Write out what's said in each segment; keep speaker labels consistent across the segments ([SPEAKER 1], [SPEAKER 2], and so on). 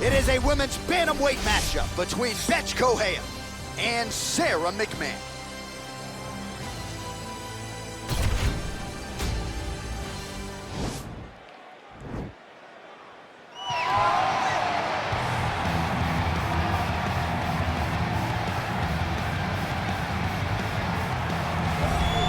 [SPEAKER 1] It is a women's bantamweight matchup between Correa and Sarah McMahon.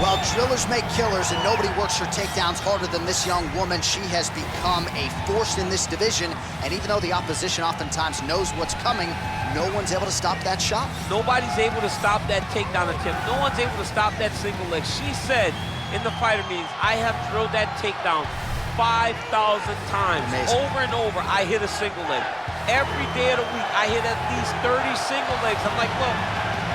[SPEAKER 1] Well, drillers make killers, and nobody works her takedowns harder than this young woman. She has become a force in this division, and even though the opposition oftentimes knows what's coming, no one's able to stop that shot.
[SPEAKER 2] Nobody's able to stop that takedown attempt. No one's able to stop that single leg. She said in the fighter meetings, I have drilled that takedown 5,000 times.
[SPEAKER 1] Amazing.
[SPEAKER 2] Over and over, I hit a single leg. Every day of the week, I hit at least 30 single legs. I'm like, well,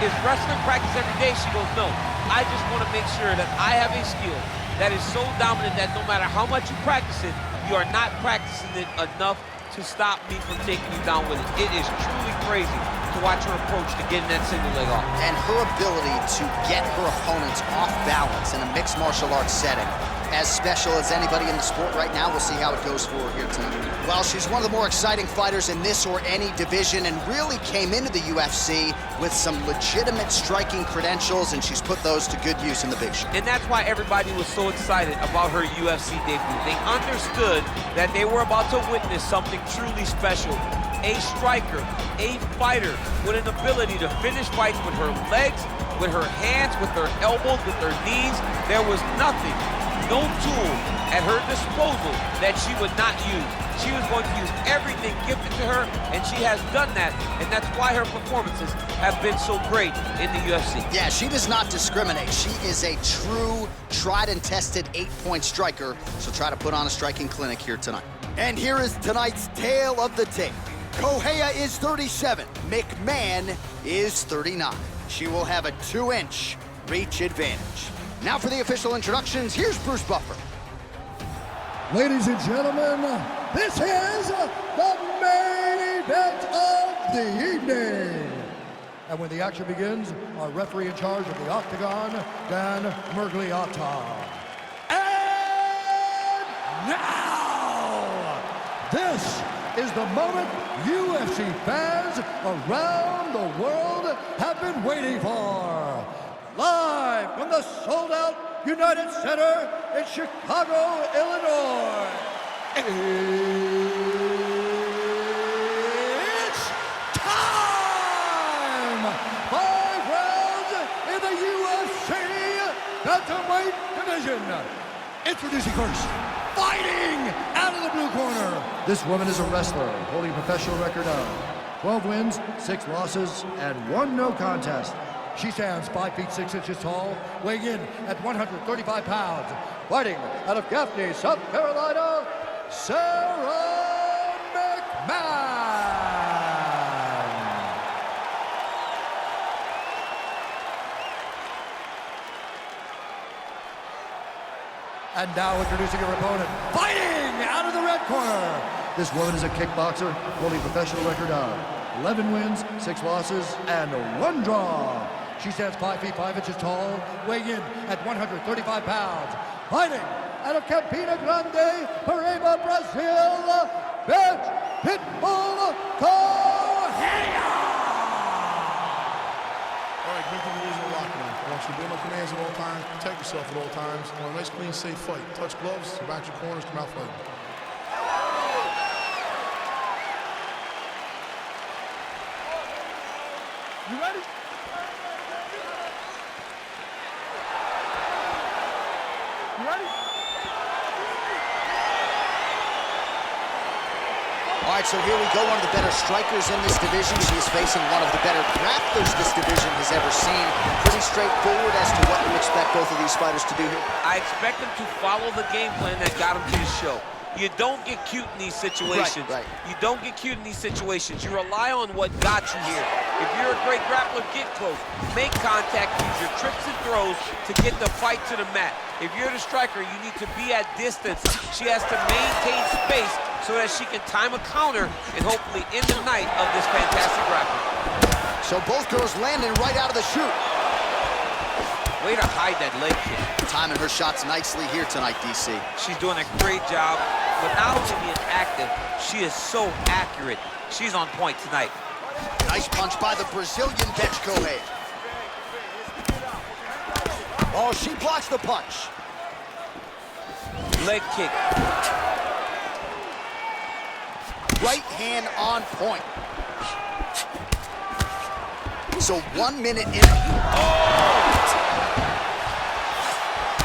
[SPEAKER 2] is wrestling practice every day? She goes, no. I just want to make sure that I have a skill that is so dominant that no matter how much you practice it, you are not practicing it enough to stop me from taking you down with it. It is truly crazy to watch her approach to getting that single leg off.
[SPEAKER 1] And her ability to get her opponents off balance in a mixed martial arts setting, as special as anybody in the sport right now. We'll see how it goes for her here tonight. Well, she's one of the more exciting fighters in this or any division, and really came into the UFC with some legitimate striking credentials, and she's put those to good use in the big show.
[SPEAKER 2] And that's why everybody was so excited about her UFC debut. They understood that they were about to witness something truly special. A striker, a fighter with an ability to finish fights with her legs, with her hands, with her elbows, with her knees. There was nothing, no tool at her disposal that she would not use. She was going to use everything gifted to her, and she has done that, and that's why her performances have been so great in the UFC.
[SPEAKER 1] Yeah, she does not discriminate. She is a true, tried and tested 8-point striker. She'll try to put on a striking clinic here tonight. And here is tonight's tale of the tape. Correa is 37, McMahon is 39. She will have a 2-inch reach advantage. Now for the official introductions, here's Bruce Buffer.
[SPEAKER 3] Ladies and gentlemen, this is the main event of the evening. And when the action begins, our referee in charge of the Octagon, Dan Mergliata. And now, this is the moment UFC fans around the world have been waiting for. Live from the sold-out United Center in Chicago, Illinois. It's time! 5 rounds in the UFC Bantamweight division. Introducing first, fighting out of the blue corner. This woman is a wrestler holding a professional record of 12 wins, 6 losses, and 1 no contest. She stands 5 feet 6 inches tall, weighing in at 135 pounds. Fighting out of Gaffney, South Carolina, Sarah McMahon. And now introducing her opponent, fighting out of the red corner. This woman is a kickboxer holding a professional record of 11 wins, 6 losses, and 1 draw. She stands 5 feet 5 inches tall, weighing in at 135 pounds. Fighting out of Campina Grande, Paraíba, Brazil, Bitch Pitbull Correa.
[SPEAKER 4] All right, good thing using the locker room. I want you to be on my commands at all times, protect yourself at all times. I want a nice, clean, safe fight. Touch gloves, back your corners, come out fighting.
[SPEAKER 3] You ready? You ready?
[SPEAKER 1] All right, so here we go. One of the better strikers in this division. She is facing one of the better grapplers this division has ever seen. Pretty straightforward as to what you expect both of these fighters to do here.
[SPEAKER 2] I expect them to follow the game plan that got them to the show. You don't get cute in these situations.
[SPEAKER 1] Right.
[SPEAKER 2] You don't get cute in these situations. You rely on what got you here. If you're a great grappler, get close. Make contact, use your trips and throws to get the fight to the mat. If you're the striker, you need to be at distance. She has to maintain space so that she can time a counter and hopefully end the night of this fantastic grappling.
[SPEAKER 1] So both girls landing right out of the chute.
[SPEAKER 2] Way to hide that leg kick.
[SPEAKER 1] Timing her shots nicely here tonight, DC.
[SPEAKER 2] She's doing a great job, but not only being active, she is so accurate. She's on point tonight.
[SPEAKER 1] Nice punch by the Brazilian bench Correia. Oh, she blocks the punch.
[SPEAKER 2] Leg kick.
[SPEAKER 1] Right hand on point. So 1 minute in.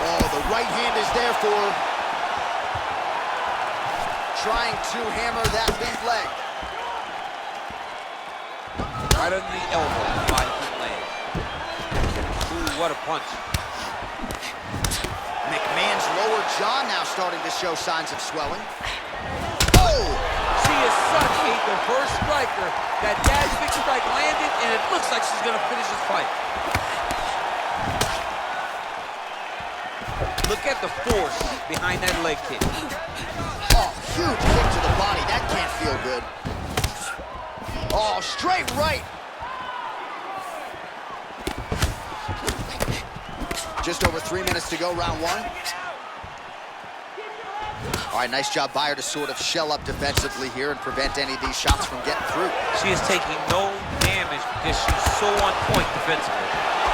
[SPEAKER 1] Oh, the right hand is there for her. Trying to hammer that lead leg.
[SPEAKER 2] Right under the elbow, body kick land. Ooh, what a punch.
[SPEAKER 1] McMahon's lower jaw now starting to show signs of swelling. Oh!
[SPEAKER 2] She is such a diverse striker. That dad's big strike landed, and it looks like she's gonna finish this fight. Look at the force behind that leg kick.
[SPEAKER 1] Oh, huge kick to the body. That can't feel good. Oh, straight right. Just over 3 minutes to go, round one. All right, nice job by her to sort of shell up defensively here and prevent any of these shots from getting through.
[SPEAKER 2] She is taking no damage because she's so on point defensively.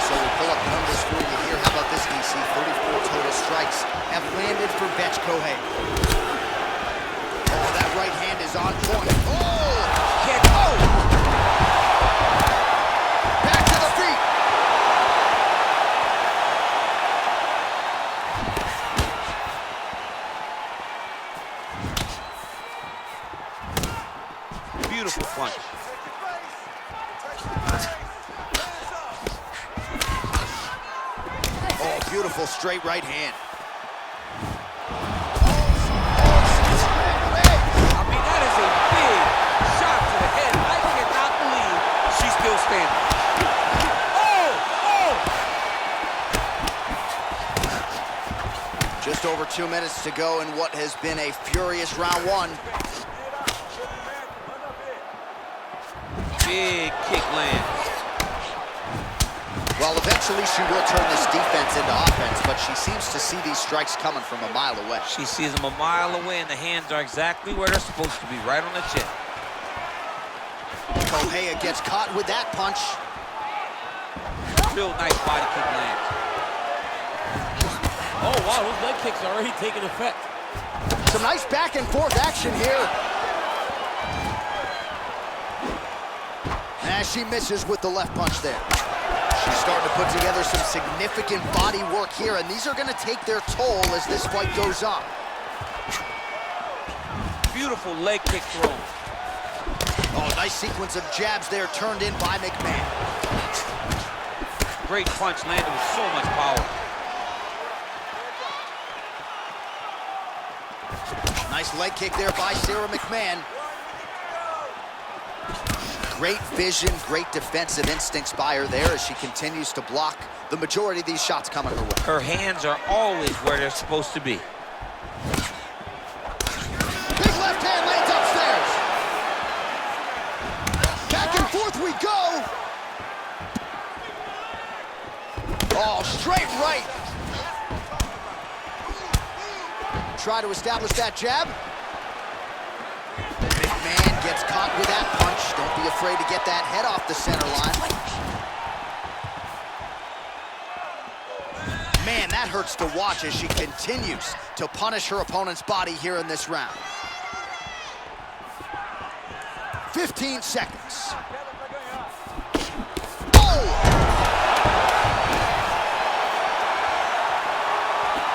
[SPEAKER 1] So we'll pull up the numbers for you here. How about this, DC? 34 total strikes have landed for bench Correia. Oh, that right hand is on point. Oh!
[SPEAKER 2] Kick. Oh!
[SPEAKER 1] Back to the feet.
[SPEAKER 2] Beautiful punch.
[SPEAKER 1] Oh, beautiful straight right hand.
[SPEAKER 2] I mean, that is a big shot to the head. I cannot believe she's still standing. Oh!
[SPEAKER 1] Just over 2 minutes to go in what has been a furious round one.
[SPEAKER 2] Big kick lands.
[SPEAKER 1] Well, eventually she will turn this defense into offense, but she seems to see these strikes coming from a mile away.
[SPEAKER 2] She sees them a mile away, and the hands are exactly where they're supposed to be, right on the chin.
[SPEAKER 1] Correia gets caught with that punch.
[SPEAKER 2] Real nice body kick lands.
[SPEAKER 5] Oh, wow, those leg kicks are already taking effect.
[SPEAKER 1] Some nice back and forth action here. As she misses with the left punch there. She's starting to put together some significant body work here, and these are going to take their toll as this fight goes on.
[SPEAKER 2] Beautiful leg kick throw.
[SPEAKER 1] Oh, nice sequence of jabs there turned in by McMahon.
[SPEAKER 2] Great punch landed with so much power.
[SPEAKER 1] Nice leg kick there by Sarah McMahon. Great vision, great defensive instincts by her there as she continues to block the majority of these shots coming her way.
[SPEAKER 2] Her hands are always where they're supposed to be.
[SPEAKER 1] Big left hand lands upstairs. Back and forth we go. Oh, straight right. Try to establish that jab. McMahon gets caught with that punch. Don't be afraid to get that head off the center line. Man, that hurts to watch as she continues to punish her opponent's body here in this round. 15 seconds. Oh!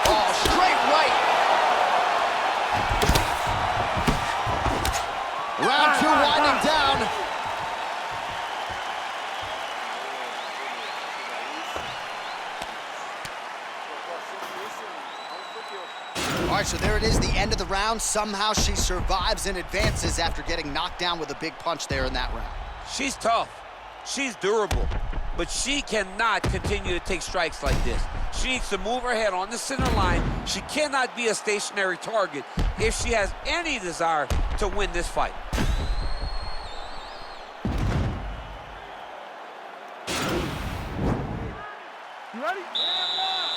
[SPEAKER 1] Oh, straight right. Round two winding down. All right, so there it is, the end of the round. Somehow she survives and advances after getting knocked down with a big punch there in that round.
[SPEAKER 2] She's tough. She's durable. But she cannot continue to take strikes like this. She needs to move her head on the center line. She cannot be a stationary target if she has any desire to win this fight.
[SPEAKER 3] You ready?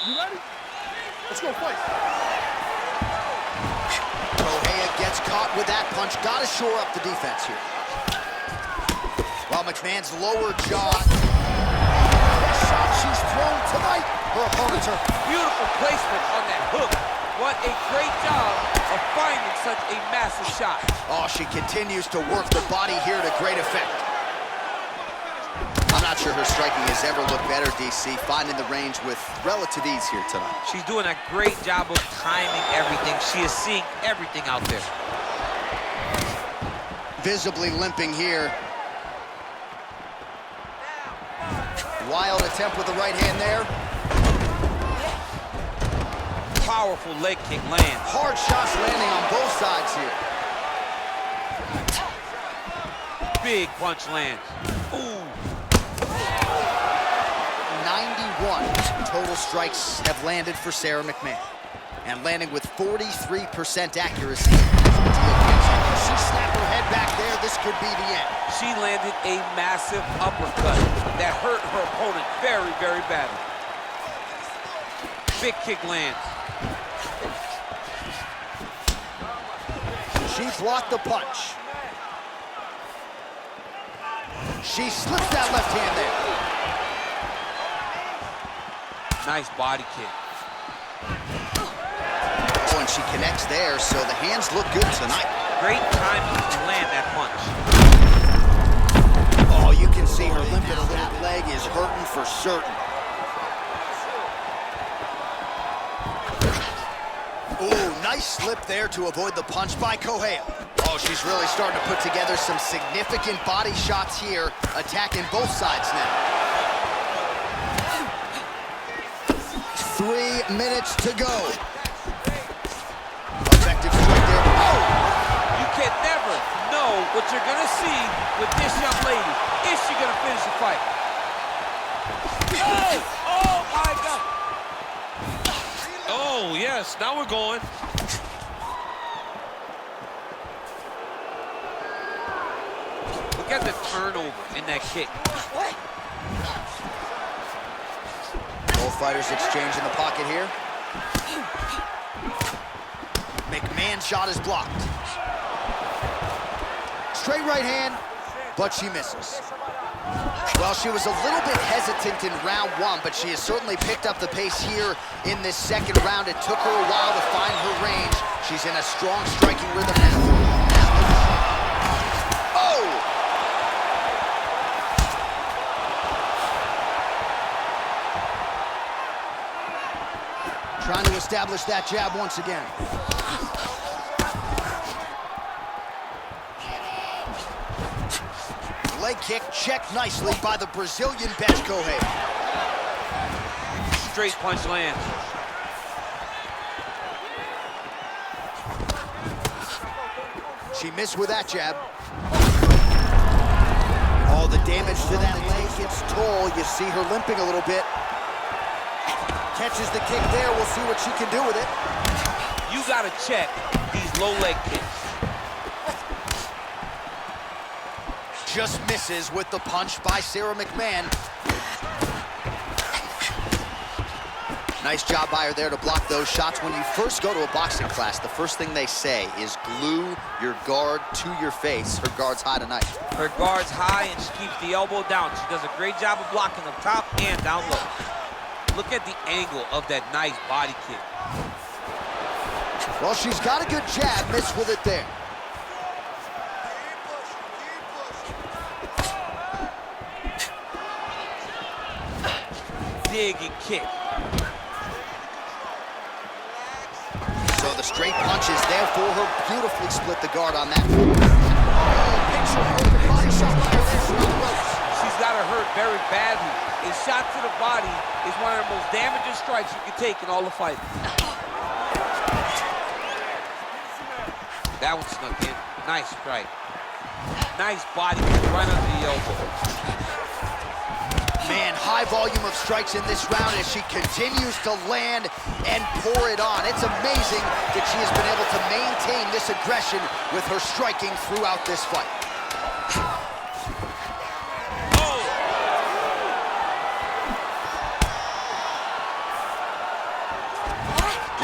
[SPEAKER 3] You ready? Let's go fight.
[SPEAKER 1] Gets caught with that punch. Got to shore up the defense here. While McMahon's lower jaw. The shot she's thrown tonight. Her opponents are...
[SPEAKER 2] Beautiful placement on that hook. What a great job of finding such a massive shot.
[SPEAKER 1] Oh, she continues to work the body here to great effect. I'm not sure her striking has ever looked better, DC, finding the range with relative ease here tonight.
[SPEAKER 2] She's doing a great job of timing everything. She is seeing everything out there.
[SPEAKER 1] Visibly limping here. Wild attempt with the right hand there.
[SPEAKER 2] Powerful leg kick lands.
[SPEAKER 1] Hard shots landing on both sides here.
[SPEAKER 2] Big punch lands. Ooh.
[SPEAKER 1] 91 total strikes have landed for Sarah McMahon. And landing with 43% accuracy. She snapped her head back there. This could be the end.
[SPEAKER 2] She landed a massive uppercut that hurt her opponent very, very badly. Big kick lands.
[SPEAKER 1] She blocked the punch. She slips that left hand there.
[SPEAKER 2] Nice body kick.
[SPEAKER 1] Oh, and she connects there, so the hands look good tonight.
[SPEAKER 2] Great timing to land that punch.
[SPEAKER 1] Oh, you can see her limping a little. That leg is hurting for certain. Ooh, nice slip there to avoid the punch by Correa. Oh, she's really starting to put together some significant body shots here, attacking both sides now. 3 minutes to go. Effective strike there. Oh!
[SPEAKER 2] You can never know what you're gonna see with this young lady. Is she gonna finish the fight? Oh! Oh my God! Oh yes, now we're going. Look at the turnover in that kick.
[SPEAKER 1] Both fighters exchange in the pocket here. McMahon's shot is blocked. Straight right hand, but she misses. Well, she was a little bit hesitant in round one, but she has certainly picked up the pace here in this second round. It took her a while to find her range. She's in a strong striking rhythm now. Oh! Trying to establish that jab once again. Leg kick checked nicely by the Brazilian bench Correa.
[SPEAKER 2] Straight punch lands.
[SPEAKER 1] She missed with that jab. All the damage to that leg gets toll. You see her limping a little bit. Catches the kick there. We'll see what she can do with it.
[SPEAKER 2] You gotta check these low leg kicks.
[SPEAKER 1] Just misses with the punch by Sarah McMahon. Nice job by her there to block those shots. When you first go to a boxing class, the first thing they say is glue your guard to your face. Her guard's high tonight.
[SPEAKER 2] Her guard's high and she keeps the elbow down. She does a great job of blocking up top and down low. Look at the angle of that nice body kick.
[SPEAKER 1] Well, she's got a good jab, missed with it there.
[SPEAKER 2] Digging kick.
[SPEAKER 1] So the straight punch is there for her. Beautifully split the guard on that. Oh, picture perfect body shot by her there from the ropes.
[SPEAKER 2] She's got her hurt very badly. A shot to the body is one of the most damaging strikes you can take in all the fight. That one snuck in. Nice strike. Nice body right under the elbow.
[SPEAKER 1] Man, high volume of strikes in this round as she continues to land and pour it on. It's amazing that she has been able to maintain this aggression with her striking throughout this fight.
[SPEAKER 2] Oh!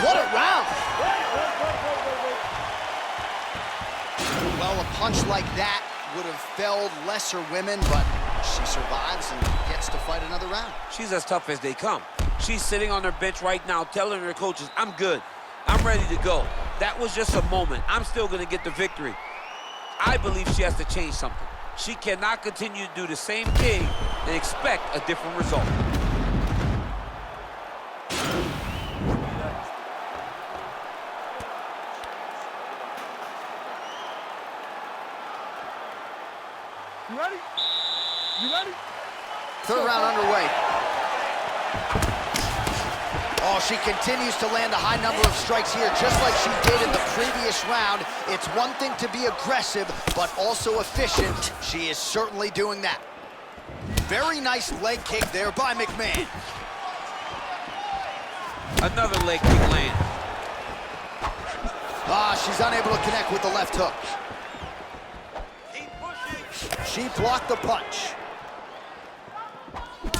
[SPEAKER 1] What a round! Well, a punch like that would have felled lesser women, but she survives and gets to fight another round.
[SPEAKER 2] She's as tough as they come. She's sitting on her bench right now telling her coaches, I'm good. I'm ready to go. That was just a moment. I'm still going to get the victory. I believe she has to change something. She cannot continue to do the same thing and expect a different result.
[SPEAKER 3] You ready? You ready?
[SPEAKER 1] Third round underway. Oh, she continues to land a high number of strikes here, just like she did in the previous round. It's one thing to be aggressive, but also efficient. She is certainly doing that. Very nice leg kick there by McMahon.
[SPEAKER 2] Another leg kick lands.
[SPEAKER 1] Ah, she's unable to connect with the left hook. She blocked the punch.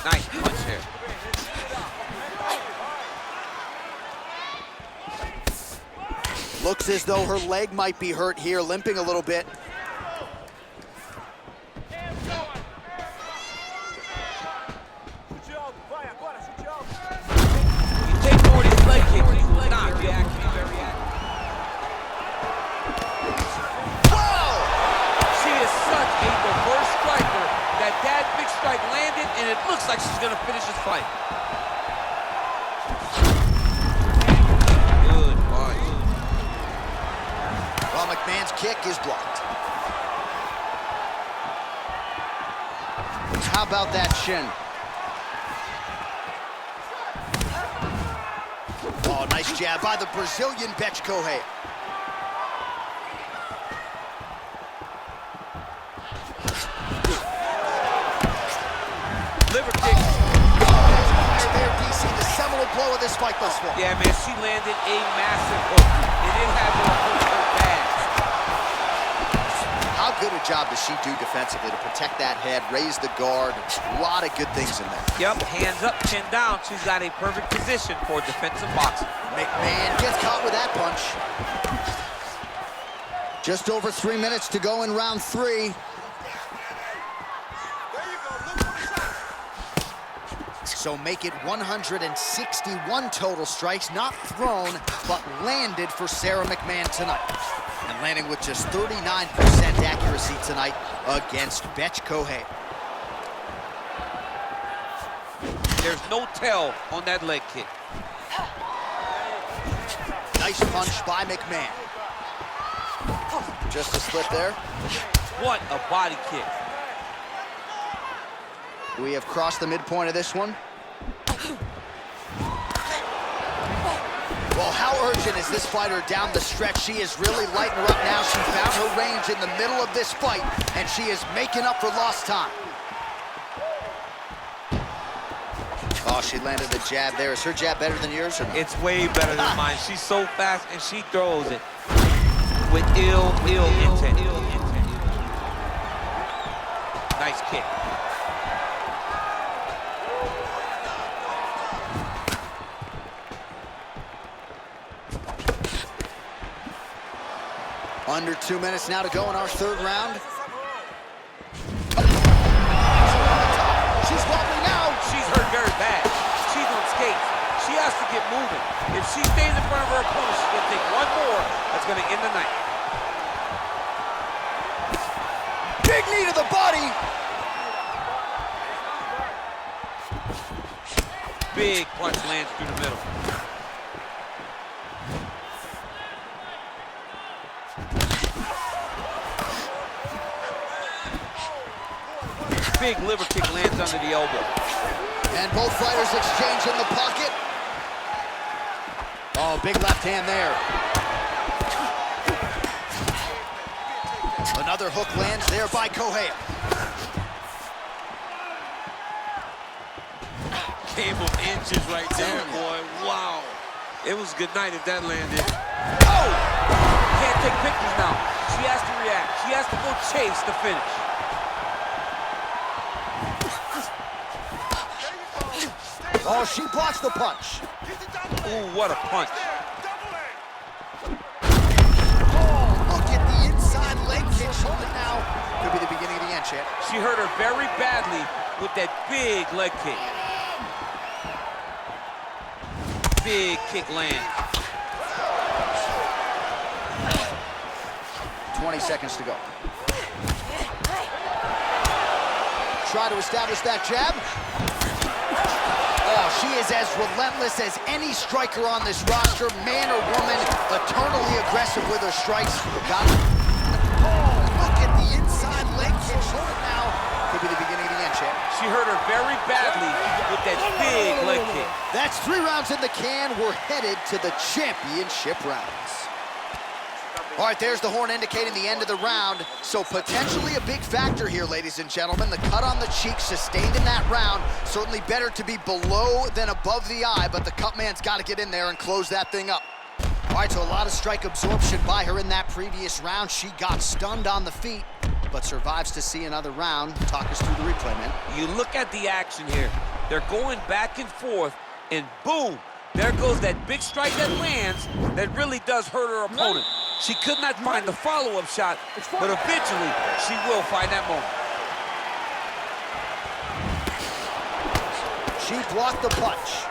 [SPEAKER 2] Nice punch here.
[SPEAKER 1] Looks as though her leg might be hurt here, limping a little bit.
[SPEAKER 2] You take more of these leg kicks, you will not be actually very active.
[SPEAKER 1] Whoa!
[SPEAKER 2] She is such a diverse striker that big strike landed, and it looks like she's gonna finish this fight. Good punch.
[SPEAKER 1] Well, McMahon's kick is blocked. How about that shin? Oh, nice jab by the Brazilian Betch Correia.
[SPEAKER 2] Liver kick.
[SPEAKER 1] There, DC, the seminal blow of this fight thus far.
[SPEAKER 2] Yeah, man, she landed a massive hook, and it had her hook her bad.
[SPEAKER 1] How good a job does she do defensively to protect that head, raise the guard? A lot of good things in there.
[SPEAKER 2] Yep, hands up, chin down. She's got a perfect position for defensive boxing.
[SPEAKER 1] McMahon gets caught with that punch. Just over 3 minutes to go in round 3. So make it 161 total strikes, not thrown, but landed for Sarah McMahon tonight. And landing with just 39% accuracy tonight against Betch Correia.
[SPEAKER 2] There's no tell on that leg kick.
[SPEAKER 1] Nice punch by McMahon. Just a slip there.
[SPEAKER 2] What a body kick.
[SPEAKER 1] We have crossed the midpoint of this one. Well, how urgent is this fighter down the stretch? She is really lighting her up now. She found her range in the middle of this fight, and she is making up for lost time. Oh, she landed the jab there. Is her jab better than yours? Or no?
[SPEAKER 2] It's way better than mine. She's so fast, and she throws it with ill intent. Nice kick.
[SPEAKER 1] Under 2 minutes now to go in our third round. She's wobbling now.
[SPEAKER 2] She's hurt very bad. She's on skates. She has to get moving. If she stays in front of her opponent, she's gonna take one more. That's gonna end the night.
[SPEAKER 1] Big knee to the body.
[SPEAKER 2] Big punch lands through the middle. Big liver kick lands under the elbow.
[SPEAKER 1] And both fighters exchange in the pocket. Oh, big left hand there. Another hook lands there by Correa.
[SPEAKER 2] Game of inches right there, boy. Wow. It was a good night if that landed. Oh! Can't take pictures now. She has to react. She has to go chase the finish.
[SPEAKER 1] Oh, she blocks the punch.
[SPEAKER 2] Ooh, what a punch.
[SPEAKER 1] Oh, look at the inside leg kick. Now could be the beginning of the end, champ.
[SPEAKER 2] She hurt her very badly with that big leg kick. Big kick land.
[SPEAKER 1] 20 seconds to go. Try to establish that jab. Oh, she is as relentless as any striker on this roster, man or woman, eternally aggressive with her strikes. Got it. Oh, look at the inside leg kick. Now could be the beginning of the end, champ.
[SPEAKER 2] She hurt her very badly with that big leg kick.
[SPEAKER 1] That's 3 rounds in the can. We're headed to the championship rounds. All right, there's the horn indicating the end of the round. So potentially a big factor here, ladies and gentlemen. The cut on the cheek sustained in that round. Certainly better to be below than above the eye, but the cut man's got to get in there and close that thing up. All right, so a lot of strike absorption by her in that previous round. She got stunned on the feet, but survives to see another round. Talk us through the replay, man.
[SPEAKER 2] You look at the action here. They're going back and forth, and boom, there goes that big strike that lands that really does hurt her opponent. She could not find the follow-up shot, but eventually she will find that moment.
[SPEAKER 1] She blocked the punch.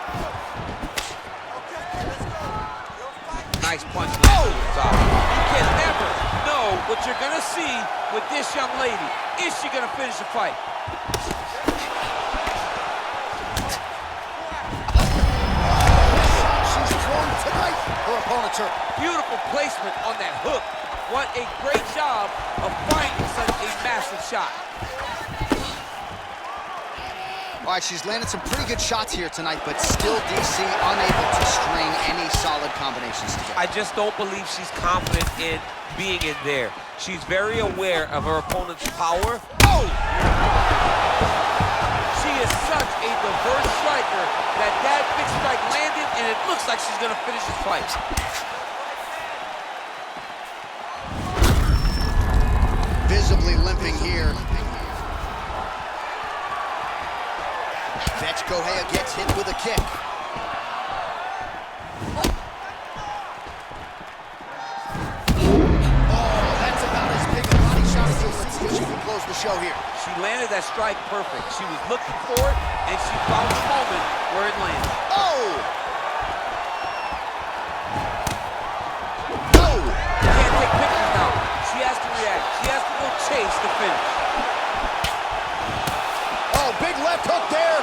[SPEAKER 2] Nice punch lands to the top. You can never know what you're gonna see with this young lady. Is she gonna finish the fight?
[SPEAKER 1] She's thrown tonight. Her opponent's hurt.
[SPEAKER 2] Beautiful placement on that hook. What a great job of finding such a massive shot.
[SPEAKER 1] All right, she's landed some pretty good shots here tonight, but still DC unable to string any solid combinations together.
[SPEAKER 2] I just don't believe she's confident in being in there. She's very aware of her opponent's power. Oh! She is such a diverse striker that big strike landed, and it looks like she's gonna finish this fight.
[SPEAKER 1] Visibly limping here. Correa gets hit with a kick. Oh, that's about as big a body shot as you'll see if she can close the show here.
[SPEAKER 2] She landed that strike perfect. She was looking for it, and she found the moment where it landed.
[SPEAKER 1] Oh! Oh!
[SPEAKER 2] Can't take pictures now. She has to react. She has to go chase the finish.
[SPEAKER 1] Oh, big left hook there.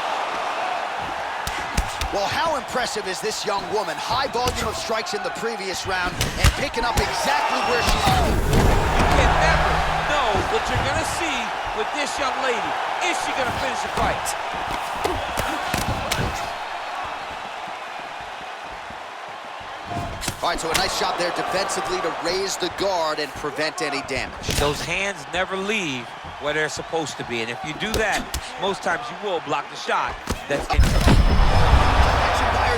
[SPEAKER 1] Well, how impressive is this young woman? High volume of strikes in the previous round and picking up exactly where she's at.
[SPEAKER 2] You can never know what you're going to see with this young lady. Is she going to finish the fight?
[SPEAKER 1] All right, so a nice job there defensively to raise the guard and prevent any damage.
[SPEAKER 2] Those hands never leave where they're supposed to be, and if you do that, most times you will block the shot that's in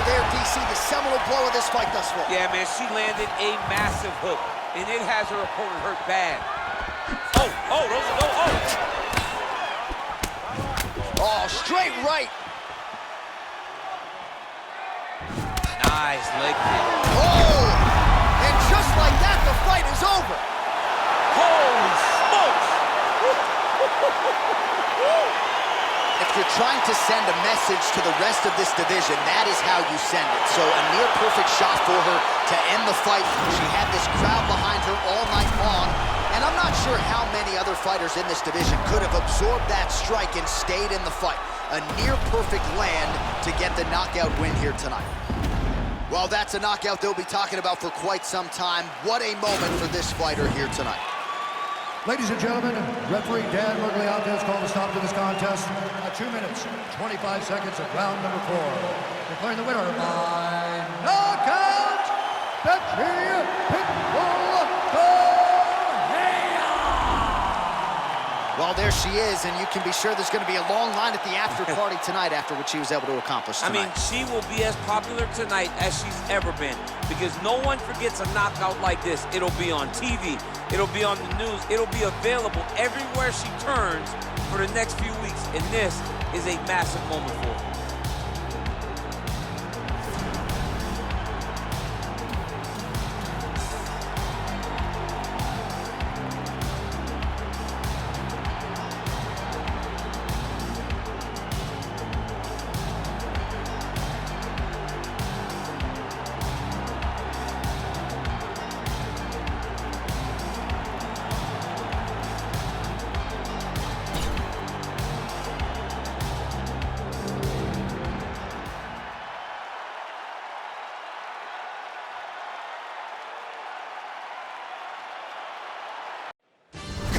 [SPEAKER 1] There, DC, the seminal blow of this fight thus far.
[SPEAKER 2] Yeah, man, she landed a massive hook, and it has her opponent hurt bad.
[SPEAKER 1] Oh, straight right.
[SPEAKER 2] Nice leg kick.
[SPEAKER 1] Oh, and just like that, the fight is over.
[SPEAKER 2] Holy smokes!
[SPEAKER 1] If you're trying to send a message to the rest of this division, that is how you send it. So a near-perfect shot for her to end the fight. She had this crowd behind her all night long, and I'm not sure how many other fighters in this division could have absorbed that strike and stayed in the fight. A near-perfect land to get the knockout win here tonight. Well, that's a knockout they'll be talking about for quite some time. What a moment for this fighter here tonight.
[SPEAKER 3] Ladies and gentlemen, referee Dan Mergliante has called a stop to this contest at 2 minutes, 25 seconds of round number 4. Declaring the winner by knockout, the champion, Correa.
[SPEAKER 1] there she is, and you can be sure there's going to be a long line at the after party tonight after what she was able to accomplish tonight.
[SPEAKER 2] I mean, she will be as popular tonight as she's ever been, because no one forgets a knockout like this. It'll be on TV, it'll be on the news, it'll be available everywhere she turns for the next few weeks, and this is a massive moment for her.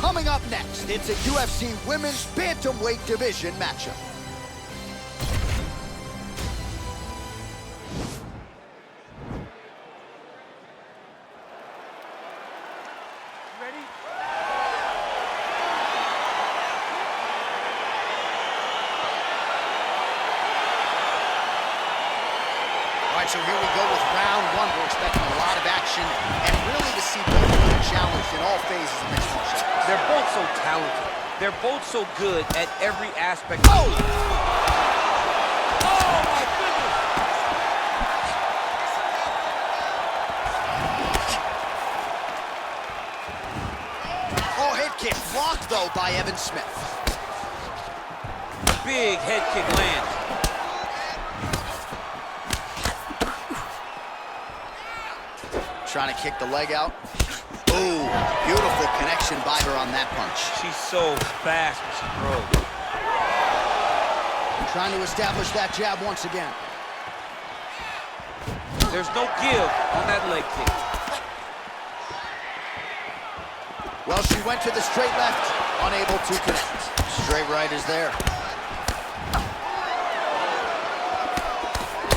[SPEAKER 1] Coming up next, it's a UFC Women's Bantamweight Division matchup.
[SPEAKER 2] Ready?
[SPEAKER 1] All right, so here we go with round one. We're expecting a lot of action and really to see both of them challenged in all phases of mixed martial arts.
[SPEAKER 2] They're both so talented. They're both so good at every aspect.
[SPEAKER 1] Oh!
[SPEAKER 2] Oh, my goodness!
[SPEAKER 1] Oh, head kick blocked, though, by Evan Smith.
[SPEAKER 2] Big head kick lands.
[SPEAKER 1] Trying to kick the leg out. Ooh, beautiful connection by her on that punch.
[SPEAKER 2] She's so fast when she throws.
[SPEAKER 1] Trying to establish that jab once again.
[SPEAKER 2] There's no give on that leg kick.
[SPEAKER 1] Well, she went to the straight left, unable to connect. Straight right is there.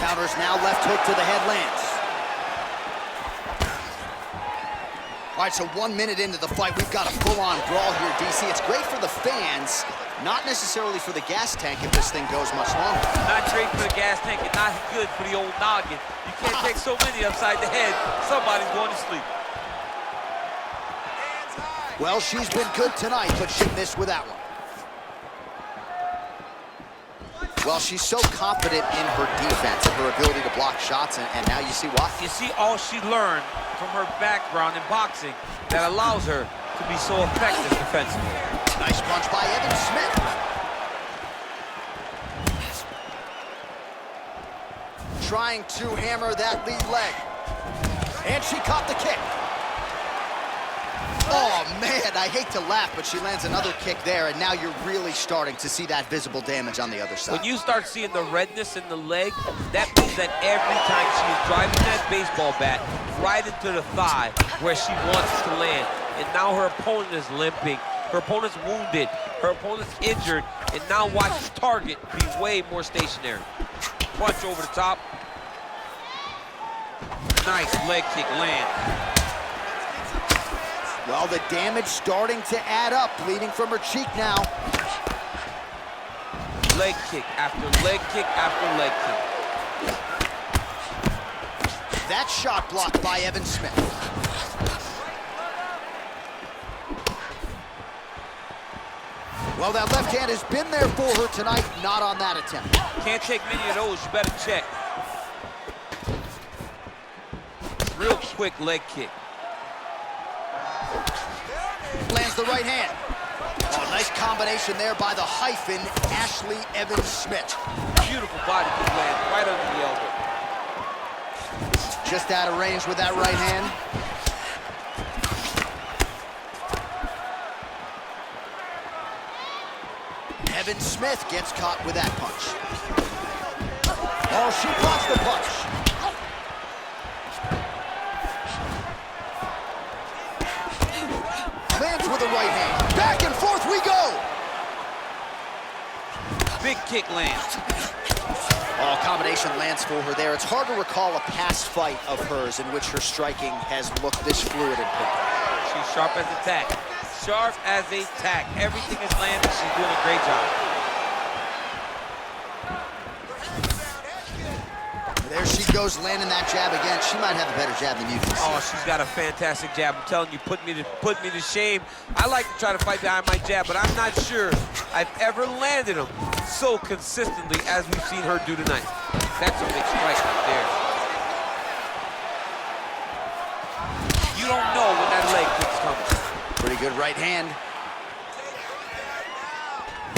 [SPEAKER 1] Counters now, left hook to the head lands. All right, so 1 minute into the fight, we've got a full-on brawl here, DC. It's great for the fans, not necessarily for the gas tank if this thing goes much longer.
[SPEAKER 2] Not great for the gas tank and not good for the old noggin. You can't take so many upside the head. Somebody's going to sleep.
[SPEAKER 1] Well, she's been good tonight, but she missed with that one. Well, she's so confident in her defense and her ability to block shots, and now you see why.
[SPEAKER 2] You see all she learned from her background in boxing that allows her to be so effective defensively.
[SPEAKER 1] Nice punch by Evan Smith. Trying to hammer that lead leg. And she caught the kick. Oh, man, I hate to laugh, but she lands another kick there, and now you're really starting to see that visible damage on the other side.
[SPEAKER 2] When you start seeing the redness in the leg, that means that every time she is driving that baseball bat right into the thigh where she wants it to land, and now her opponent is limping, her opponent's wounded, her opponent's injured, and now watch the target be way more stationary. Punch over the top. Nice leg kick land.
[SPEAKER 1] Well, the damage starting to add up, bleeding from her cheek now.
[SPEAKER 2] Leg kick after leg kick after leg kick.
[SPEAKER 1] That shot blocked by Evan Smith. Well, that left hand has been there for her tonight, not on that attempt.
[SPEAKER 2] Can't take many of those, you better check. Real quick leg kick.
[SPEAKER 1] Lands the right hand. Oh, nice combination there by the hyphen, Ashley Evans Smith.
[SPEAKER 2] Beautiful body kick land right under the elbow.
[SPEAKER 1] Just out of range with that right hand. Evan Smith gets caught with that punch. Oh, she blocks the punch. Lands with the right hand. Back and forth we go.
[SPEAKER 2] Big kick lands.
[SPEAKER 1] Oh, combination lands for her there. It's hard to recall a past fight of hers in which her striking has looked this fluid and quick.
[SPEAKER 2] She's sharp as a tack. sharp as a tack. Everything is landing. She's doing a great job.
[SPEAKER 1] There she goes, landing that jab again. She might have a better jab than you do.
[SPEAKER 2] Oh, she's got a fantastic jab. I'm telling you, put me to shame. I like to try to fight behind my jab, but I'm not sure I've ever landed them so consistently as we've seen her do tonight. That's a big strike right there. You don't know when that leg kick's coming.
[SPEAKER 1] Pretty good right hand.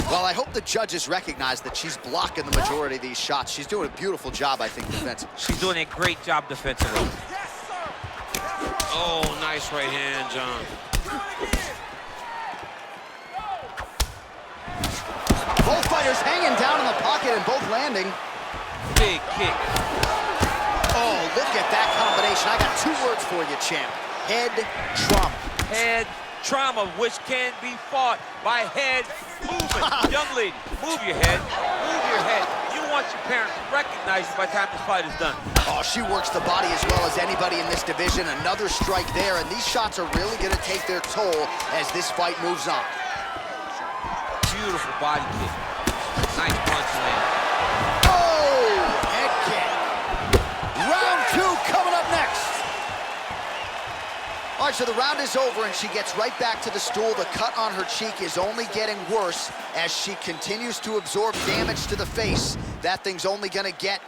[SPEAKER 1] Well, I hope the judges recognize that she's blocking the majority of these shots. She's doing a beautiful job, I think, defensively.
[SPEAKER 2] She's doing a great job defensively. Oh, nice right hand, John.
[SPEAKER 1] Both fighters hanging down in the pocket and both landing.
[SPEAKER 2] Big kick.
[SPEAKER 1] Oh, look at that combination. I got 2 words for you, champ. Head trauma.
[SPEAKER 2] Head trauma, which can be fought by head movement. Young lady, move your head. Move your head. You want your parents to recognize you by the time this fight is done.
[SPEAKER 1] Oh, she works the body as well as anybody in this division. Another strike there, and these shots are really going to take their toll as this fight moves on.
[SPEAKER 2] Beautiful body kick. Nice punch land.
[SPEAKER 1] Oh, head kick. Round 2 coming up next. All right, so the round is over, and she gets right back to the stool. The cut on her cheek is only getting worse as she continues to absorb damage to the face. That thing's only going to get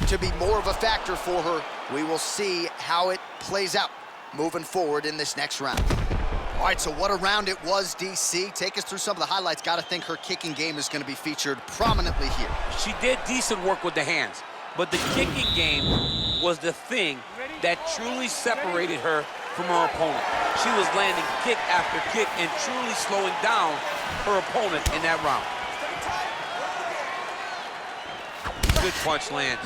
[SPEAKER 1] to be more of a factor for her. We will see how it plays out moving forward in this next round. All right, so what a round it was, DC. Take us through some of the highlights. Got to think her kicking game is going to be featured prominently here.
[SPEAKER 2] She did decent work with the hands, but the kicking game was the thing that truly separated her from her opponent. She was landing kick after kick and truly slowing down her opponent in that round. Good punch lands.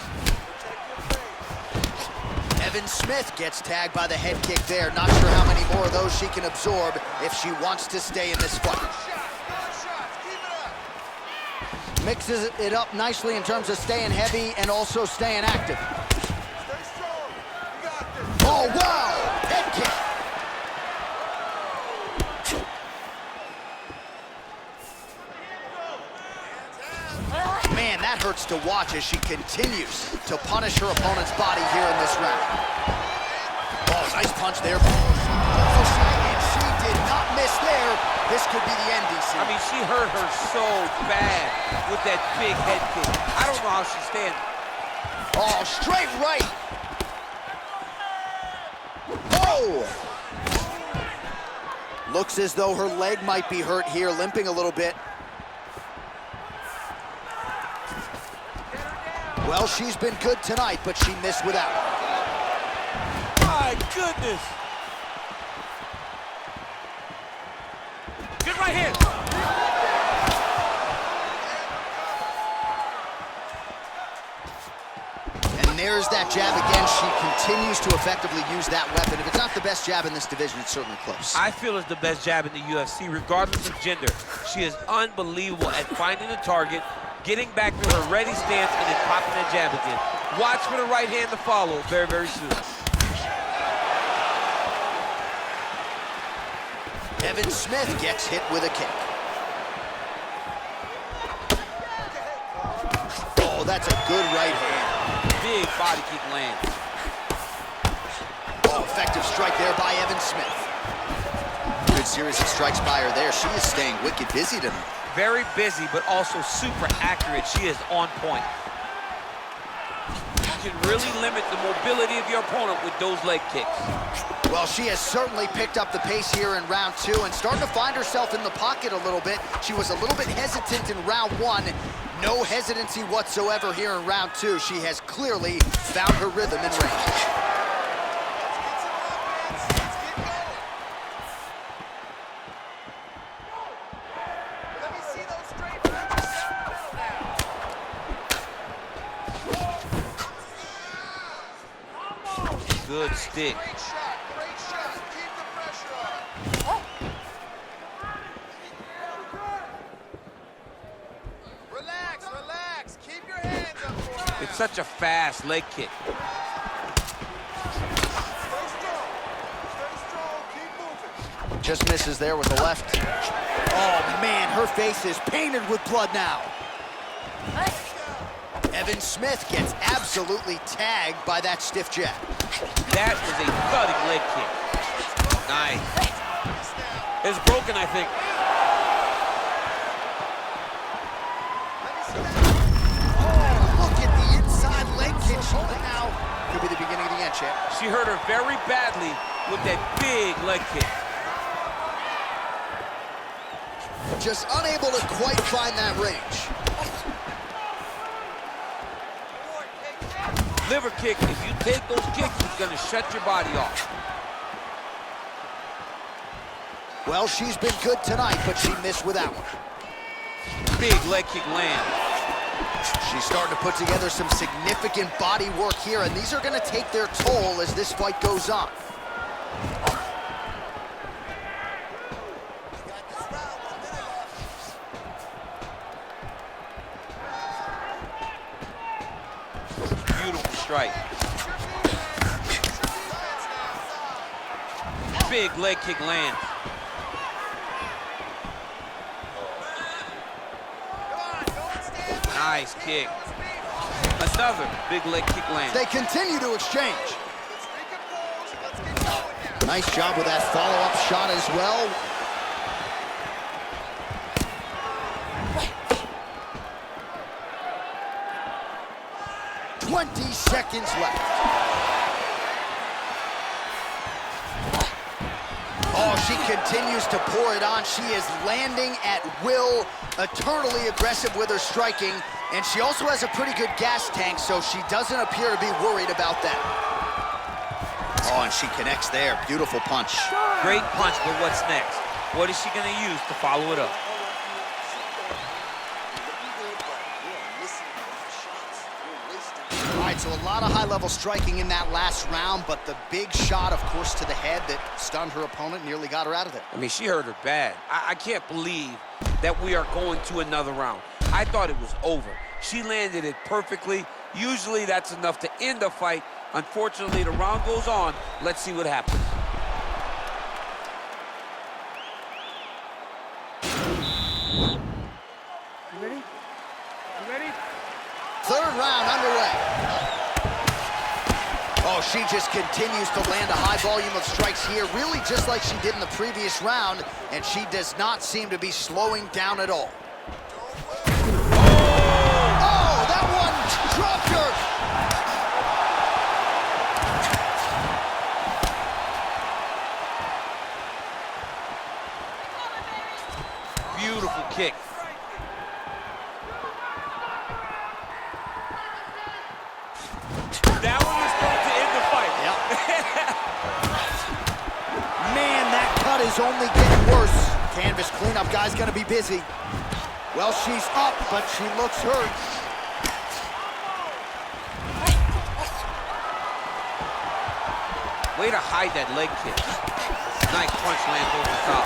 [SPEAKER 1] Evan Smith gets tagged by the head kick there. Not sure how many more of those she can absorb if she wants to stay in this fight. Mixes it up nicely in terms of staying heavy and also staying active. Oh, wow! Head kick. Man, that hurts to watch as she continues to punish her opponent's body here in this round. Oh, nice punch there. And she did not miss there. This could be the end, DC.
[SPEAKER 2] I mean, she hurt her so bad with that big head kick. I don't know how she's standing.
[SPEAKER 1] Oh, straight right. Oh! Looks as though her leg might be hurt here, limping a little bit. Well, she's been good tonight, but she missed without.
[SPEAKER 2] My goodness! Good right hand.
[SPEAKER 1] And there's that jab again. She continues to effectively use that weapon. If it's not the best jab in this division, it's certainly close.
[SPEAKER 2] I feel it's the best jab in the UFC, regardless of gender. She is unbelievable at finding the target, getting back to her ready stance, and then popping that jab again. Watch for the right hand to follow very, very soon.
[SPEAKER 1] Evan Smith gets hit with a kick. Oh, that's a good right hand.
[SPEAKER 2] Big body kick land.
[SPEAKER 1] Oh, effective strike there by Evan Smith. Good series of strikes by her there. She is staying wicked busy tonight.
[SPEAKER 2] Very busy, but also super accurate. She is on point. You can really limit the mobility of your opponent with those leg kicks.
[SPEAKER 1] Well, she has certainly picked up the pace here in round 2 and starting to find herself in the pocket a little bit. She was a little bit hesitant in round 1. No hesitancy whatsoever here in round 2. She has clearly found her rhythm and range.
[SPEAKER 2] Good stick.
[SPEAKER 4] Great shot. Keep the pressure on. Relax. Keep your hands up for now.
[SPEAKER 2] It's such a fast leg kick.
[SPEAKER 4] Stay strong. Keep moving.
[SPEAKER 1] Just misses there with the left. Oh, man, her face is painted with blood now. Evan Smith gets absolutely tagged by that stiff jab.
[SPEAKER 2] That was a thudding leg kick. Nice.
[SPEAKER 5] It's broken, I think.
[SPEAKER 1] Oh, look at the inside leg kick. Now could be the beginning of the end, champ.
[SPEAKER 2] She hurt her very badly with that big leg kick.
[SPEAKER 1] Just unable to quite find that range.
[SPEAKER 2] Liver kick, if you take those kicks, it's gonna shut your body off.
[SPEAKER 1] Well, she's been good tonight, but she missed with that one.
[SPEAKER 2] Big leg kick land.
[SPEAKER 1] She's starting to put together some significant body work here, and these are gonna take their toll as this fight goes on.
[SPEAKER 2] Beautiful strike. Big leg kick lands. Nice kick. Another big leg kick lands.
[SPEAKER 1] They continue to exchange. Nice job with that follow-up shot as well. "20 seconds left. Oh, she continues to pour it on. She is landing at will, eternally aggressive with her striking, and she also has a pretty good gas tank, so she doesn't appear to be worried about that. Oh, and she connects there. Beautiful punch.
[SPEAKER 2] Great punch, but what's next? What is she gonna use to follow it up?
[SPEAKER 1] All right, so a lot of high-level striking in that last round, but the big shot, of course, to the head that stunned her opponent, nearly got her out of there.
[SPEAKER 2] I mean, she hurt her bad. I can't believe that we are going to another round. I thought it was over. She landed it perfectly. Usually that's enough to end a fight. Unfortunately, the round goes on. Let's see what happens.
[SPEAKER 5] You ready? You ready?
[SPEAKER 1] Third round underway. Oh, she just continues to land a high volume of strikes here, really just like she did in the previous round, and she does not seem to be slowing down at all. Oh, that one dropped her.
[SPEAKER 2] Beautiful kick. That one was thrown to end the fight.
[SPEAKER 1] Yep. Man, that cut is only getting worse. Canvas cleanup guy's gonna be busy. Well, she's up, but she looks hurt.
[SPEAKER 2] Way to hide that leg kick. Nice punch lands over the top.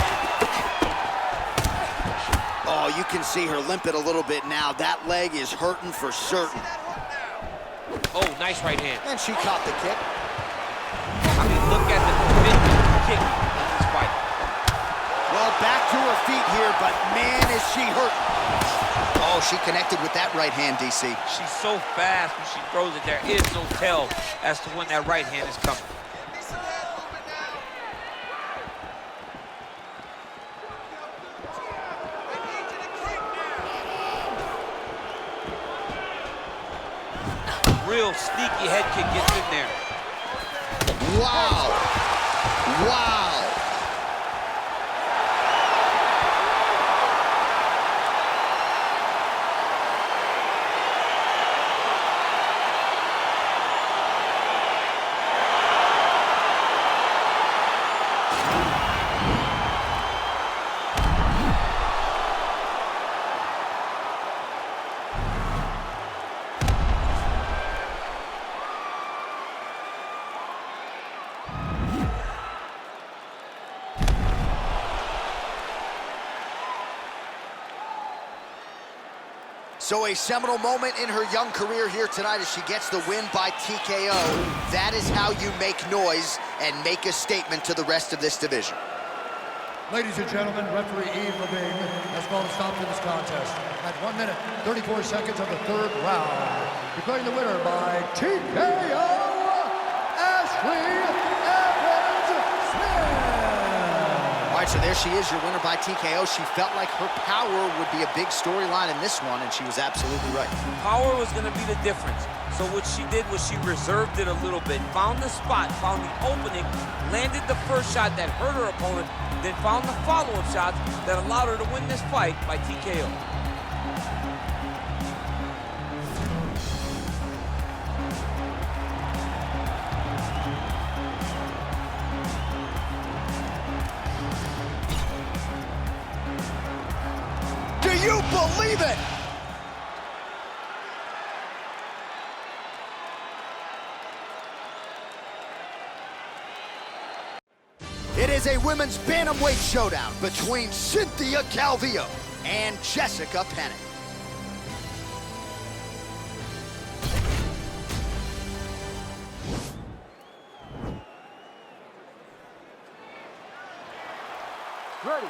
[SPEAKER 1] Oh, you can see her limp it a little bit now. That leg is hurting for certain.
[SPEAKER 2] Oh, nice right hand.
[SPEAKER 1] And she caught the kick.
[SPEAKER 2] I mean, look at the commitment kick in this fight.
[SPEAKER 1] Well, back to her feet here, but man, is she hurt. Oh, she connected with that right hand, DC.
[SPEAKER 2] She's so fast when she throws it. There is no tell as to when that right hand is coming. Real sneaky head kick gets in there.
[SPEAKER 1] Wow. Wow. So a seminal moment in her young career here tonight as she gets the win by TKO. That is how you make noise and make a statement to the rest of this division.
[SPEAKER 3] Ladies and gentlemen, referee Eve Levine has called a stop to this contest at 1 minute, 34 seconds of the third round, declaring the winner by TKO, Ashley Evans-Smith.
[SPEAKER 1] All right, so there she is, your winner by TKO. She felt like her power would be a big storyline in this one, and she was absolutely right.
[SPEAKER 2] Power was going to be the difference. So what she did was she reserved it a little bit, found the spot, found the opening, landed the first shot that hurt her opponent, then found the follow-up shots that allowed her to win this fight by TKO.
[SPEAKER 1] Do you believe it? It is a women's bantamweight showdown between Cynthia Calvillo and Jessica Pennant.
[SPEAKER 5] Ready.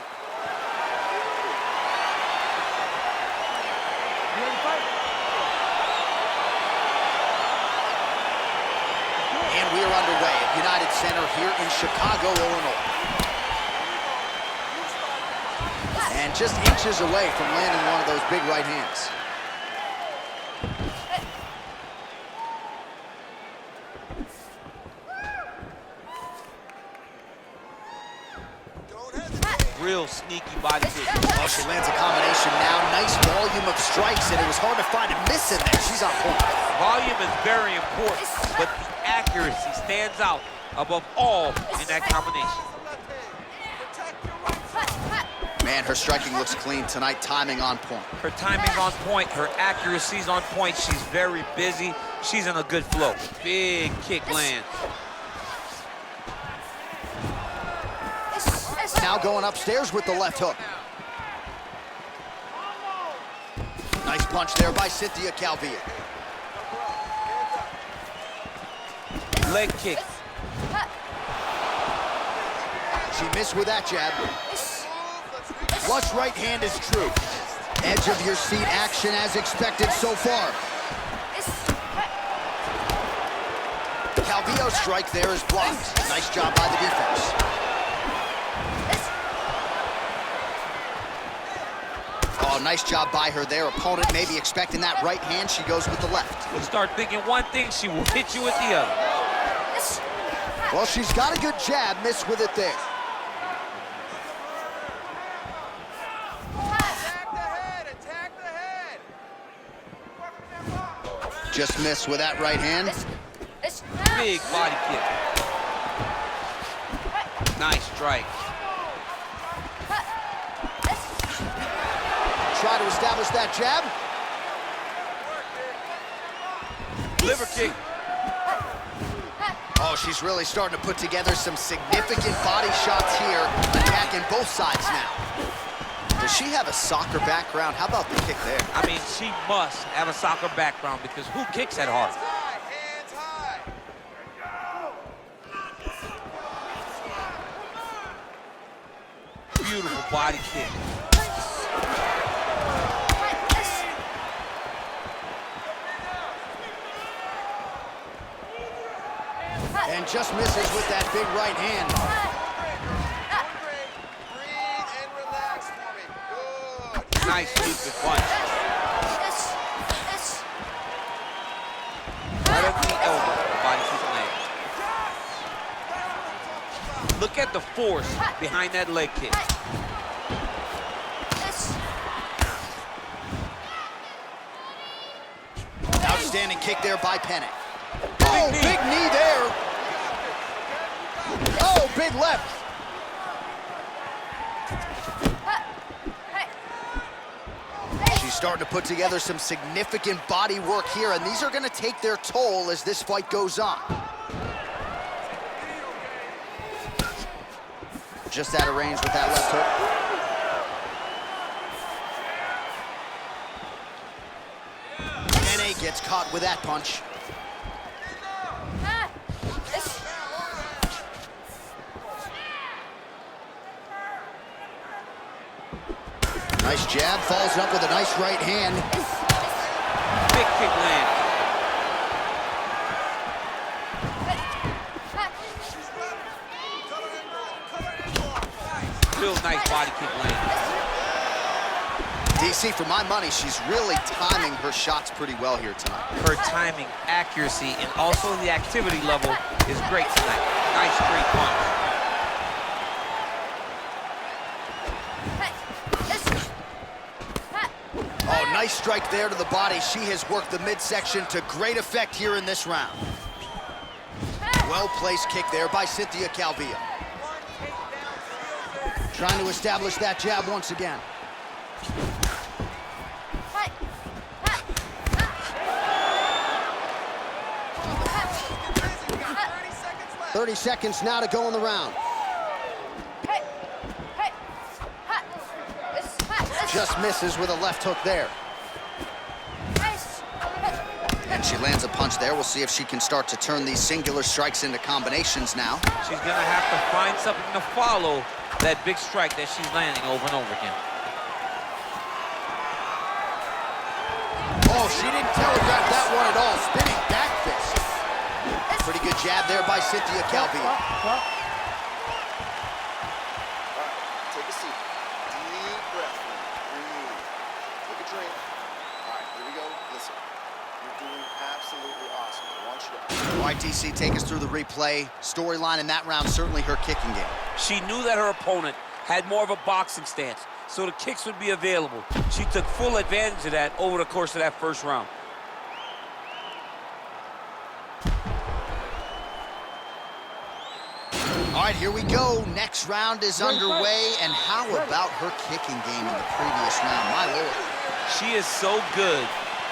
[SPEAKER 5] You ready to fight?
[SPEAKER 1] And we are underway at United Center here in Chicago, Illinois. And just inches away from landing one of those big right hands.
[SPEAKER 2] Real sneaky body kick.
[SPEAKER 1] Oh, she lands a combination now. Nice volume of strikes, and it was hard to find a miss in there. She's on point.
[SPEAKER 2] Volume is very important, but the accuracy stands out above all in that combination.
[SPEAKER 1] Man, her striking looks clean tonight, timing on point.
[SPEAKER 2] Her timing's on point, her accuracy's on point. She's very busy. She's in a good flow. Big kick lands.
[SPEAKER 1] Now going upstairs with the left hook. Nice punch there by Cynthia Calvillo.
[SPEAKER 2] Leg kick.
[SPEAKER 1] She missed with that jab. Flush right hand is true. Edge of your seat action as expected so far. Calvillo's strike there is blocked. Nice job by the defense. Oh, nice job by her there. Opponent may be expecting that right hand. She goes with the left.
[SPEAKER 2] We'll start thinking one thing, she will hit you with the other.
[SPEAKER 1] Well, she's got a good jab, missed with it there.
[SPEAKER 5] Attack the head.
[SPEAKER 1] Just missed with that right hand.
[SPEAKER 2] Big body kick. Nice strike.
[SPEAKER 1] Try to establish that jab.
[SPEAKER 2] Liver kick.
[SPEAKER 1] Oh, she's really starting to put together some significant body shots here, attacking both sides now. Does she have a soccer background? How about the kick there?
[SPEAKER 2] I mean, she must have a soccer background because who kicks that hard?
[SPEAKER 5] Hands high.
[SPEAKER 2] Beautiful body kick.
[SPEAKER 1] And just misses with that big right hand.
[SPEAKER 5] Breathe and relax for me. Good.
[SPEAKER 2] Nice sweeping punch. Right up the elbow, the body kick lands. Look at the force behind that leg kick.
[SPEAKER 1] Outstanding kick there by Pennant. Oh, big knee there. Oh, big left. She's starting to put together some significant body work here, and these are going to take their toll as this fight goes on. Just out of range with that left hook. Pennant gets caught with that punch. Nice jab, follows it up with a nice right hand.
[SPEAKER 2] Big kick land. Real nice body kick land.
[SPEAKER 1] DC, for my money, she's really timing her shots pretty well here tonight.
[SPEAKER 2] Her timing, accuracy, and also the activity level is great tonight. Nice straight punch.
[SPEAKER 1] Oh, nice strike there to the body. She has worked the midsection to great effect here in this round. Well-placed kick there by Cynthia Calvillo. Trying to establish that jab once again. 30 seconds now to go in the round. Just misses with a left hook there. And she lands a punch there. We'll see if she can start to turn these singular strikes into combinations now.
[SPEAKER 2] She's gonna have to find something to follow that big strike that she's landing over and over again.
[SPEAKER 1] Oh, she didn't telegraph that one at all. Spinning back fist. Pretty good jab there by Cynthia Calvillo.
[SPEAKER 5] All right, take a seat. Deep breath. Breathe. Take a drink. All right, here we go. Listen, you're doing absolutely awesome. I want you to...
[SPEAKER 1] All right, DC, take us through the replay. Storyline in that round, certainly her kicking game.
[SPEAKER 2] She knew that her opponent had more of a boxing stance, so the kicks would be available. She took full advantage of that over the course of that first round.
[SPEAKER 1] All right, here we go. Next round is underway. And how about her kicking game in the previous round? My Lord.
[SPEAKER 2] She is so good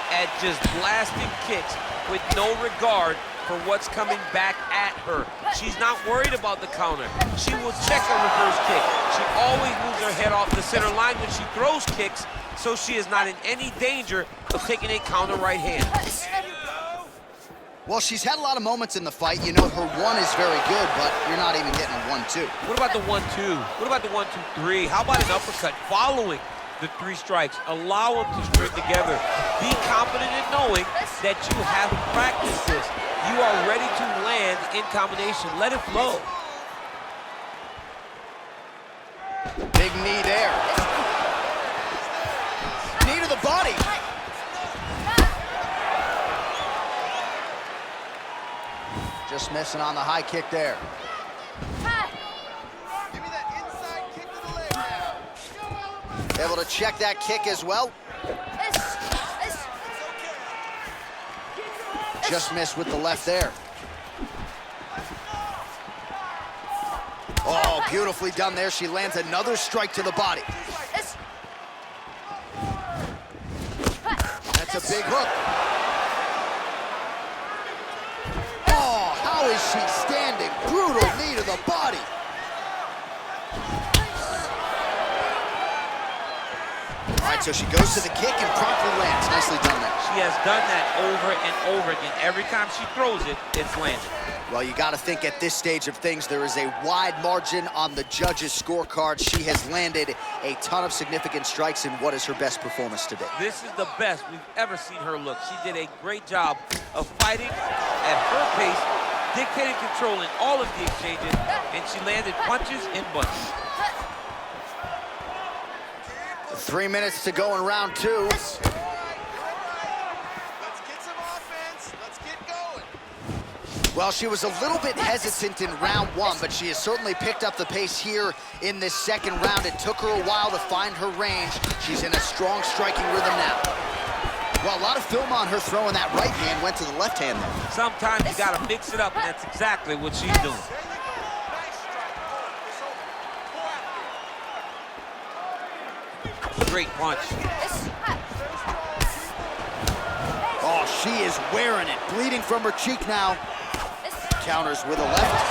[SPEAKER 2] at just blasting kicks with no regard for what's coming back at her. She's not worried about the counter. She will check a reverse kick. She always moves her head off the center line when she throws kicks, so she is not in any danger of taking a counter right hand.
[SPEAKER 1] Well, she's had a lot of moments in the fight. You know, her one is very good, but you're not even getting a 1-2.
[SPEAKER 2] What about the 1-2? What about the 1-2-3? How about an uppercut following the 3 strikes? Allow them to string together. Be confident in knowing that you have practiced this. You are ready to land in combination. Let it flow.
[SPEAKER 1] Big knee there. Knee to the body. Just missing on the high kick there.
[SPEAKER 5] Give me that inside kick to the leg now.
[SPEAKER 1] Able to check that kick as well. Just missed with the left there. Oh, beautifully done there. She lands another strike to the body. That's a big hook. Oh, how is she standing? Brutal knee to the body. All right, so she goes to the kick and promptly lands. Nicely done there.
[SPEAKER 2] She has done that over and over again. Every time she throws it, it's landed.
[SPEAKER 1] Well, you got to think at this stage of things, there is a wide margin on the judges' scorecard. She has landed a ton of significant strikes in what is her best performance today.
[SPEAKER 2] This is the best we've ever seen her look. She did a great job of fighting at her pace, dictating, controlling all of the exchanges, and she landed punches and bunches.
[SPEAKER 1] 3 minutes to go in round 2.
[SPEAKER 5] Let's get some offense. Let's get going.
[SPEAKER 1] Well, she was a little bit hesitant in round 1, but she has certainly picked up the pace here in this second round. It took her a while to find her range. She's in a strong striking rhythm now. Well, a lot of film on her throwing that right hand, went to the left hand there.
[SPEAKER 2] Sometimes you gotta mix it up, and that's exactly what she's doing. Great punch.
[SPEAKER 1] Oh, she is wearing it. Bleeding from her cheek now. Counters with a left.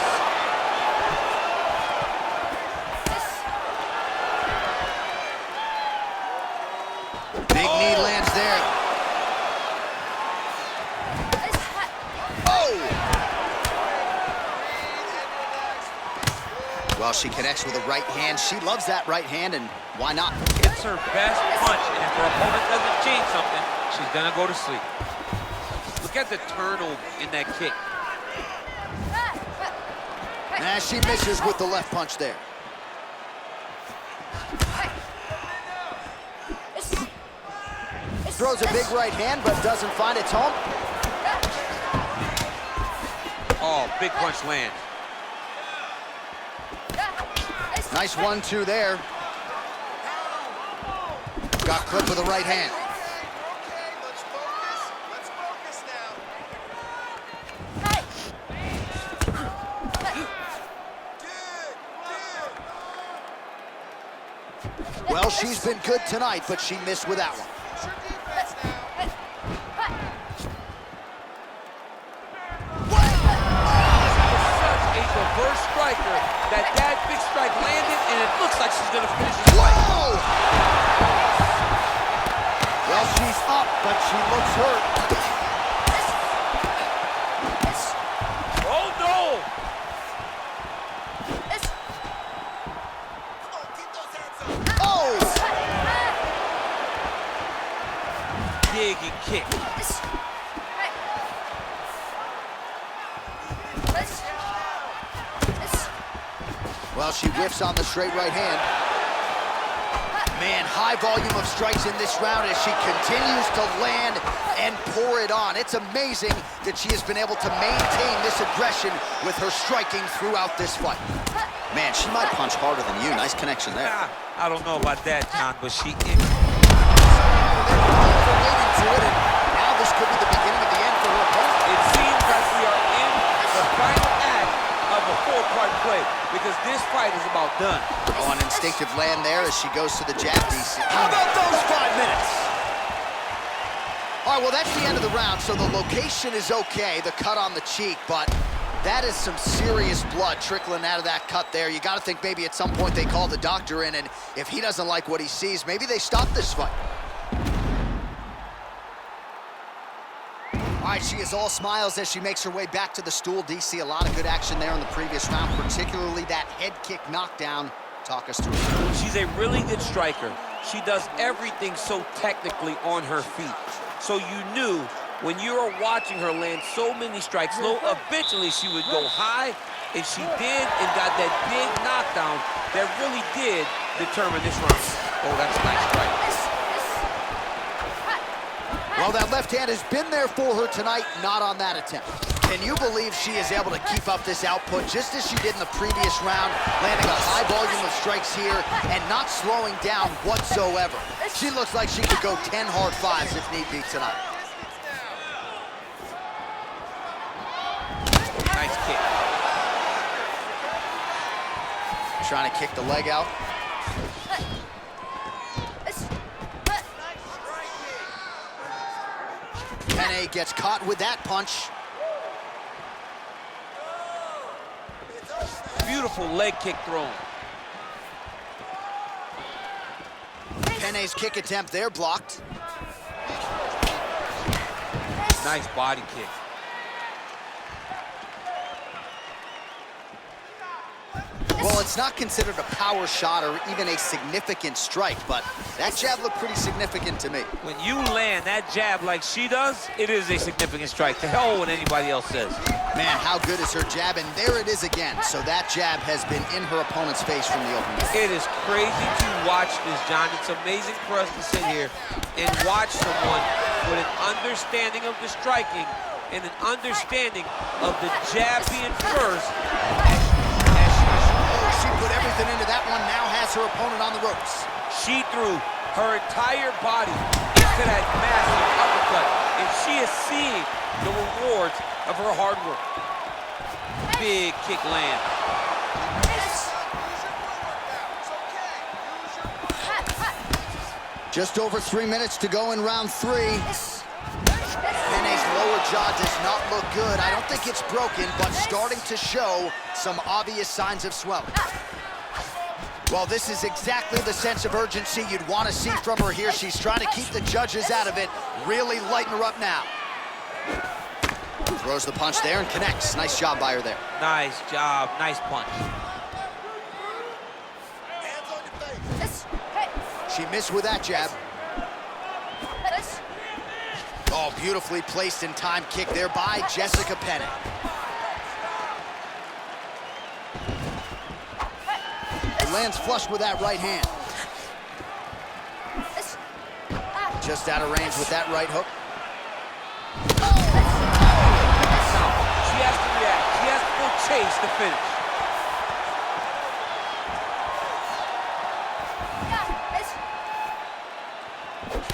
[SPEAKER 1] Big knee lands there. Oh! Well, she connects with a right hand. She loves that right hand, and why not?
[SPEAKER 2] It's That's her best punch, and if her opponent doesn't change something, she's gonna go to sleep. Look at the turnover in that kick.
[SPEAKER 1] Nah, she misses with the left punch there. Throws a big right hand, but doesn't find its home.
[SPEAKER 2] Oh, big punch lands.
[SPEAKER 1] Nice 1-2 there. Got clipped with the right hand.
[SPEAKER 5] Okay, let's focus. Let's focus now.
[SPEAKER 1] Well, she's been good tonight, but she missed with that one.
[SPEAKER 2] Reverse striker that big strike landed, and it looks like she's gonna finish this fight.
[SPEAKER 1] Whoa! Well, she's up, but she looks hurt.
[SPEAKER 2] Oh no!
[SPEAKER 1] Oh!
[SPEAKER 2] Dig and kick.
[SPEAKER 1] Well, she whiffs on the straight right hand. Man, high volume of strikes in this round as she continues to land and pour it on. It's amazing that she has been able to maintain this aggression with her striking throughout this fight. Man, she might punch harder than you. Nice connection there.
[SPEAKER 2] I don't know about that, John, but she is.
[SPEAKER 1] Now this could be the beginning of the end for her opponent.
[SPEAKER 2] It seems like we are in the final act of a four-part play, because this fight is about done.
[SPEAKER 1] Oh, an instinctive land there as she goes to the jab, DC. How about those 5 minutes? All right, well, that's the end of the round, so the location is okay, the cut on the cheek, but that is some serious blood trickling out of that cut there. You got to think maybe at some point they call the doctor in, and if he doesn't like what he sees, maybe they stop this fight. All right, she is all smiles as she makes her way back to the stool. DC, a lot of good action there in the previous round, particularly that head kick knockdown. Talk us through it.
[SPEAKER 2] She's a really good striker. She does everything so technically on her feet. So you knew when you were watching her land so many strikes low, eventually she would go high, and she did, and got that big knockdown that really did determine this round. Oh, that's a nice strike.
[SPEAKER 1] Well, that left hand has been there for her tonight, not on that attempt. Can you believe she is able to keep up this output just as she did in the previous round, landing a high volume of strikes here and not slowing down whatsoever? She looks like she could go 10 hard fives if need be tonight.
[SPEAKER 2] Nice kick.
[SPEAKER 1] Trying to kick the leg out. Pennant gets caught with that punch.
[SPEAKER 2] Beautiful leg kick thrown.
[SPEAKER 1] Pennant's kick attempt there blocked.
[SPEAKER 2] Nice body kick.
[SPEAKER 1] Well, it's not considered a power shot or even a significant strike, but that jab looked pretty significant to me.
[SPEAKER 2] When you land that jab like she does, it is a significant strike. To hell with what anybody else says.
[SPEAKER 1] Man, how good is her jab? And there it is again. So that jab has been in her opponent's face from the opening.
[SPEAKER 2] It is crazy to watch this, John. It's amazing for us to sit here and watch someone with an understanding of the striking and an understanding of the jab being first.
[SPEAKER 1] She put everything into that one, now has her opponent on the ropes.
[SPEAKER 2] She threw her entire body into that massive uppercut, and she is seeing the rewards of her hard work. Big kick land.
[SPEAKER 1] Just over 3 minutes to go in round 3. Pennant's lower jaw does not look good. I don't think it's broken, but starting to show some obvious signs of swelling. Well, this is exactly the sense of urgency you'd want to see from her here. She's trying to keep the judges out of it, really lighten her up now. Throws the punch there and connects. Nice job by her there.
[SPEAKER 2] Nice job, nice punch.
[SPEAKER 1] She missed with that jab. Oh, beautifully placed in time kick there by Jessica Pennant. Lands flush with that right hand. Just out of range with that right hook.
[SPEAKER 2] She has to react. She has to go chase the finish.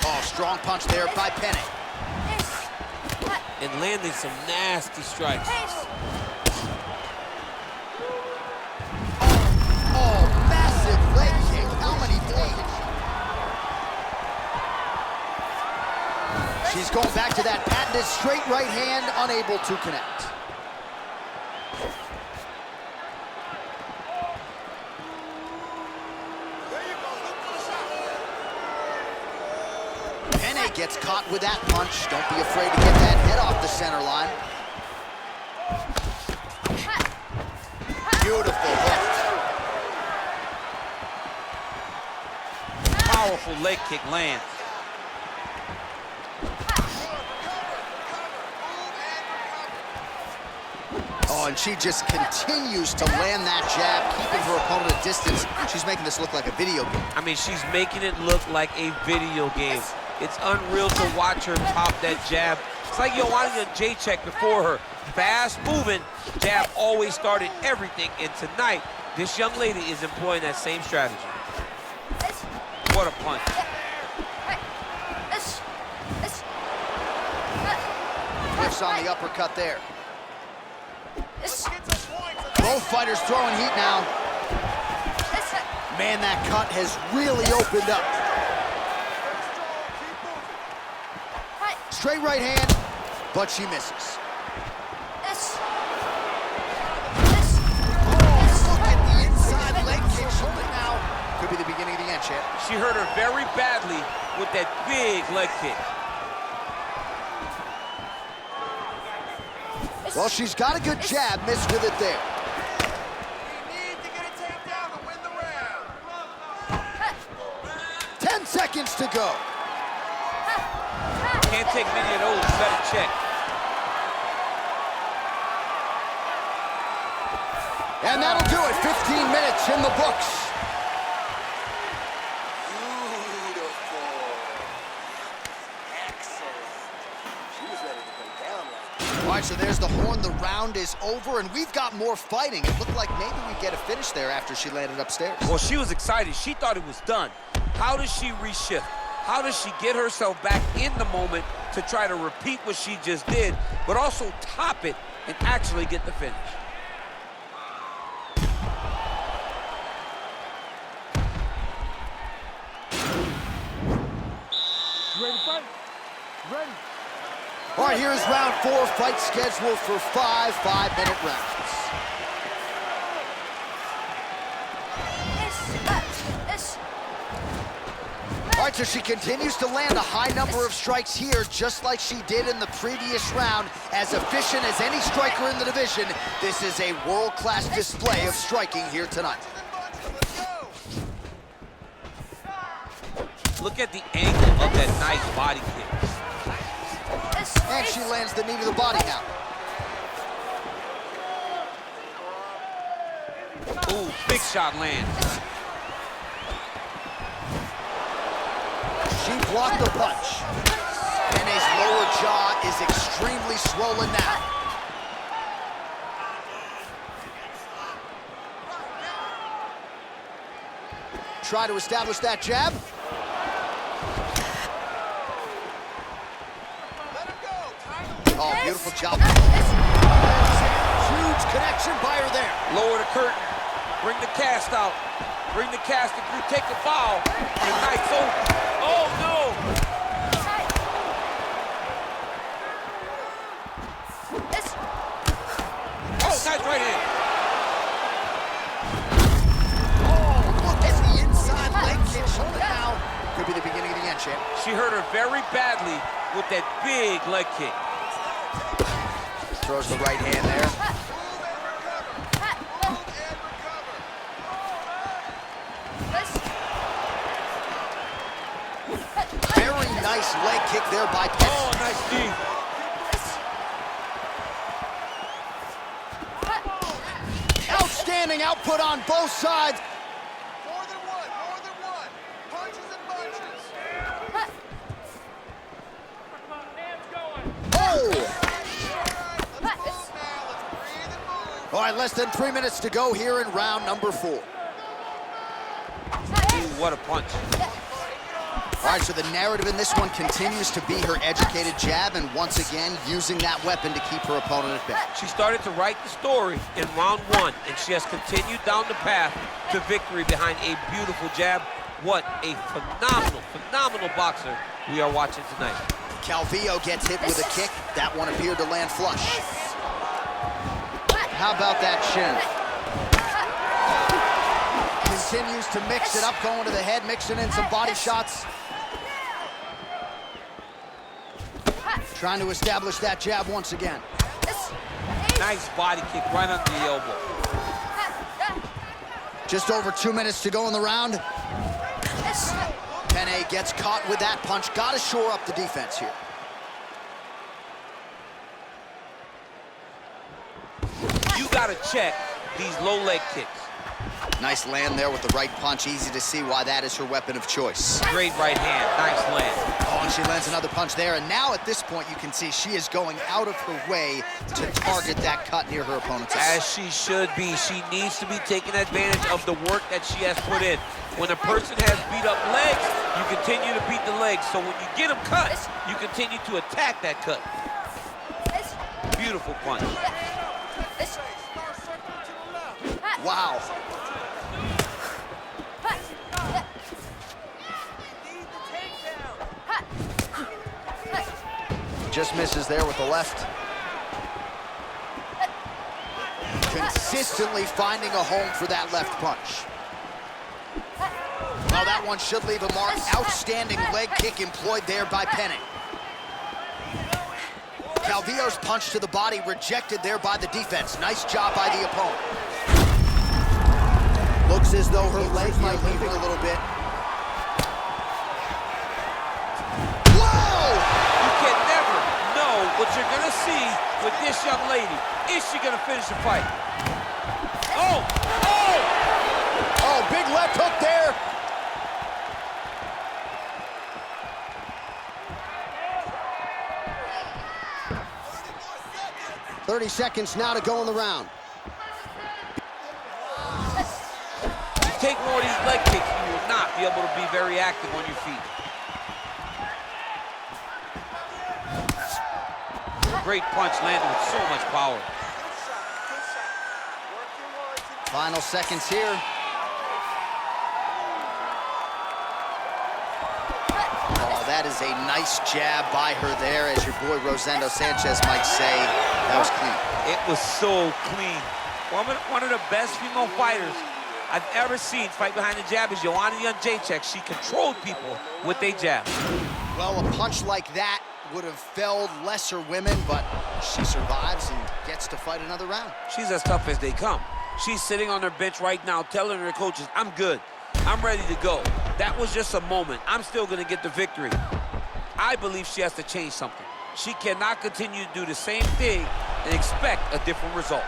[SPEAKER 1] Oh, strong punch there by Pennant.
[SPEAKER 2] And landing some nasty strikes.
[SPEAKER 1] Oh, massive leg kick. How many days? She's going back to that patented straight right hand, unable to connect. Pennant gets caught with that punch. Don't be afraid to get that head off the center line. Beautiful hook.
[SPEAKER 2] Powerful leg kick lands.
[SPEAKER 1] Oh, and she just continues to land that jab, keeping her opponent at distance. She's making this look like a video game.
[SPEAKER 2] I mean, she's making it look like a video game. It's unreal to watch her pop that jab. It's like you're wanting a J-check before her. Fast moving, jab always started everything. And tonight, this young lady is employing that same strategy. What a punch.
[SPEAKER 1] Whiffs on the uppercut there. Both fighters throwing heat now. Man, that cut has really opened up. Straight right hand, but she misses. Look at the inside leg kick. Now could be the beginning of the end, champ.
[SPEAKER 2] She hurt her very badly with that big leg kick.
[SPEAKER 1] Well, she's got a good jab, missed with it there.
[SPEAKER 5] We need to get a takedown to win the round.
[SPEAKER 1] 10 seconds to go.
[SPEAKER 2] Can't take many of those, better check.
[SPEAKER 1] And that'll do it, 15 minutes in the books.
[SPEAKER 5] Beautiful. Excellent. She was ready to go down like that.
[SPEAKER 1] All right, so there's the horn. The round is over, and we've got more fighting. It looked like maybe we'd get a finish there after she landed upstairs.
[SPEAKER 2] Well, she was excited. She thought it was done. How does she reshift? How does she get herself back in the moment to try to repeat what she just did, but also top it and actually get the finish?
[SPEAKER 3] Ready to fight? Ready.
[SPEAKER 1] All right, here's round 4, fight scheduled for 5 5-minute rounds. All right, so she continues to land a high number of strikes here, just like she did in the previous round. As efficient as any striker in the division, this is a world-class display of striking here tonight.
[SPEAKER 2] Look at the angle of that nice body kick.
[SPEAKER 1] And she lands the knee to the body now.
[SPEAKER 2] Ooh, big shot lands.
[SPEAKER 1] She blocked the punch. Pene's lower jaw is extremely swollen now. Try to establish that jab. Oh, beautiful job. Huge connection by her there.
[SPEAKER 2] Lower the curtain. Bring the cast out. Bring the casting through. Take the foul. And the night's over. Oh, no. Oh, nice right hand.
[SPEAKER 1] Oh, look at the inside leg kick. Shoulder now. Could be the beginning of the end, champ.
[SPEAKER 2] She hurt her very badly with that big leg kick.
[SPEAKER 1] Throws the right hand there. Nice leg kick there by Pennant.
[SPEAKER 2] Oh, nice knee.
[SPEAKER 1] Outstanding output on both sides.
[SPEAKER 5] More than one. Punches and bunches.
[SPEAKER 1] Oh!
[SPEAKER 5] Let's move now. Let's breathe and move.
[SPEAKER 1] All right, less than 3 minutes to go here in round number 4.
[SPEAKER 2] Ooh, what a punch.
[SPEAKER 1] All right, so the narrative in this one continues to be her educated jab, and once again, using that weapon to keep her opponent at bay.
[SPEAKER 2] She started to write the story in round 1, and she has continued down the path to victory behind a beautiful jab. What a phenomenal boxer we are watching tonight.
[SPEAKER 1] Calvillo gets hit with a kick. That one appeared to land flush. How about that shin? Continues to mix it up, going to the head, mixing in some body shots. Trying to establish that jab once again.
[SPEAKER 2] Nice body kick right under the elbow.
[SPEAKER 1] Just over 2 minutes to go in the round. Pennant gets caught with that punch. Got to shore up the defense here.
[SPEAKER 2] You got to check these low leg kicks.
[SPEAKER 1] Nice land there with the right punch. Easy to see why that is her weapon of choice.
[SPEAKER 2] Great right hand. Nice land.
[SPEAKER 1] Oh, and she lands another punch there. And now at this point, you can see she is going out of her way to target that cut near her opponent's eye.
[SPEAKER 2] As she should be. She needs to be taking advantage of the work that she has put in. When a person has beat up legs, you continue to beat the legs. So when you get them cut, you continue to attack that cut. Beautiful punch.
[SPEAKER 1] Wow. Just misses there with the left. Consistently finding a home for that left punch. Oh, that one should leave a mark. Outstanding leg kick employed there by Pennant. Calvillo's punch to the body rejected there by the defense. Nice job by the opponent. Looks as though her leg might be leaving a little bit. Whoa!
[SPEAKER 2] You can never know what you're gonna see with this young lady. Is she gonna finish the fight? Oh! Oh!
[SPEAKER 1] Oh, big left hook there. "30 seconds now to go in the round.
[SPEAKER 2] You take more of these leg kicks, you will not be able to be very active on your feet. Great punch landed with so much power.
[SPEAKER 1] Final seconds here. Oh, that is a nice jab by her there, as your boy Rosendo Sanchez might say. That was clean.
[SPEAKER 2] It was so clean. One of the best female fighters I've ever seen fight behind the jab is Joanna Jędrzejczyk. She controlled people with a jab.
[SPEAKER 1] Well, a punch like that would have felled lesser women, but she survives and gets to fight another round.
[SPEAKER 2] She's as tough as they come. She's sitting on her bench right now telling her coaches, I'm good. I'm ready to go. That was just a moment. I'm still going to get the victory. I believe she has to change something. She cannot continue to do the same thing and expect a different result.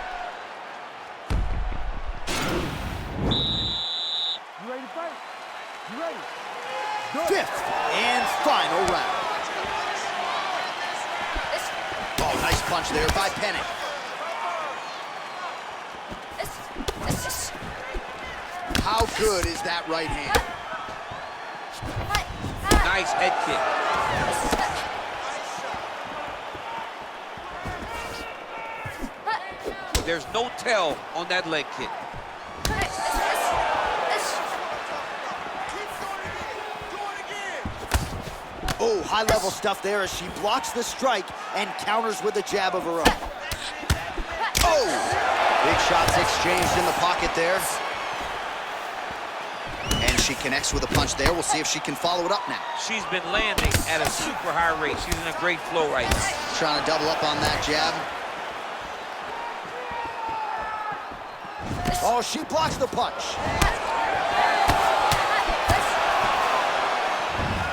[SPEAKER 3] You ready to fight? You ready? Good.
[SPEAKER 1] Fifth and final round. Oh, nice punch there by Pennant. How good is that right hand?
[SPEAKER 2] Nice head kick. There's no tell on that leg kick.
[SPEAKER 1] Oh, high-level stuff there as she blocks the strike and counters with a jab of her own. Oh! Big shots exchanged in the pocket there. And she connects with a punch there. We'll see if she can follow it up now.
[SPEAKER 2] She's been landing at a super high rate. She's in a great flow right now.
[SPEAKER 1] Trying to double up on that jab. Oh, she blocks the punch.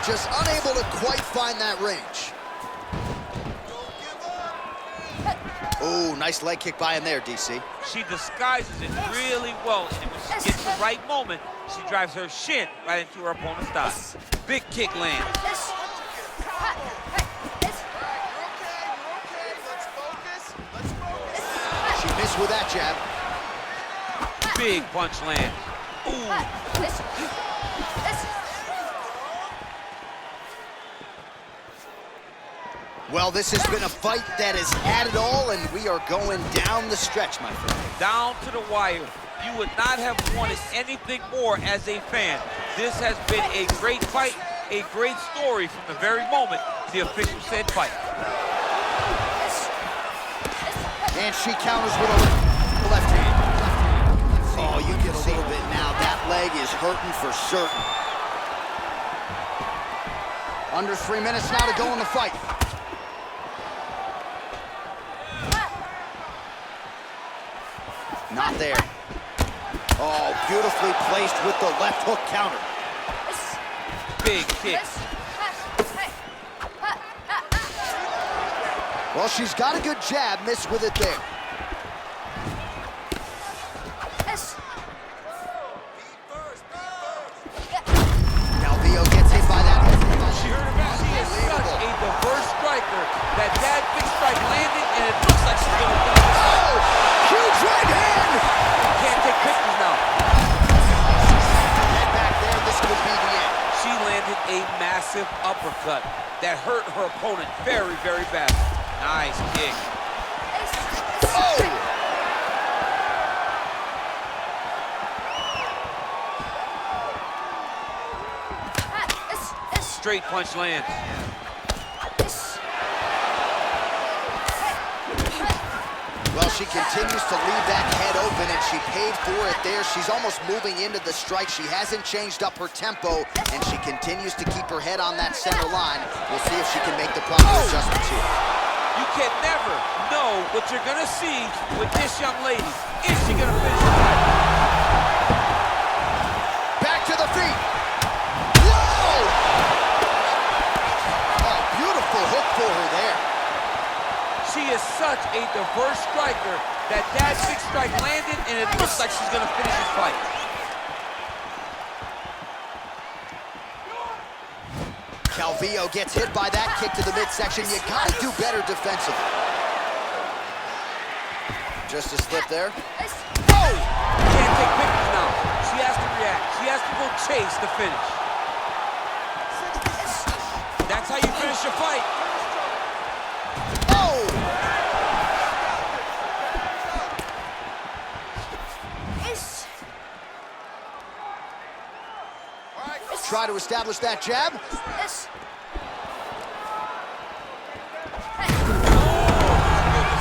[SPEAKER 1] just unable to quite find that range. Oh, nice leg kick by him there, DC.
[SPEAKER 2] She disguises it really well, and when she gets the right moment, she drives her shin right into her opponent's thigh. Big kick lands.
[SPEAKER 1] She missed with that jab.
[SPEAKER 2] Big punch lands. Ooh.
[SPEAKER 1] Well, this has been a fight that has had it all, and we are going down the stretch, my friend.
[SPEAKER 2] Down to the wire. You would not have wanted anything more as a fan. This has been a great fight, a great story from the very moment the official said fight.
[SPEAKER 1] And she counters with a left hand. Oh, you can see it now. That leg is hurting for certain. Under 3 minutes now to go in the fight. Not there. Oh, beautifully placed with the left hook counter.
[SPEAKER 2] Big kick.
[SPEAKER 1] Well, she's got a good jab, missed with it there. Calvillo gets hit by that.
[SPEAKER 2] She heard about she is such a diverse striker that big strike landed, and it looks like she's going to finish the fight.
[SPEAKER 1] Oh, huge right hand!
[SPEAKER 2] Can't take pictures now.
[SPEAKER 1] Head back there, this could be the end.
[SPEAKER 2] She landed a massive uppercut that hurt her opponent very, very bad. Nice kick.
[SPEAKER 1] Oh!
[SPEAKER 2] Straight punch lands.
[SPEAKER 1] Well, she continues to leave that head open, and she paid for it there. She's almost moving into the strike. She hasn't changed up her tempo, and she continues to keep her head on that center line. We'll see if she can make the proper adjustments here.
[SPEAKER 2] You can never know what you're going to see with this young lady. Is she going to finish the fight?
[SPEAKER 1] Back to the feet. Whoa! Oh, beautiful hook for her there.
[SPEAKER 2] She is such a diverse striker that big strike landed, and it looks like she's going to finish this fight.
[SPEAKER 1] Calvillo gets hit by that kick to the midsection. You gotta do better defensively. Just a slip there.
[SPEAKER 2] Oh! Can't take pictures now. She has to react. She has to go chase the finish. That's how you finish your fight.
[SPEAKER 1] Oh! Try to establish that jab.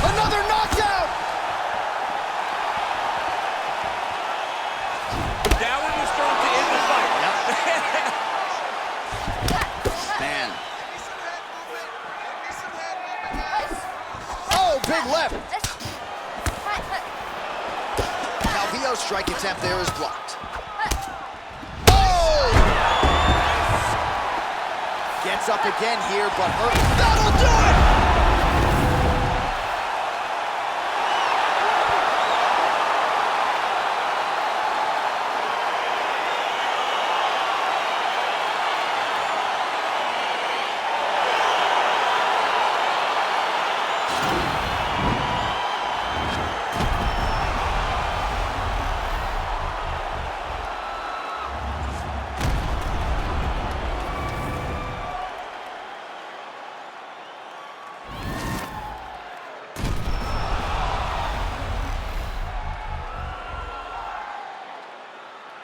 [SPEAKER 1] Another knockout!
[SPEAKER 2] That one was thrown to end the fight.
[SPEAKER 1] Man. Oh, big left. Calvillo's strike attempt there is blocked. Gets up again here, but that'll do it!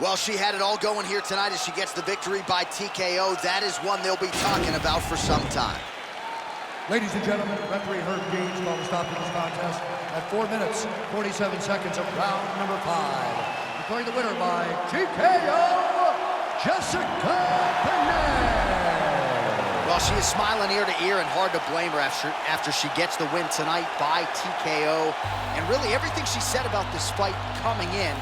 [SPEAKER 1] Well, she had it all going here tonight as she gets the victory by TKO. That is one they'll be talking about for some time.
[SPEAKER 3] Ladies and gentlemen, referee Herb Gage called a stop to this contest at 4 minutes, 47 seconds of round number 5. Declaring the winner by TKO, Jessica Pennant.
[SPEAKER 1] Well, she is smiling ear to ear, and hard to blame her after she gets the win tonight by TKO. And really, everything she said about this fight coming in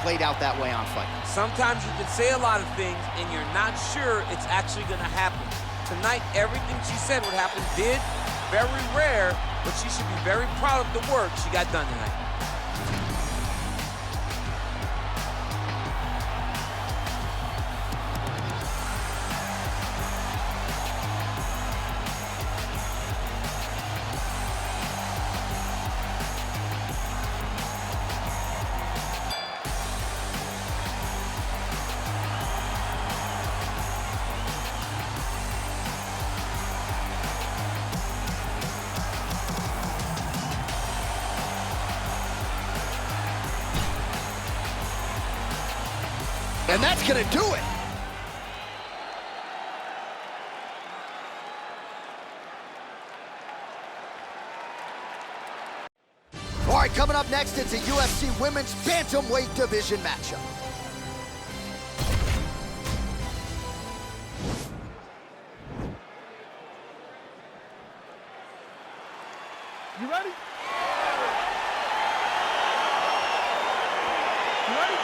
[SPEAKER 1] played out that way on Fight.
[SPEAKER 2] Sometimes you can say a lot of things and you're not sure it's actually gonna happen. Tonight, everything she said would happen did. Very rare, but she should be very proud of the work she got done tonight.
[SPEAKER 1] And that's gonna do it. All right, coming up next, it's a UFC Women's Bantamweight Division matchup.
[SPEAKER 3] You ready? You ready?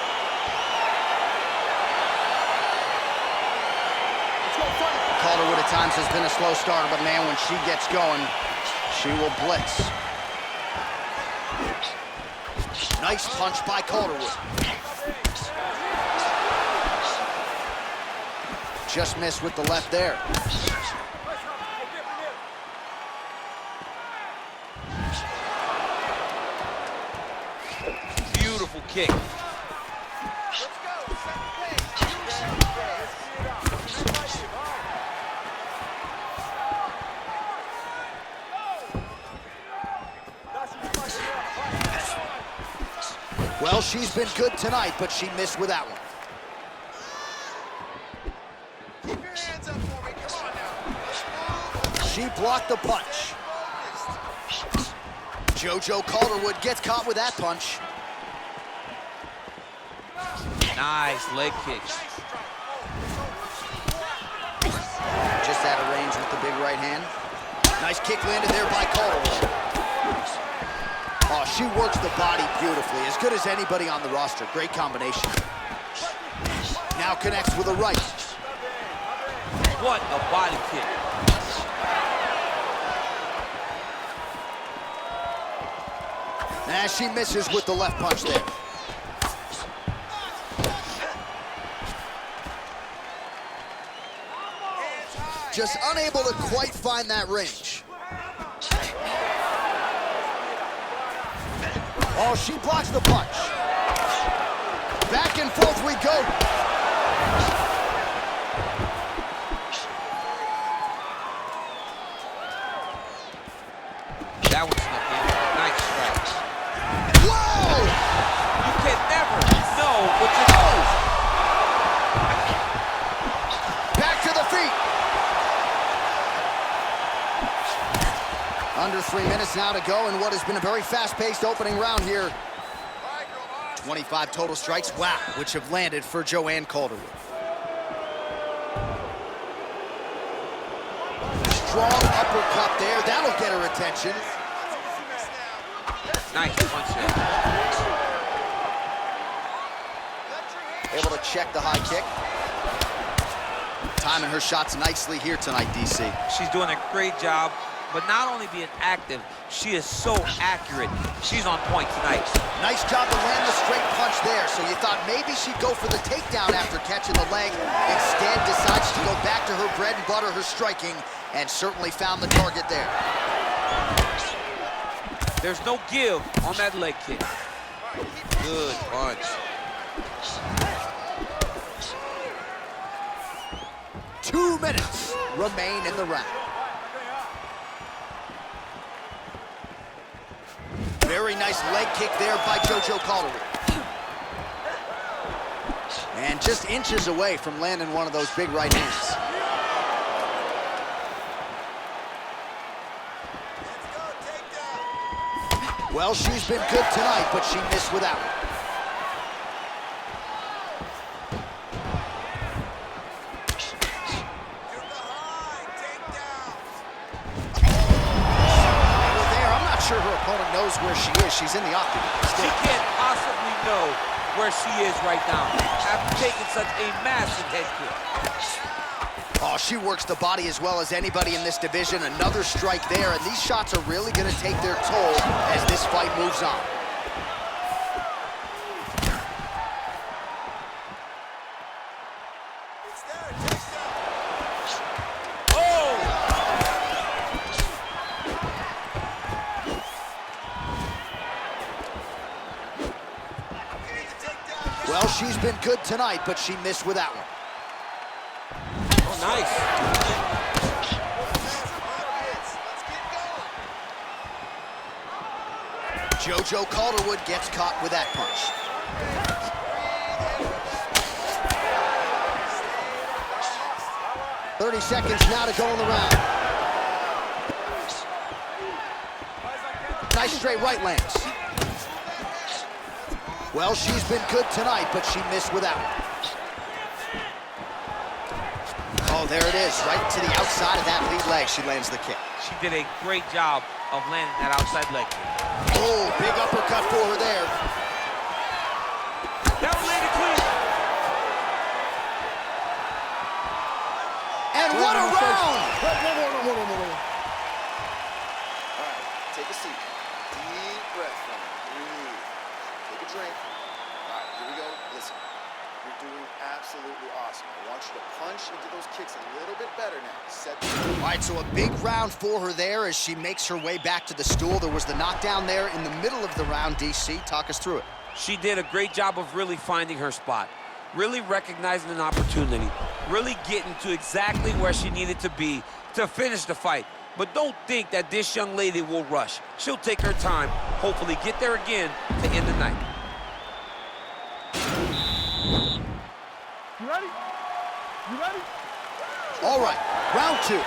[SPEAKER 1] Calderon at times has been a slow starter, but man, when she gets going, she will blitz. Nice punch by Calderon. Just missed with the left there.
[SPEAKER 2] Beautiful kick.
[SPEAKER 1] Well, she's been good tonight, but she missed with that one.
[SPEAKER 5] Keep your hands up for me. Come on now.
[SPEAKER 1] She blocked the punch. Jojo Calderwood gets caught with that punch.
[SPEAKER 2] Nice leg kicks.
[SPEAKER 1] Just out of range with the big right hand. Nice kick landed there by Calderon. Oh, she works the body beautifully, as good as anybody on the roster. Great combination. Now connects with a right.
[SPEAKER 2] What a body kick.
[SPEAKER 1] And she misses with the left punch there. Just unable to quite find that range. Oh, she blocks the punch. Back and forth we go.
[SPEAKER 2] That one snuck in. Nice strike.
[SPEAKER 1] Whoa!
[SPEAKER 2] You can never know what you're doing.
[SPEAKER 1] Back to the feet. Under 3 minutes now to go in what has been a very fast-paced opening round here. 25 total strikes, wow, which have landed for Joanne Calderon. Strong uppercut there, that'll get her attention.
[SPEAKER 2] Nice punch there.
[SPEAKER 1] Able to check the high kick. Timing her shots nicely here tonight, DC.
[SPEAKER 2] She's doing a great job, but not only being active, she is so accurate. She's on point tonight.
[SPEAKER 1] Nice job to land the straight punch there. So you thought maybe she'd go for the takedown after catching the leg. Instead, decides to go back to her bread and butter, her striking, and certainly found the target there.
[SPEAKER 2] There's no give on that leg kick. Good punch.
[SPEAKER 1] 2 minutes remain in the round. Very nice leg kick there by Jojo Calderon. And just inches away from landing one of those big right hands. Well, she's been good tonight, but she missed with that one. Her opponent knows where she is. She's in the octagon.
[SPEAKER 2] She can't possibly know where she is right now after taking such a massive head kick.
[SPEAKER 1] Oh, she works the body as well as anybody in this division. Another strike there, and these shots are really going to take their toll as this fight moves on. Well, she's been good tonight, but she missed with that one.
[SPEAKER 2] Oh, nice.
[SPEAKER 1] Jojo Calderon gets caught with that punch. "30 seconds now to go in the round. Nice straight right lands. Well, she's been good tonight, but she missed with that one. Oh, there it is, right to the outside of that lead leg. She lands the kick.
[SPEAKER 2] She did a great job of landing that outside leg kick.
[SPEAKER 1] Oh, big uppercut for her there.
[SPEAKER 2] That was landed clean.
[SPEAKER 1] And what a round!
[SPEAKER 5] All right, take a seat. Deep breath from it. Breathe. Take a drink. All right, here we go. Listen, you're doing absolutely awesome. I want you to punch into those kicks a little bit better now. Set.
[SPEAKER 1] All right, so a big round for her there as she makes her way back to the stool. There was the knockdown there in the middle of the round. DC, talk us through it.
[SPEAKER 2] She did a great job of really finding her spot, really recognizing an opportunity, really getting to exactly where she needed to be to finish the fight. But don't think that this young lady will rush. She'll take her time, hopefully get there again to end the night.
[SPEAKER 3] You ready? You ready?
[SPEAKER 1] All right, round two.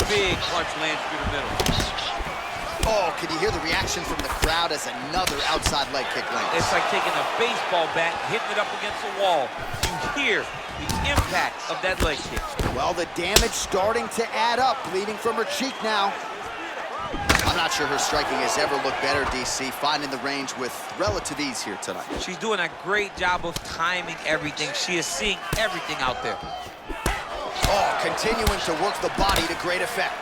[SPEAKER 2] Big punch lands through the middle.
[SPEAKER 1] Oh, can you hear the reaction from the crowd as another outside leg kick lands?
[SPEAKER 2] It's like taking a baseball bat, hitting it up against the wall. You hear the impact of that leg kick.
[SPEAKER 1] Well, the damage starting to add up, bleeding from her cheek now. I'm not sure her striking has ever looked better, DC, finding the range with relative ease here tonight.
[SPEAKER 2] She's doing a great job of timing everything. She is seeing everything out there.
[SPEAKER 1] Oh, continuing to work the body to great effect.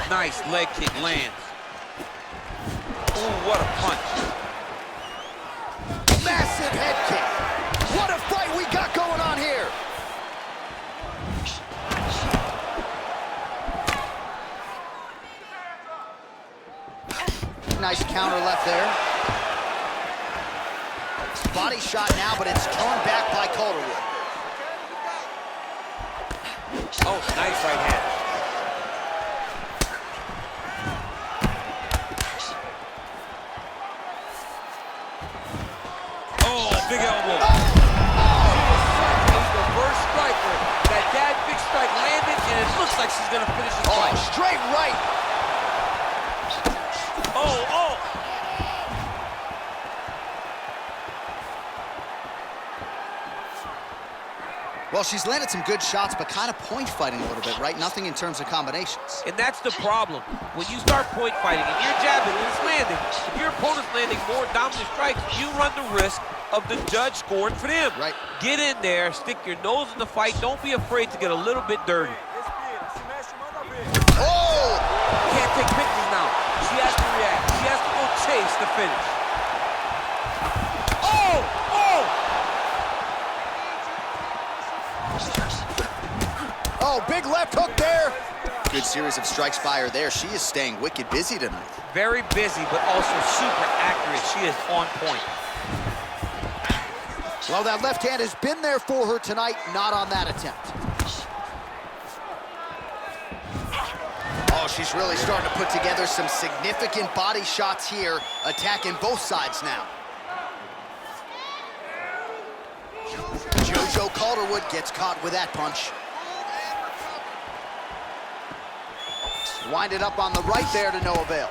[SPEAKER 2] Nice leg kick lands. Ooh, what a punch.
[SPEAKER 1] Massive head kick. What a fight we got going on here. Nice counter left there. Body shot now, but it's turned back by Calderon.
[SPEAKER 2] Oh, nice right hand. Oh, big elbow. She is such a reverse striker that big strike landed, and it looks like she's gonna finish this fight.
[SPEAKER 1] Oh, straight right.
[SPEAKER 2] Oh.
[SPEAKER 1] Well, she's landed some good shots, but kind of point fighting a little bit, right? Nothing in terms of combinations.
[SPEAKER 2] And that's the problem. When you start point fighting and you're jabbing and it's landing, if your opponent's landing more dominant strikes, you run the risk of the judge scoring for them.
[SPEAKER 1] Right.
[SPEAKER 2] Get in there, stick your nose in the fight. Don't be afraid to get a little bit dirty.
[SPEAKER 1] Oh!
[SPEAKER 2] Can't take pictures now. She has to react. She has to go chase the finish. Oh!
[SPEAKER 1] Oh, big left hook there. Good series of strikes by her there. She is staying wicked busy tonight.
[SPEAKER 2] Very busy, but also super accurate. She is on point.
[SPEAKER 1] Well, that left hand has been there for her tonight, not on that attempt. Oh, she's really starting to put together some significant body shots here, attacking both sides now. Jojo Calderon gets caught with that punch. Winded up on the right there to no avail.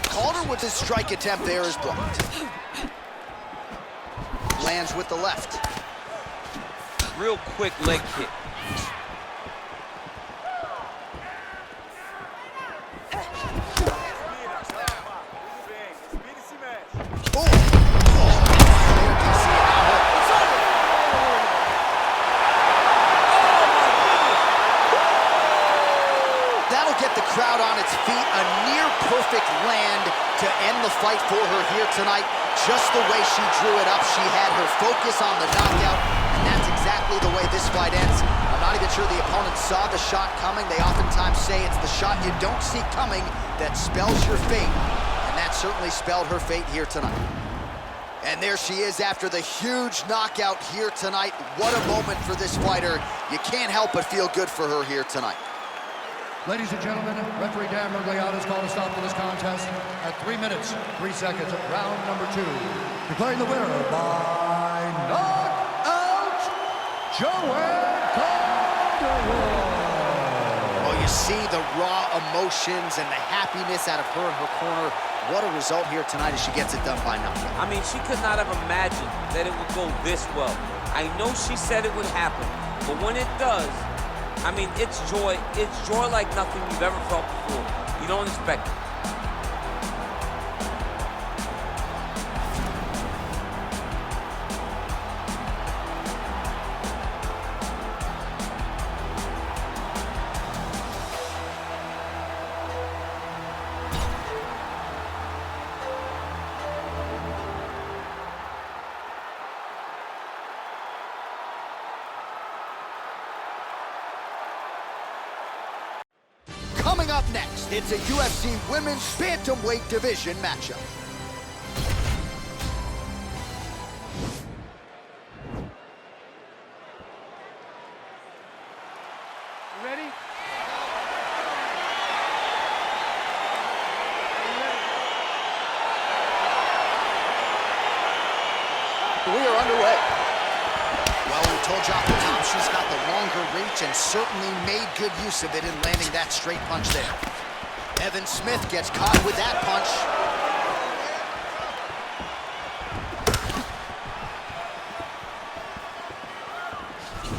[SPEAKER 1] Calderon with his strike attempt there is blocked. Lands with the left.
[SPEAKER 2] Real quick leg kick.
[SPEAKER 1] get the crowd on its feet. A near-perfect land to end the fight for her here tonight. Just the way she drew it up, she had her focus on the knockout, and that's exactly the way this fight ends. I'm not even sure the opponent saw the shot coming. They oftentimes say it's the shot you don't see coming that spells your fate, and that certainly spelled her fate here tonight. And there she is after the huge knockout here tonight. What a moment for this fighter. You can't help but feel good for her here tonight.
[SPEAKER 3] Ladies and gentlemen, referee Dan Mergliata has called a stop to this contest at 3 minutes, 3 seconds of round number 2. Declaring the winner by knockout, Calderon.
[SPEAKER 1] Oh, you see the raw emotions and the happiness out of her in her corner. What a result here tonight as she gets it done by knockout.
[SPEAKER 2] I mean, she could not have imagined that it would go this well. I know she said it would happen, but when it does, I mean, it's joy like nothing you've ever felt before. You don't expect it.
[SPEAKER 1] Coming up next, it's a UFC Women's Bantamweight Division matchup.
[SPEAKER 2] You ready?
[SPEAKER 1] We are underway. Well, we told you off the top, she's got the longer reach and certainly made good use of it in landing that straight punch there. Evan Smith gets caught with that punch.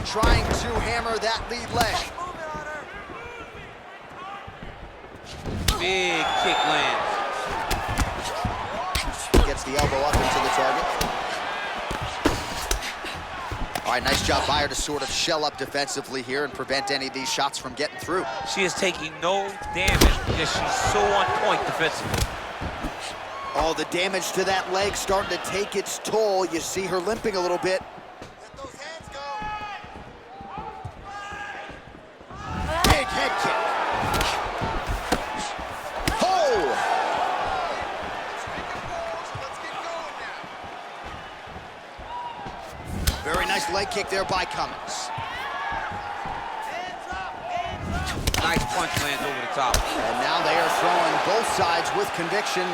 [SPEAKER 1] Trying to hammer that lead leg.
[SPEAKER 2] Big kick lands.
[SPEAKER 1] Gets the elbow up into the target. All right, nice job by her to sort of shell up defensively here and prevent any of these shots from getting through.
[SPEAKER 2] She is taking no damage because she's so on point defensively.
[SPEAKER 1] Oh, the damage to that leg starting to take its toll. You see her limping a little bit.
[SPEAKER 5] Let those hands go.
[SPEAKER 1] Big head kick. Oh!
[SPEAKER 5] Let's get going now.
[SPEAKER 1] Very nice leg kick there by Cummins.
[SPEAKER 2] Nice punch lands over the top.
[SPEAKER 1] And now they are throwing both sides with conviction.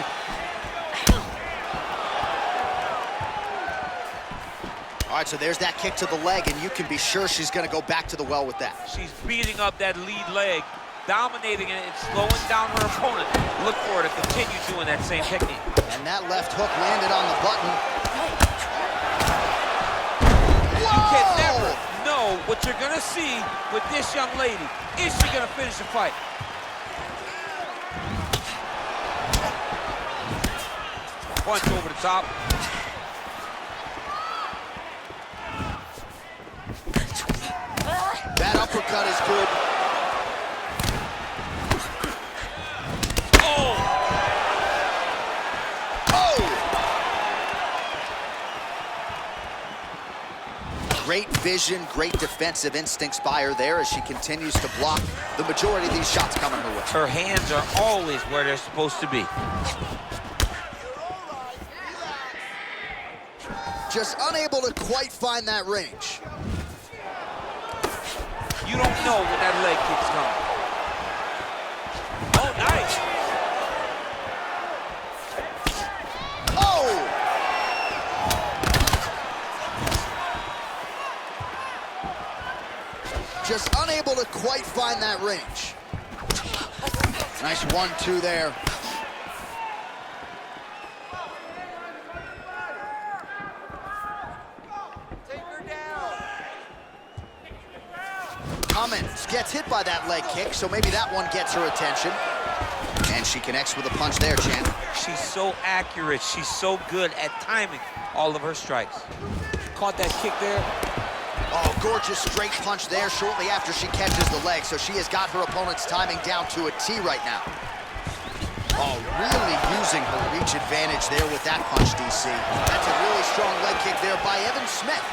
[SPEAKER 1] All right, so there's that kick to the leg, and you can be sure she's going to go back to the well with that.
[SPEAKER 2] She's beating up that lead leg, dominating it and slowing down her opponent. Look for her to continue doing that same technique.
[SPEAKER 1] And that left hook landed on the button.
[SPEAKER 2] You can never know what you're gonna see with this young lady. Is she gonna finish the fight? Punch over the top.
[SPEAKER 1] That uppercut is good.
[SPEAKER 2] Oh!
[SPEAKER 1] Oh! Great vision, great defensive instincts by her there as she continues to block the majority of these shots coming her way.
[SPEAKER 2] Her hands are always where they're supposed to be.
[SPEAKER 1] Just unable to quite find that range.
[SPEAKER 2] You don't know when that leg kick's coming. Oh, nice!
[SPEAKER 1] Oh! Just unable to quite find that range. Nice 1-2 there. Cummins gets hit by that leg kick, so maybe that one gets her attention. And she connects with a punch there, champ.
[SPEAKER 2] She's so accurate. She's so good at timing all of her strikes. Caught that kick there.
[SPEAKER 1] Oh, gorgeous straight punch there shortly after she catches the leg. So she has got her opponent's timing down to a T right now. Oh, really using her reach advantage there with that punch, DC. That's a really strong leg kick there by Evan Smith.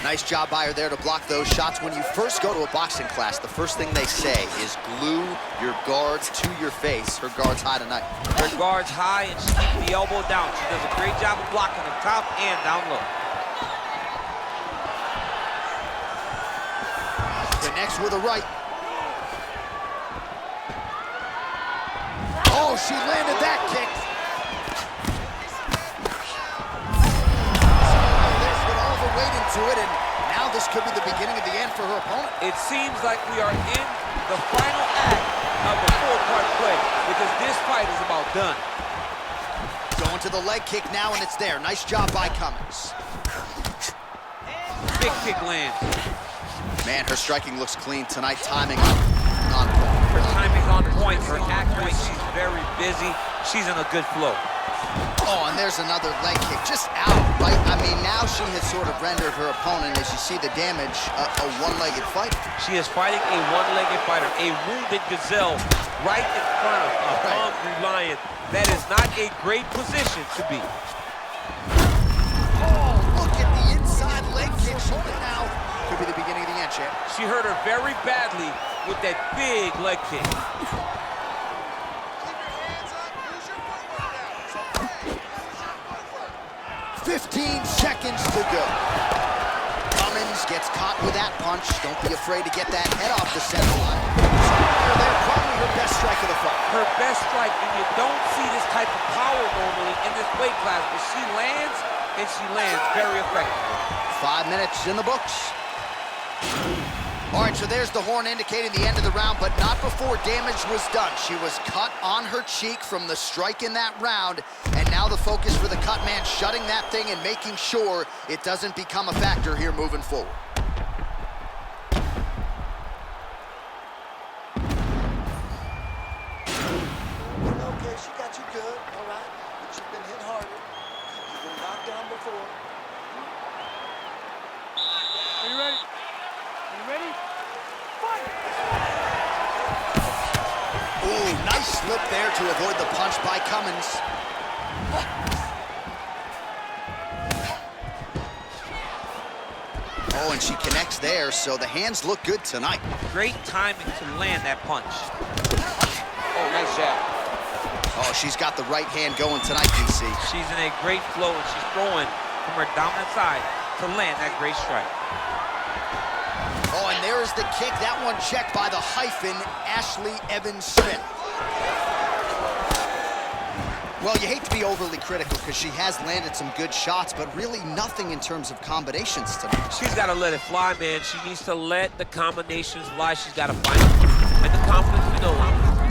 [SPEAKER 1] Nice job by her there to block those shots. When you first go to a boxing class, the first thing they say is glue your guards to your face. Her guard's high tonight.
[SPEAKER 2] Her guard's high and she keeps the elbow down. She does a great job of blocking the top and down low.
[SPEAKER 1] Connects with a right. Oh, she landed that kick. There's been all the weight into it, and now this could be the beginning of the end for her opponent.
[SPEAKER 2] It seems like we are in the final act of a four-part play because this fight is about done.
[SPEAKER 1] Going to the leg kick now, and it's there. Nice job by Cummins.
[SPEAKER 2] Big kick lands.
[SPEAKER 1] Man, her striking looks clean tonight. Timing on point.
[SPEAKER 2] Her timing's on point. Her accuracy, she's very busy. She's in a good flow.
[SPEAKER 1] Oh, and there's another leg kick just out, right? I mean, now she has sort of rendered her opponent, as you see the damage, a one-legged fighter.
[SPEAKER 2] She is fighting a one-legged fighter, a wounded gazelle right in front of a hungry lion. That is not a great position to be.
[SPEAKER 1] Oh, look at the inside leg kick. Hold it now. Could be the beginning of the end, champ.
[SPEAKER 2] She hurt her very badly with that big leg kick.
[SPEAKER 1] 15 seconds to go. Cummins gets caught with that punch. Don't be afraid to get that head off the center line. They're probably her best strike of the fight.
[SPEAKER 2] Her best strike, and you don't see this type of power normally in this weight class, but she lands, and she lands very effectively.
[SPEAKER 1] 5 minutes in the books. All right, so there's the horn indicating the end of the round, but not before damage was done. She was cut on her cheek from the strike in that round, and now the focus for the cut man, shutting that thing and making sure it doesn't become a factor here moving forward.
[SPEAKER 5] Okay, she got you good, all right, but you've been hit harder. You've been knocked down before.
[SPEAKER 6] Are you ready? Are you ready? Fight!
[SPEAKER 1] Ooh, nice slip there to avoid the punch by Cummins. Oh, and she connects there, so the hands look good tonight.
[SPEAKER 2] Great timing to land that punch. Oh, nice jab.
[SPEAKER 1] Oh, she's got the right hand going tonight, DC.
[SPEAKER 2] She's in a great flow, and she's throwing from her dominant side to land that great strike.
[SPEAKER 1] Oh, and there is the kick. That one checked by the hyphen, Ashley Evans Smith. Well, you hate to be overly critical because she has landed some good shots, but really nothing in terms of combinations tonight.
[SPEAKER 2] She's got to let it fly, man. She needs to let the combinations fly. She's got to find them. And the confidence to know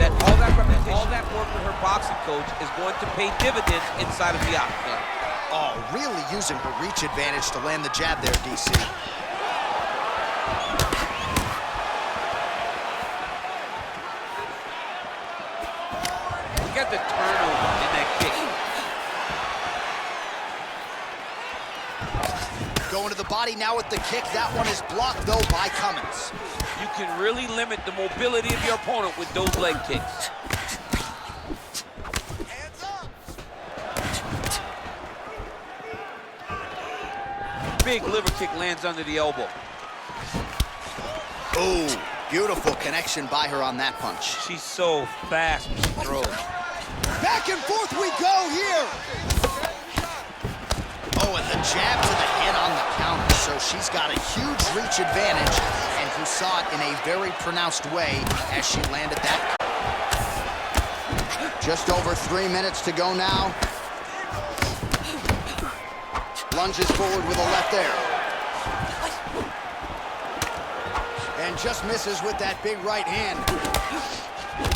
[SPEAKER 2] that all that repetition, all that work with her boxing coach is going to pay dividends inside of the octagon.
[SPEAKER 1] Oh, really using her reach advantage to land the jab there, DC.
[SPEAKER 2] Look at the turnover in that kick.
[SPEAKER 1] Going to the body now with the kick. That one is blocked, though, by Cummins.
[SPEAKER 2] You can really limit the mobility of your opponent with those leg kicks.
[SPEAKER 5] Hands up!
[SPEAKER 2] Big liver kick lands under the elbow.
[SPEAKER 1] Ooh, beautiful connection by her on that punch.
[SPEAKER 2] She's so fast when she throws.
[SPEAKER 1] Back and forth we go here. Oh, and the jab to the head on the counter. So she's got a huge reach advantage, and you saw it in a very pronounced way as she landed that. Just over 3 minutes to go now. Lunges forward with a left there. And just misses with that big right hand.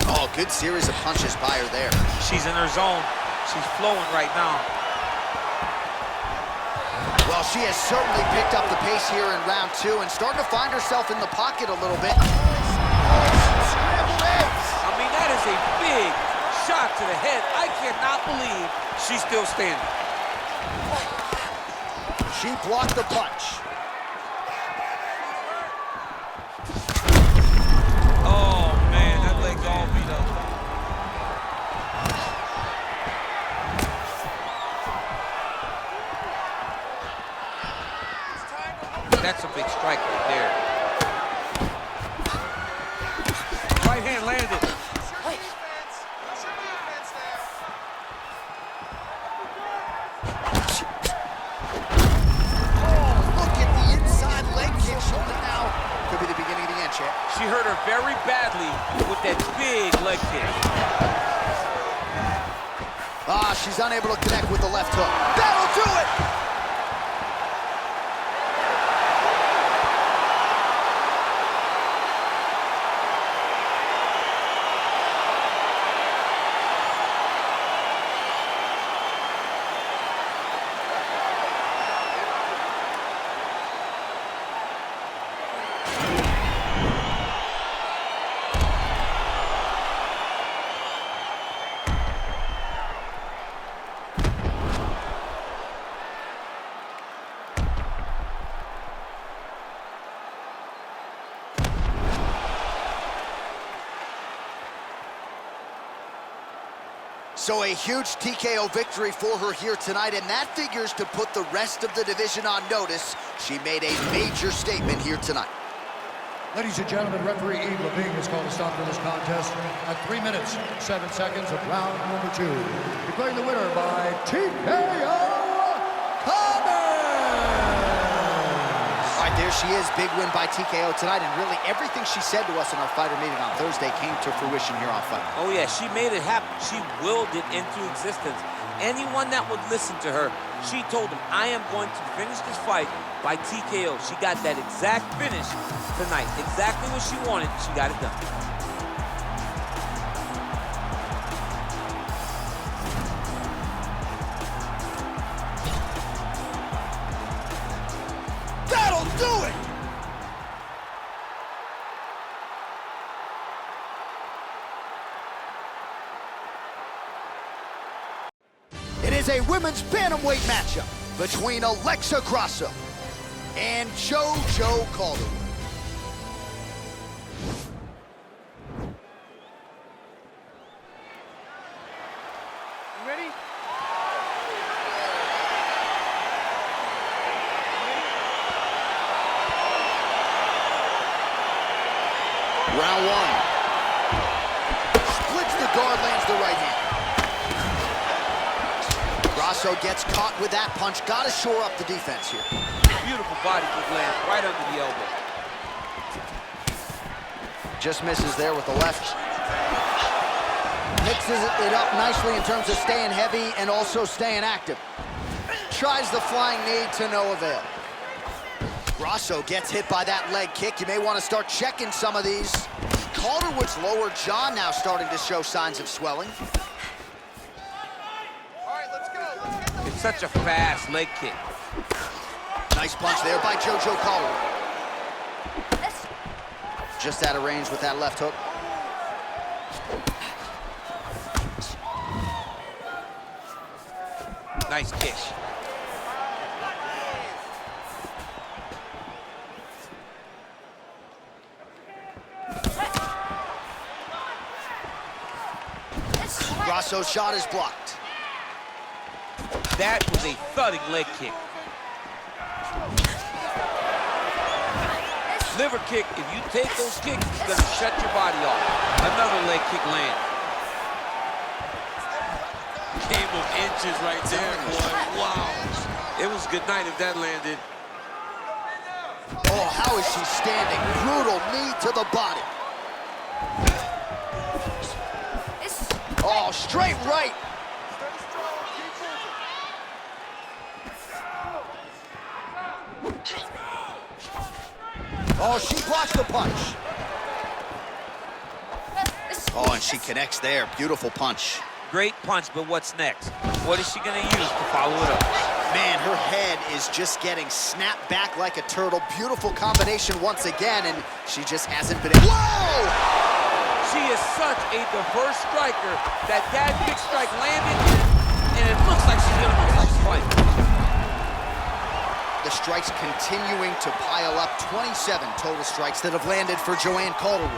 [SPEAKER 1] Oh, good series of punches by her there.
[SPEAKER 2] She's in her zone. She's flowing right now.
[SPEAKER 1] Well, she has certainly picked up the pace here in round 2 and starting to find herself in the pocket a little bit. Scrambled eggs.
[SPEAKER 2] I mean, that is a big shot to the head. I cannot believe she's still standing.
[SPEAKER 1] She blocked the punch.
[SPEAKER 2] kick.
[SPEAKER 1] Ah, she's unable to connect with the left hook. That'll do it! So a huge TKO victory for her here tonight, and that figures to put the rest of the division on notice. She made a major statement here tonight.
[SPEAKER 3] Ladies and gentlemen, referee Eve Levine has called a stop to this contest at 3 minutes, 7 seconds of round number 2. Declaring the winner by TKO.
[SPEAKER 1] All right, there she is. Big win by TKO tonight, and really everything she said to us in our fighter meeting on Thursday came to fruition here on Fight.
[SPEAKER 2] Oh yeah, she made it happen. She willed it into existence. Anyone that would listen to her, she told them, I am going to finish this fight by TKO. She got that exact finish tonight. Exactly what she wanted, she got it done.
[SPEAKER 1] That'll do it! It is a women's bantamweight matchup between Alexa Grasso and Jojo Calderon.
[SPEAKER 6] You ready?
[SPEAKER 1] Round 1. Splits the guard, lands the right hand. Grasso gets caught with that punch. Got to shore up the defense here.
[SPEAKER 2] Beautiful body kick lands right under the elbow.
[SPEAKER 1] Just misses there with the left. Mixes it up nicely in terms of staying heavy and also staying active. Tries the flying knee to no avail. Grasso gets hit by that leg kick. You may want to start checking some of these. Calderwood's lower jaw now starting to show signs of swelling.
[SPEAKER 2] It's such a fast leg kick.
[SPEAKER 1] Nice punch there by Jojo Calderon. Just out of range with that left hook.
[SPEAKER 2] Nice kick.
[SPEAKER 1] Grasso's shot is blocked.
[SPEAKER 2] That was a thudding leg kick. Liver kick, if you take those kicks, it's gonna shut your body off. Another leg kick lands. Game of inches right there, boy. Wow. It was good night if that landed.
[SPEAKER 1] Oh, how is she standing? Brutal knee to the body. Oh, straight right. Oh, she blocks the punch. Oh, and she connects there. Beautiful punch.
[SPEAKER 2] Great punch, but what's next? What is she gonna use to follow it up?
[SPEAKER 1] Man, her head is just getting snapped back like a turtle. Beautiful combination once again, and she just hasn't been... Whoa!
[SPEAKER 2] She is such a diverse striker that big strike landed, and it looks like she's gonna finish this fight.
[SPEAKER 1] The strikes continuing to pile up. 27 total strikes that have landed for Joanne Calderon.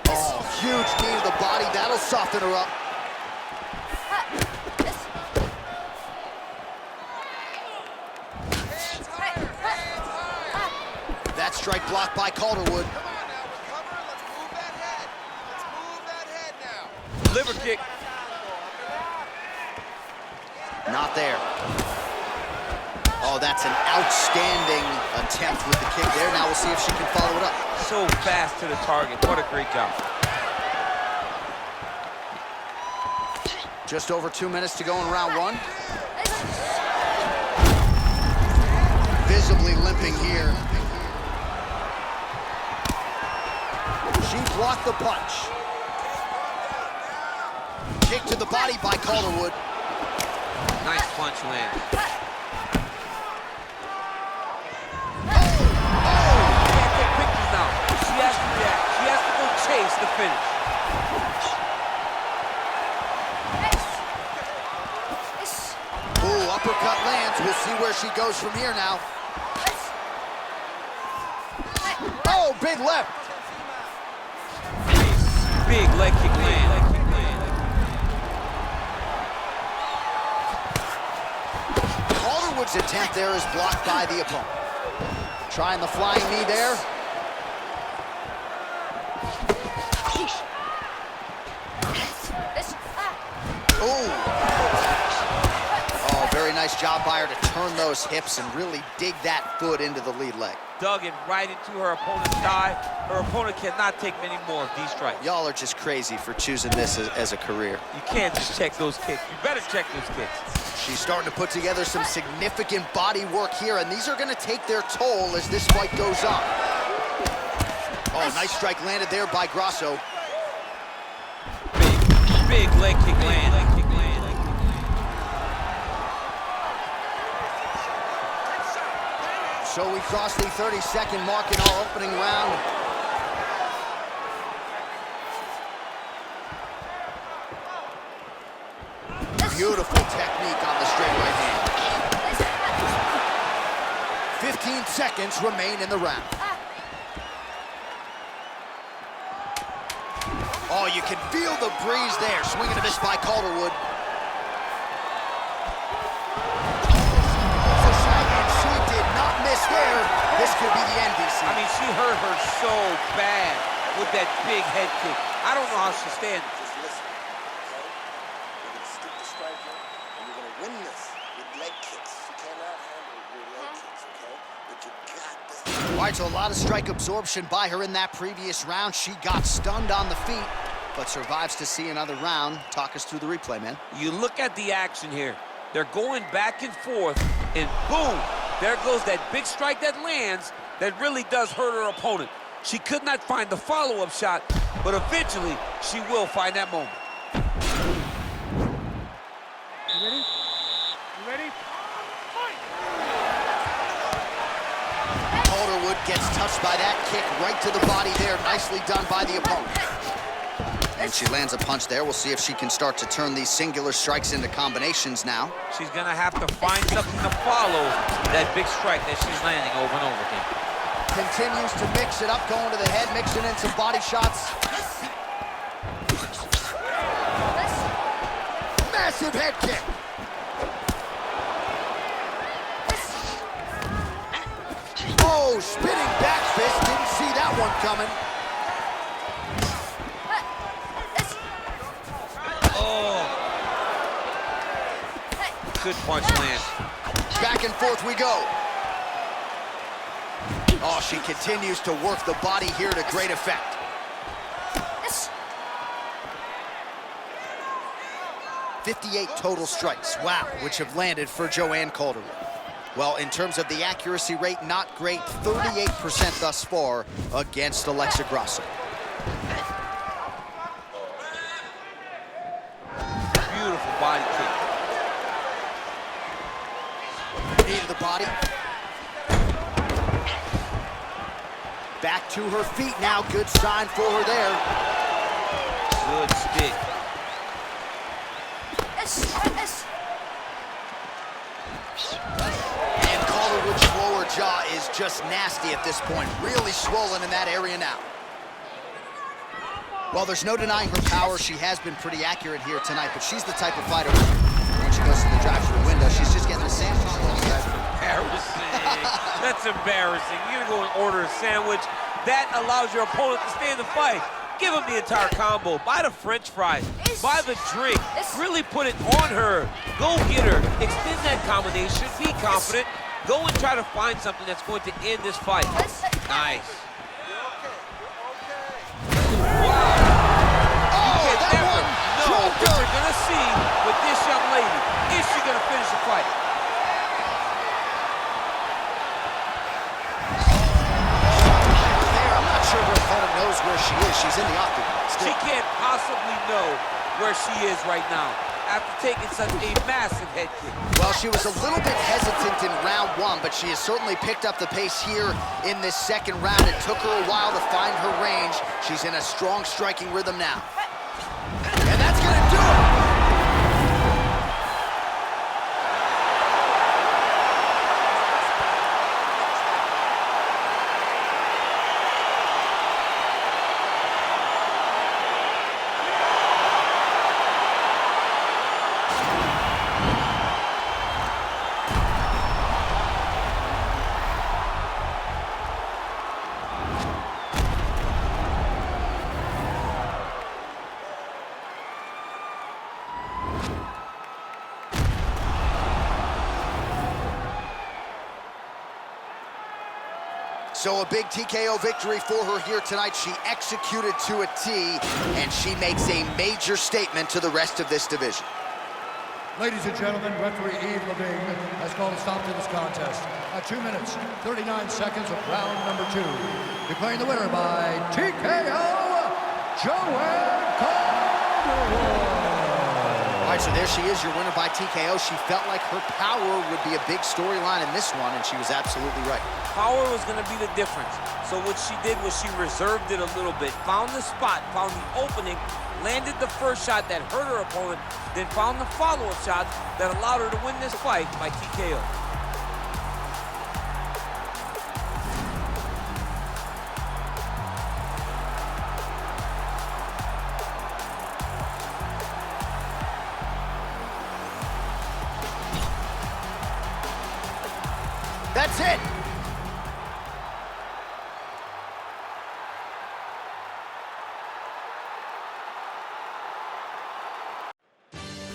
[SPEAKER 1] Oh, huge knee to the body. That'll soften her up. That strike blocked by Calderwood.
[SPEAKER 5] Come on now, recover. Let's move that head. Let's move that head now.
[SPEAKER 2] Liver kick.
[SPEAKER 1] Not there. Oh, that's an outstanding attempt with the kick there. Now we'll see if she can follow it up.
[SPEAKER 2] So fast to the target. What a great job.
[SPEAKER 1] Just over 2 minutes to go in round one. Visibly limping here. She blocked the punch. Kick to the body by Calderon.
[SPEAKER 2] Nice punch land. Can't take pictures now. She has to react. She has to go chase the finish.
[SPEAKER 1] Ooh, uppercut lands. We'll see where she goes from here now. Oh, big left.
[SPEAKER 2] Big leg kick land.
[SPEAKER 1] Calderwood's attempt there is blocked by the opponent. Trying the flying knee there. Ooh. Oh, very nice job by her to turn those hips and really dig that foot into the lead leg.
[SPEAKER 2] Dug it right into her opponent's thigh. Her opponent cannot take many more of these strikes.
[SPEAKER 1] Y'all are just crazy for choosing this as a career.
[SPEAKER 2] You can't just check those kicks. You better check those kicks.
[SPEAKER 1] She's starting to put together some significant body work here, and these are going to take their toll as this fight goes on. Oh, nice strike landed there by Grosso.
[SPEAKER 2] Big leg kick land.
[SPEAKER 1] So we cross the 30-second mark in our opening round. Beautiful technique on the straight right hand. 15 seconds remain in the round. Oh, you can feel the breeze there. Swing and a miss by Calderwood. There, this could be the end, DC.
[SPEAKER 2] I mean, she hurt her so bad with that big head kick. I don't know how she stands.
[SPEAKER 7] Just listen, okay? You're going to stick to striking, and you're going to win this with leg kicks. You cannot handle your leg kicks, okay? But you got this.
[SPEAKER 1] All right, so a lot of strike absorption by her in that previous round. She got stunned on the feet, but survives to see another round. Talk us through the replay, man.
[SPEAKER 2] You look at the action here. They're going back and forth, and boom, there goes that big strike that lands that really does hurt her opponent. She could not find the follow-up shot, but eventually she will find that moment.
[SPEAKER 6] You ready? You ready? Fight!
[SPEAKER 1] Calderwood gets touched by that kick right to the body there. Nicely done by the opponent. And she lands a punch there. We'll see if she can start to turn these singular strikes into combinations now.
[SPEAKER 2] She's gonna have to find something to follow that big strike that she's landing over and over again.
[SPEAKER 1] Continues to mix it up, going to the head, mixing in some body shots. Massive head kick. Oh, spinning back fist. Didn't see that one coming.
[SPEAKER 2] Good punch land.
[SPEAKER 1] Back and forth we go. Oh, she continues to work the body here to great effect. 58 total strikes, wow, which have landed for Joanne Calderon. Well, in terms of the accuracy rate, not great, 38% thus far against Alexa Grosso.
[SPEAKER 2] Beautiful body kick.
[SPEAKER 1] Knee to the body. Back to her feet now. Good sign for her there.
[SPEAKER 2] Good stick.
[SPEAKER 1] And Calderwood's lower jaw is just nasty at this point. Really swollen in that area now. Well, there's no denying her power. She has been pretty accurate here tonight, but she's the type of fighter when she goes to the drive-through window, she's just getting a sandwich.
[SPEAKER 2] Embarrassing. That's embarrassing. You're gonna go and order a sandwich. That allows your opponent to stay in the fight. Give him the entire combo. Buy the French fries. Buy the drink. Really put it on her. Go get her. Extend that combination. Be confident. Go and try to find something that's going to end this fight. Nice. Wow. You can never know what you're going to see with this young lady. Is she going to finish the fight?
[SPEAKER 1] I'm not sure her opponent knows where she is. She's in the octagon still.
[SPEAKER 2] She can't possibly know where she is right now after taking such a massive head kick.
[SPEAKER 1] Well, she was a little bit hesitant in round one, but she has certainly picked up the pace here in this second round. It took her a while to find her range. She's in a strong striking rhythm now. And that's gonna do it! So a big TKO victory for her here tonight. She executed to a T, and she makes a major statement to the rest of this division.
[SPEAKER 3] Ladies and gentlemen, referee Yves Levine has called a stop to this contest at 2 minutes, 39 seconds of round number 2. Declaring the winner by TKO, Calderon.
[SPEAKER 1] All right, so there she is, your winner by TKO. She felt like her power would be a big storyline in this one, and she was absolutely right.
[SPEAKER 2] Power was going to be the difference. So what she did was she reserved it a little bit, found the spot, found the opening, landed the first shot that hurt her opponent, then found the follow-up shot that allowed her to win this fight by TKO.
[SPEAKER 1] That's it.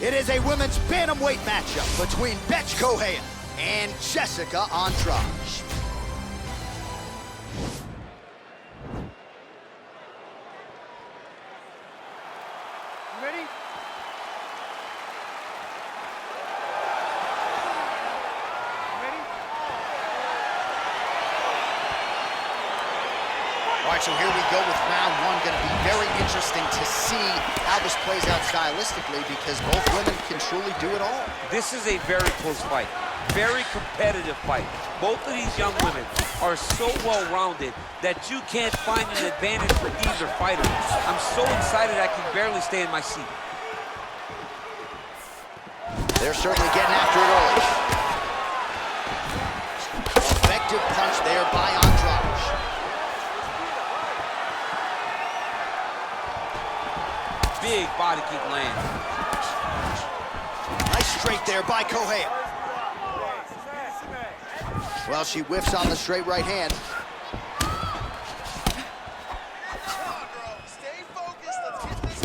[SPEAKER 1] It is a women's bantamweight matchup between Correa and Jessica Andrade.
[SPEAKER 6] You ready?
[SPEAKER 1] All right, so here we go with round one. Going to be very interesting to see how this plays out stylistically because both women can truly do it all.
[SPEAKER 2] This is a very close fight, very competitive fight. Both of these young women are so well-rounded that you can't find an advantage for either fighter. I'm so excited I can barely stay in my seat.
[SPEAKER 1] They're certainly getting after it early. Effective punch there by Andrade.
[SPEAKER 2] Big body kick lands.
[SPEAKER 1] Nice straight there by Correa. Well, she whiffs on the straight right hand.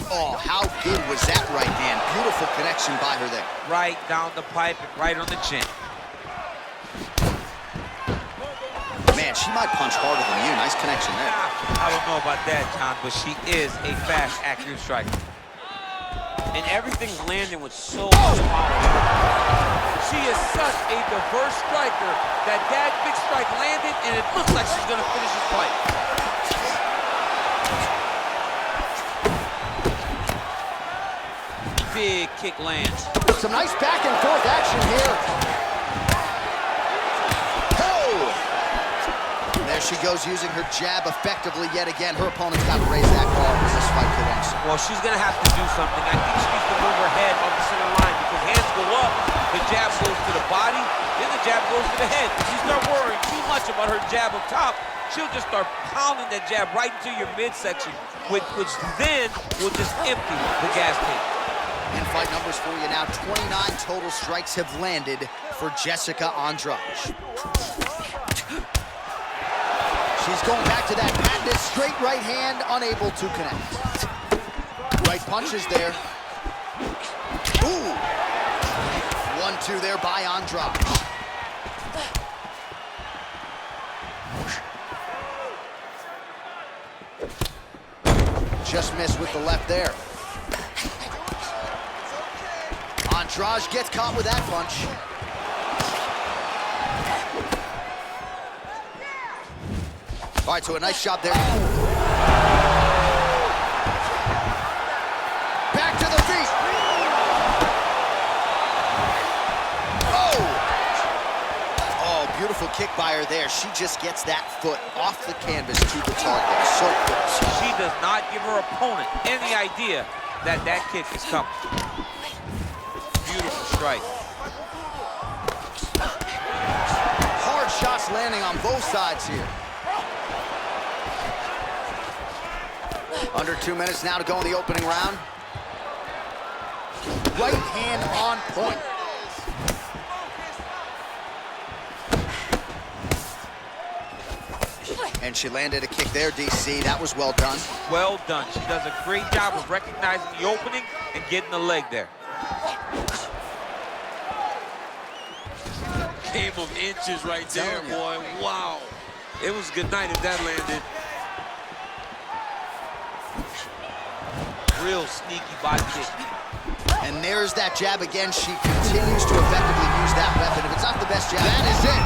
[SPEAKER 1] Oh, how good was that right hand? Beautiful connection by her there.
[SPEAKER 2] Right down the pipe and right on the chin.
[SPEAKER 1] Man, she might punch harder than you. Nice connection there.
[SPEAKER 2] I don't know about that, John, but she is a fast, accurate striker. And everything's landing with so much power. She is such a diverse striker that big strike landed, and it looks like she's going to finish this fight. Big kick lands.
[SPEAKER 1] Some nice back and forth action here. There she goes, using her jab effectively yet again. Her opponent's got to raise that bar as this fight could end.
[SPEAKER 2] Well, she's going to have to do something. I think she needs to move her head off the center line because hands go up, the jab goes to the body, then the jab goes to the head. If you start worrying too much about her jab up top, she'll just start pounding that jab right into your midsection, which then will just empty the gas tank.
[SPEAKER 1] And fight numbers for you now. 29 total strikes have landed for Jessica Andrade. She's going back to that patented straight right hand, unable to connect. Right punches there. Ooh. 1-2 there by Andrade. Just missed with the left there. Andrade gets caught with that punch. All right, so a nice job there. Back to the feet. Oh, beautiful kick by her there. She just gets that foot off the canvas to the target. So good.
[SPEAKER 2] She does not give her opponent any idea that that kick is coming. Beautiful strike.
[SPEAKER 1] Hard shots landing on both sides here. Under 2 minutes now to go in the opening round. Right hand on point. And she landed a kick there, DC. That was well done.
[SPEAKER 2] Well done. She does a great job of recognizing the opening and getting the leg there. Game of inches right there, boy. Wow. It was a good night if that landed. Real sneaky body kick.
[SPEAKER 1] And there's that jab again. She continues to effectively use that weapon. If it's not the best jab, that is it.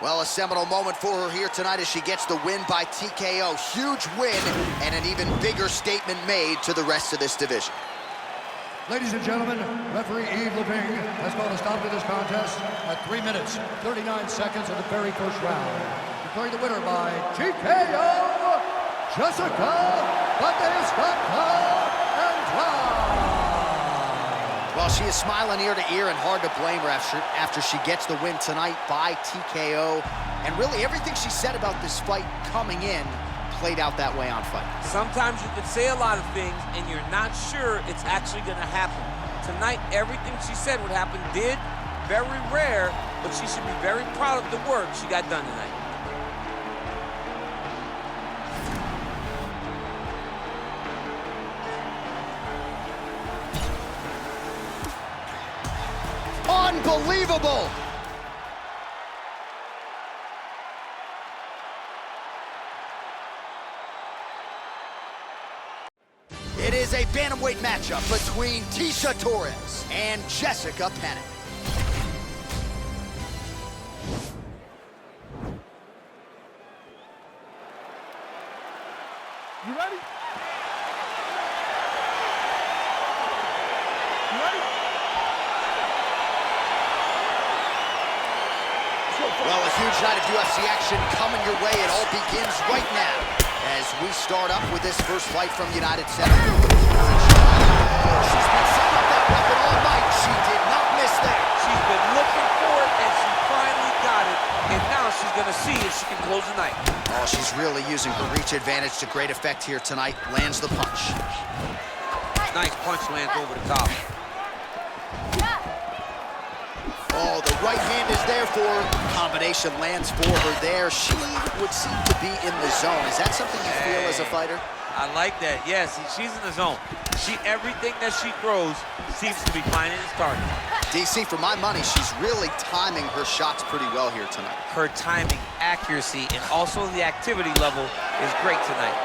[SPEAKER 1] Well, a seminal moment for her here tonight as she gets the win by TKO. Huge win and an even bigger statement made to the rest of this division.
[SPEAKER 3] Ladies and gentlemen, referee Yves Leving has called a stop to this contest at 3 minutes, 39 seconds of the very first round. Declaring the winner by TKO, Jessica Bantamweight.
[SPEAKER 1] Well, she is smiling ear to ear and hard to blame her after she gets the win tonight by TKO. And really everything she said about this fight coming in played out that way on fight.
[SPEAKER 2] Sometimes you can say a lot of things and you're not sure it's actually going to happen. Tonight, everything she said would happen did. Very rare, but she should be very proud of the work she got done tonight.
[SPEAKER 1] Unbelievable! It is a bantamweight matchup between Tisha Torres and Jessica Pennant.
[SPEAKER 6] You ready? You ready?
[SPEAKER 1] Well, a huge night of UFC action coming your way. It all begins right now as we start up with this first fight from United Center. She's been setting up that weapon all night. She did not miss there.
[SPEAKER 2] She's been looking for it, and she finally got it. And now she's going to see if she can close the night.
[SPEAKER 1] Oh, she's really using her reach advantage to great effect here tonight. Lands the punch.
[SPEAKER 2] Nice punch lands over the top.
[SPEAKER 1] Oh, the right hand is there for her. Combination lands for her there. She would seem to be in the zone. Is that something you feel as a fighter?
[SPEAKER 2] I like that. Yes, she's in the zone. Everything that she throws seems to be finding its target.
[SPEAKER 1] DC, for my money, she's really timing her shots pretty well here tonight.
[SPEAKER 2] Her timing, accuracy, and also the activity level is great tonight.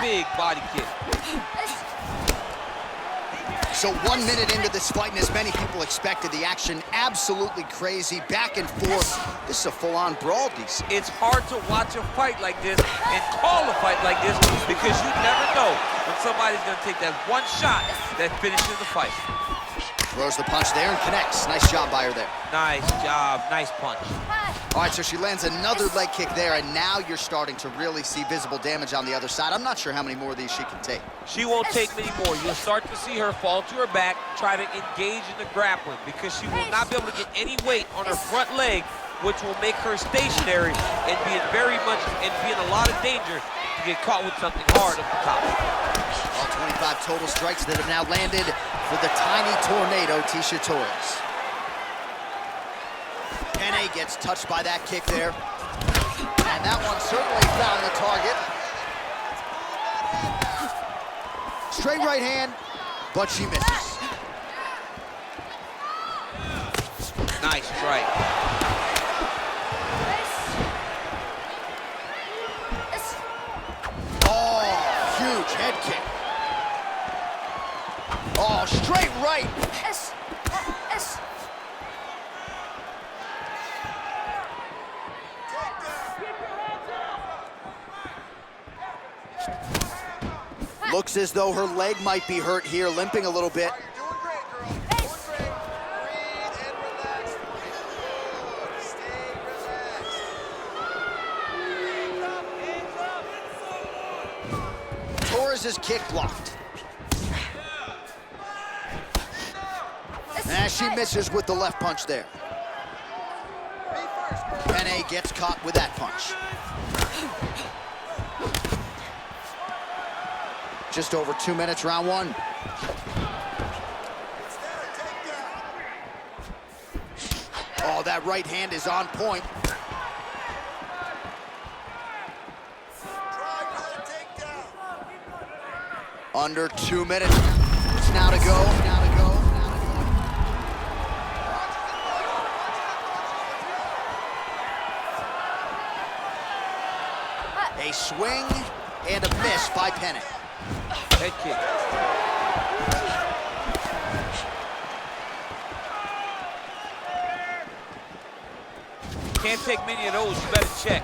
[SPEAKER 2] Big body kick.
[SPEAKER 1] So 1 minute into this fight, and as many people expected, the action absolutely crazy, back and forth. This is a full-on brawl, DC.
[SPEAKER 2] It's hard to watch a fight like this and call a fight like this because you never know when somebody's going to take that one shot that finishes the fight.
[SPEAKER 1] Throws the punch there and connects. Nice job by her there.
[SPEAKER 2] Nice job. Nice punch.
[SPEAKER 1] All right, so she lands another leg kick there, and now you're starting to really see visible damage on the other side. I'm not sure how many more of these she can take.
[SPEAKER 2] She won't take many more. You'll start to see her fall to her back, try to engage in the grappling, because she will not be able to get any weight on her front leg, which will make her stationary and be in a lot of danger to get caught with something hard up the top.
[SPEAKER 1] All 25 total strikes that have now landed for the tiny tornado, Tisha Torres. Pennant gets touched by that kick there. And that one certainly found the target. Straight right hand, but she misses.
[SPEAKER 2] Nice strike.
[SPEAKER 1] Oh, huge head kick. Oh, straight right. Looks as though her leg might be hurt here, limping a little bit.
[SPEAKER 5] You're doing great, girl. Doing great. Breathe and relax. Good. Stay relaxed.
[SPEAKER 1] Torres' kick blocked. And she misses with the left punch there. Pennant gets caught with that punch. Just over 2 minutes, round one. Oh, that right hand is on point. Under 2 minutes now to go. A swing and a miss by Pennant.
[SPEAKER 2] Head kick. Can't take many of those, you better check.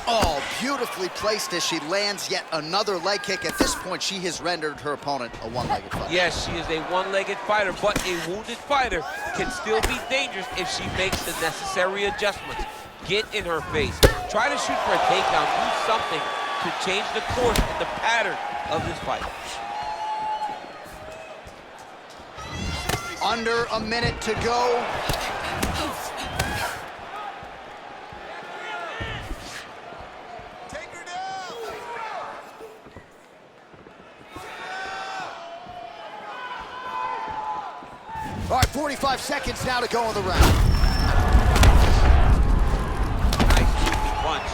[SPEAKER 1] Oh, beautifully placed as she lands yet another leg kick. At this point, she has rendered her opponent a one-legged fighter.
[SPEAKER 2] Yes, she is a one-legged fighter, but a wounded fighter can still be dangerous if she makes the necessary adjustments. Get in her face. Try to shoot for a takedown. Do something to change the course and the pattern of this fight.
[SPEAKER 1] Under a minute to go.
[SPEAKER 5] Take her down.
[SPEAKER 1] All right, 45 seconds now to go in the round.
[SPEAKER 2] Nice sweeping punch.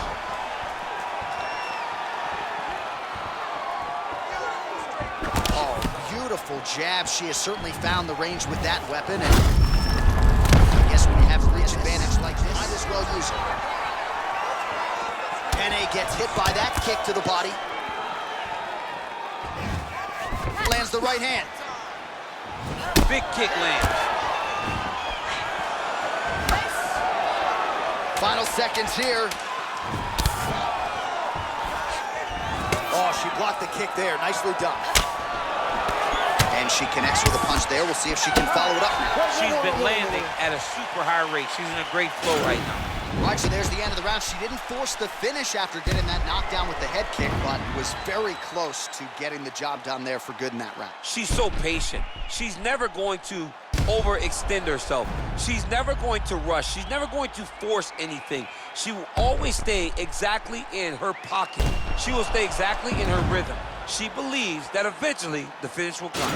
[SPEAKER 1] Beautiful jab. She has certainly found the range with that weapon, and I guess when you have a reach advantage like this, might as well use it. Pennant gets hit by that kick to the body. Lands the right hand.
[SPEAKER 2] Big kick lands.
[SPEAKER 1] Final seconds here. Oh, she blocked the kick there. Nicely done. And she connects with a punch there. We'll see if she can follow it up now.
[SPEAKER 2] She's been landing at a super high rate. She's in a great flow right now.
[SPEAKER 1] All right, so there's the end of the round. She didn't force the finish after getting that knockdown with the head kick, but was very close to getting the job done there for good in that round.
[SPEAKER 2] She's so patient. She's never going to overextend herself. She's never going to rush. She's never going to force anything. She will always stay exactly in her pocket. She will stay exactly in her rhythm. She believes that eventually the finish will come.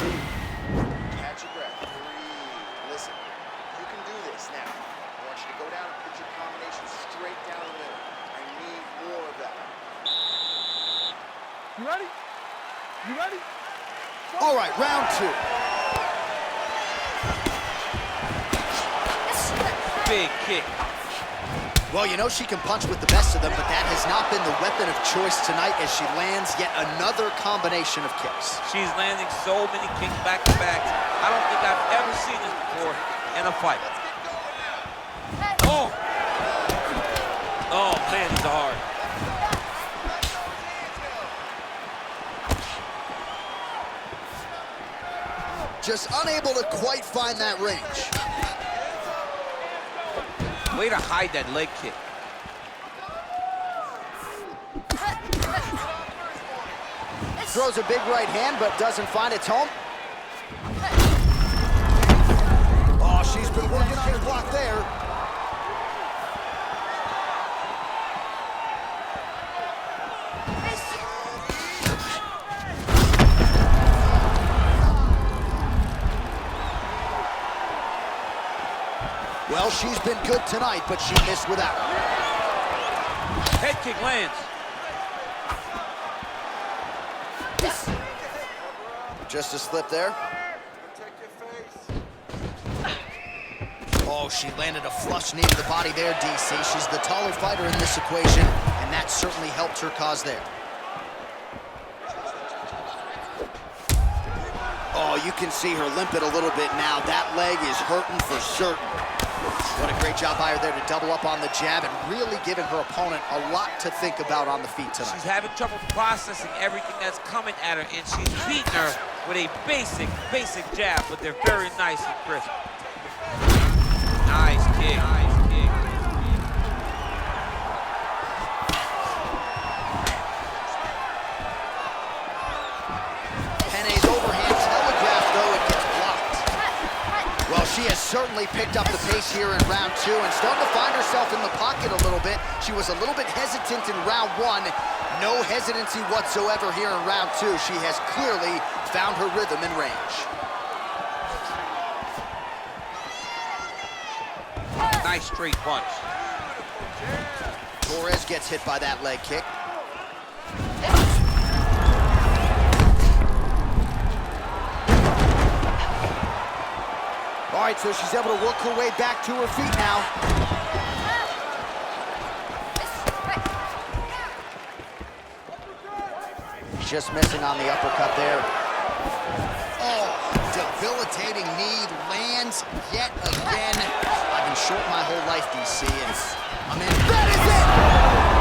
[SPEAKER 5] Catch your breath. Breathe. Listen, you can do this now. I want you to go down and put your combination straight down the middle. I need more of that.
[SPEAKER 6] You ready? You ready?
[SPEAKER 1] All right, round two.
[SPEAKER 2] Big kick.
[SPEAKER 1] Well, you know she can punch with the best of them, but that has not been the weapon of choice tonight as she lands yet another combination of kicks.
[SPEAKER 2] She's landing so many kicks back to back. I don't think I've ever seen this before in a fight. Oh! Oh, man, these are hard.
[SPEAKER 1] Just unable to quite find that range.
[SPEAKER 2] Way to hide that leg kick.
[SPEAKER 1] Throws a big right hand, but doesn't find its home. Oh, she's been working on her block there. Well, she's been good tonight, but she missed without her.
[SPEAKER 2] Head kick lands.
[SPEAKER 1] Just a slip there. Oh, she landed a flush knee to the body there, DC. She's the taller fighter in this equation, and that certainly helped her cause there. Oh, you can see her limp it a little bit now. That leg is hurting for certain. What a great job by her there to double up on the jab and really giving her opponent a lot to think about on the feet tonight.
[SPEAKER 2] She's having trouble processing everything that's coming at her, and she's beating her with a basic jab, but they're very nice and crisp. Nice kick. Nice kick.
[SPEAKER 1] Pennant's overhand telegraph, though, it gets blocked. Well, she has certainly picked up the pace here in round 2 and starting to find herself in the pocket a little bit. She was a little bit hesitant in round 1. No hesitancy whatsoever here in round 2. She has clearly found her rhythm and range.
[SPEAKER 2] Nice straight punch.
[SPEAKER 1] Torres gets hit by that leg kick. All right, so she's able to work her way back to her feet now. Just missing on the uppercut there. Oh, debilitating knee lands yet again. I've been short my whole life, DC, and I'm in. That is it!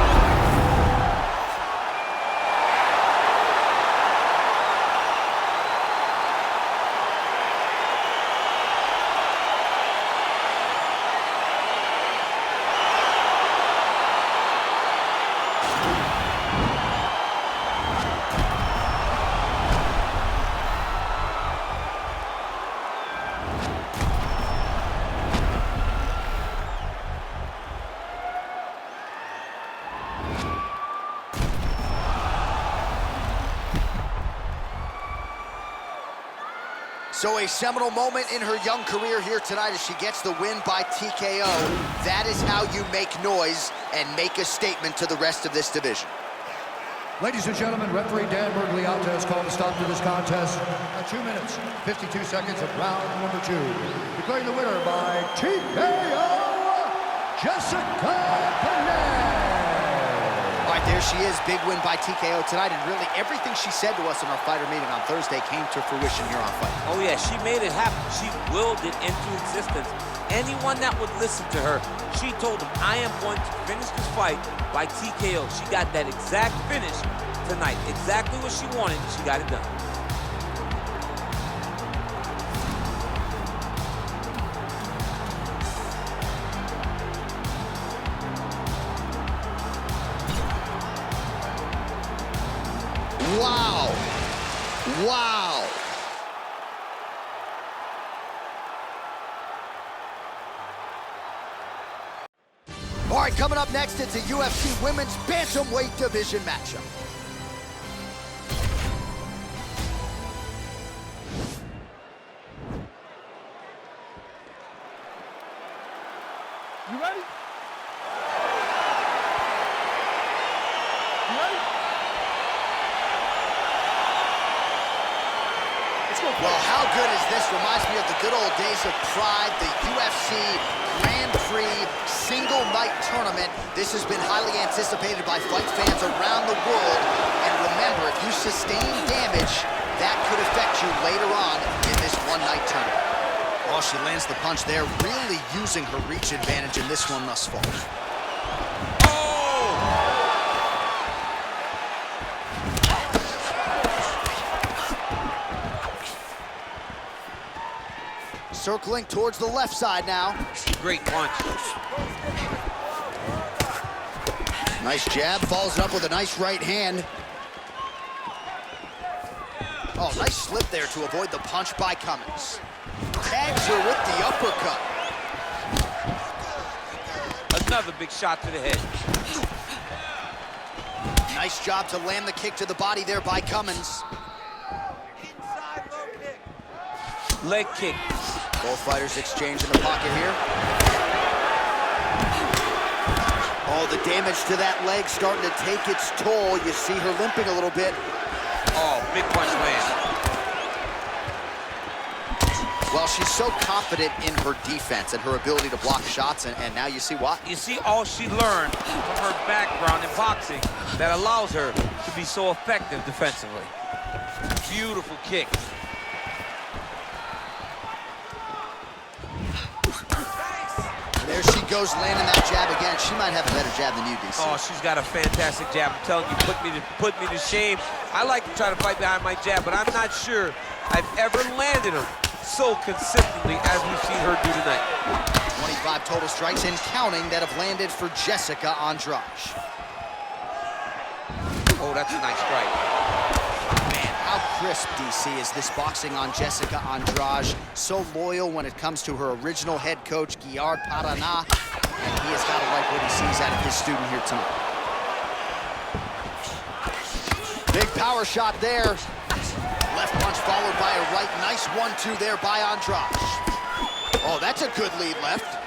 [SPEAKER 1] So a seminal moment in her young career here tonight as she gets the win by TKO. That is how you make noise and make a statement to the rest of this division.
[SPEAKER 3] Ladies and gentlemen, referee Dan Bergliata has called a stop to this contest at 2 minutes, 52 seconds of round number 2. Declaring the winner by TKO, Jessica Pennant.
[SPEAKER 1] All right, there she is. Big win by TKO tonight, and really everything she said to us in our fighter meeting on Thursday came to fruition here on Fight.
[SPEAKER 2] Oh yeah, she made it happen. She willed it into existence. Anyone that would listen to her, she told them, I am going to finish this fight by TKO. She got that exact finish tonight. Exactly what she wanted, she got it done.
[SPEAKER 1] Wow. Wow. All right, coming up next, it's a UFC Women's Bantamweight Division matchup.
[SPEAKER 6] You ready? You ready?
[SPEAKER 1] Well, how good is this? Reminds me of the good old days of Pride, the UFC Grand Prix single night tournament. This has been highly anticipated by fight fans around the world. And remember, if you sustain damage, that could affect you later on in this one-night tournament. Oh, she lands the punch there, really using her reach advantage in this one thus far.
[SPEAKER 2] Oh!
[SPEAKER 1] Circling towards the left side now.
[SPEAKER 2] Great punch.
[SPEAKER 1] Nice jab, follows it up with a nice right hand. Oh, nice slip there to avoid the punch by Cummins. Tags her with the uppercut.
[SPEAKER 2] Another big shot to the head.
[SPEAKER 1] Nice job to land the kick to the body there by Cummins.
[SPEAKER 2] Leg kick.
[SPEAKER 1] Both fighters exchange in the pocket here. Oh, the damage to that leg starting to take its toll. You see her limping a little bit.
[SPEAKER 2] Oh, big punch land.
[SPEAKER 1] Well, she's so confident in her defense and her ability to block shots, and now you see why.
[SPEAKER 2] You see all she learned from her background in boxing that allows her to be so effective defensively. Beautiful kick.
[SPEAKER 1] There she goes, landing that jab again. She might have a better jab than you, DC.
[SPEAKER 2] Oh, she's got a fantastic jab. I'm telling you, put me to shame. I like to try to fight behind my jab, but I'm not sure I've ever landed her so consistently as we've seen her do tonight.
[SPEAKER 1] 25 total strikes and counting that have landed for Jessica Andrade.
[SPEAKER 2] Oh, that's a nice strike.
[SPEAKER 1] Man, how crisp, DC, is this boxing on Jessica Andrade. So loyal when it comes to her original head coach, Guillard Parana, and he has got to like what he sees out of his student here tonight. Big power shot there. Left punch followed by a right. Nice 1-2 there by Andrade. Oh, that's a good lead left.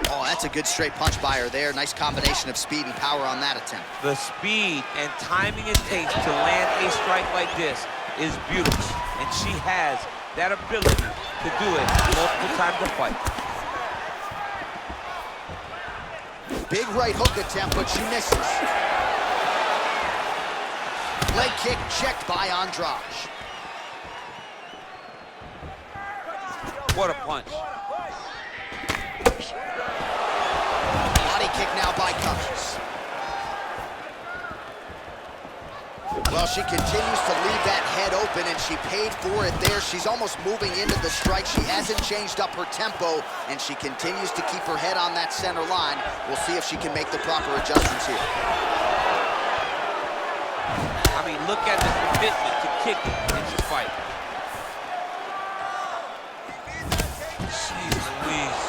[SPEAKER 1] Oh, that's a good straight punch by her there. Nice combination of speed and power on that attempt.
[SPEAKER 2] The speed and timing it takes to land a strike like this is beautiful. And she has that ability to do it multiple times a fight.
[SPEAKER 1] Big right hook attempt, but she misses. Leg kick checked by Andrade.
[SPEAKER 2] What a punch.
[SPEAKER 1] Body kick now by Cummins. Well, she continues to leave that head open, and she paid for it there. She's almost moving into the strike. She hasn't changed up her tempo, and she continues to keep her head on that center line. We'll see if she can make the proper adjustments here.
[SPEAKER 2] I mean, look at the commitment to kicking in this fight. Jeez Louise.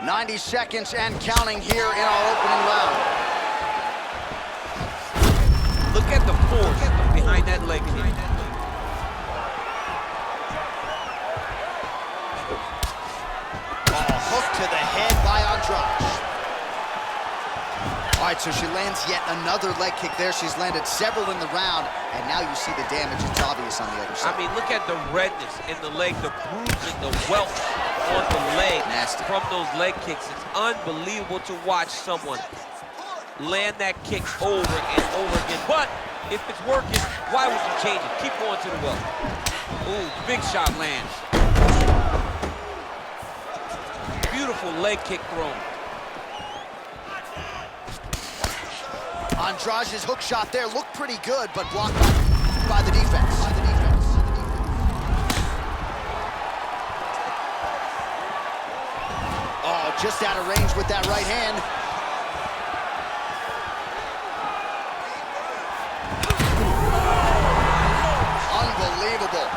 [SPEAKER 1] 90 seconds and counting here in our opening round.
[SPEAKER 2] Look at the force behind that leg kick.
[SPEAKER 1] Oh, hook to the head by Andrade. All right, so she lands yet another leg kick there. She's landed several in the round, and now you see the damage. It's obvious on the other side.
[SPEAKER 2] I mean, look at the redness in the leg, the bruising, the welt on the leg.
[SPEAKER 1] Nasty.
[SPEAKER 2] From those leg kicks. It's unbelievable to watch someone land that kick over and over again. But if it's working, why would you change it? Keep going to the welt. Ooh, big shot lands. Beautiful leg kick thrown.
[SPEAKER 1] Andrade's hook shot there looked pretty good, but blocked by the defense. Oh, just out of range with that right hand. Unbelievable.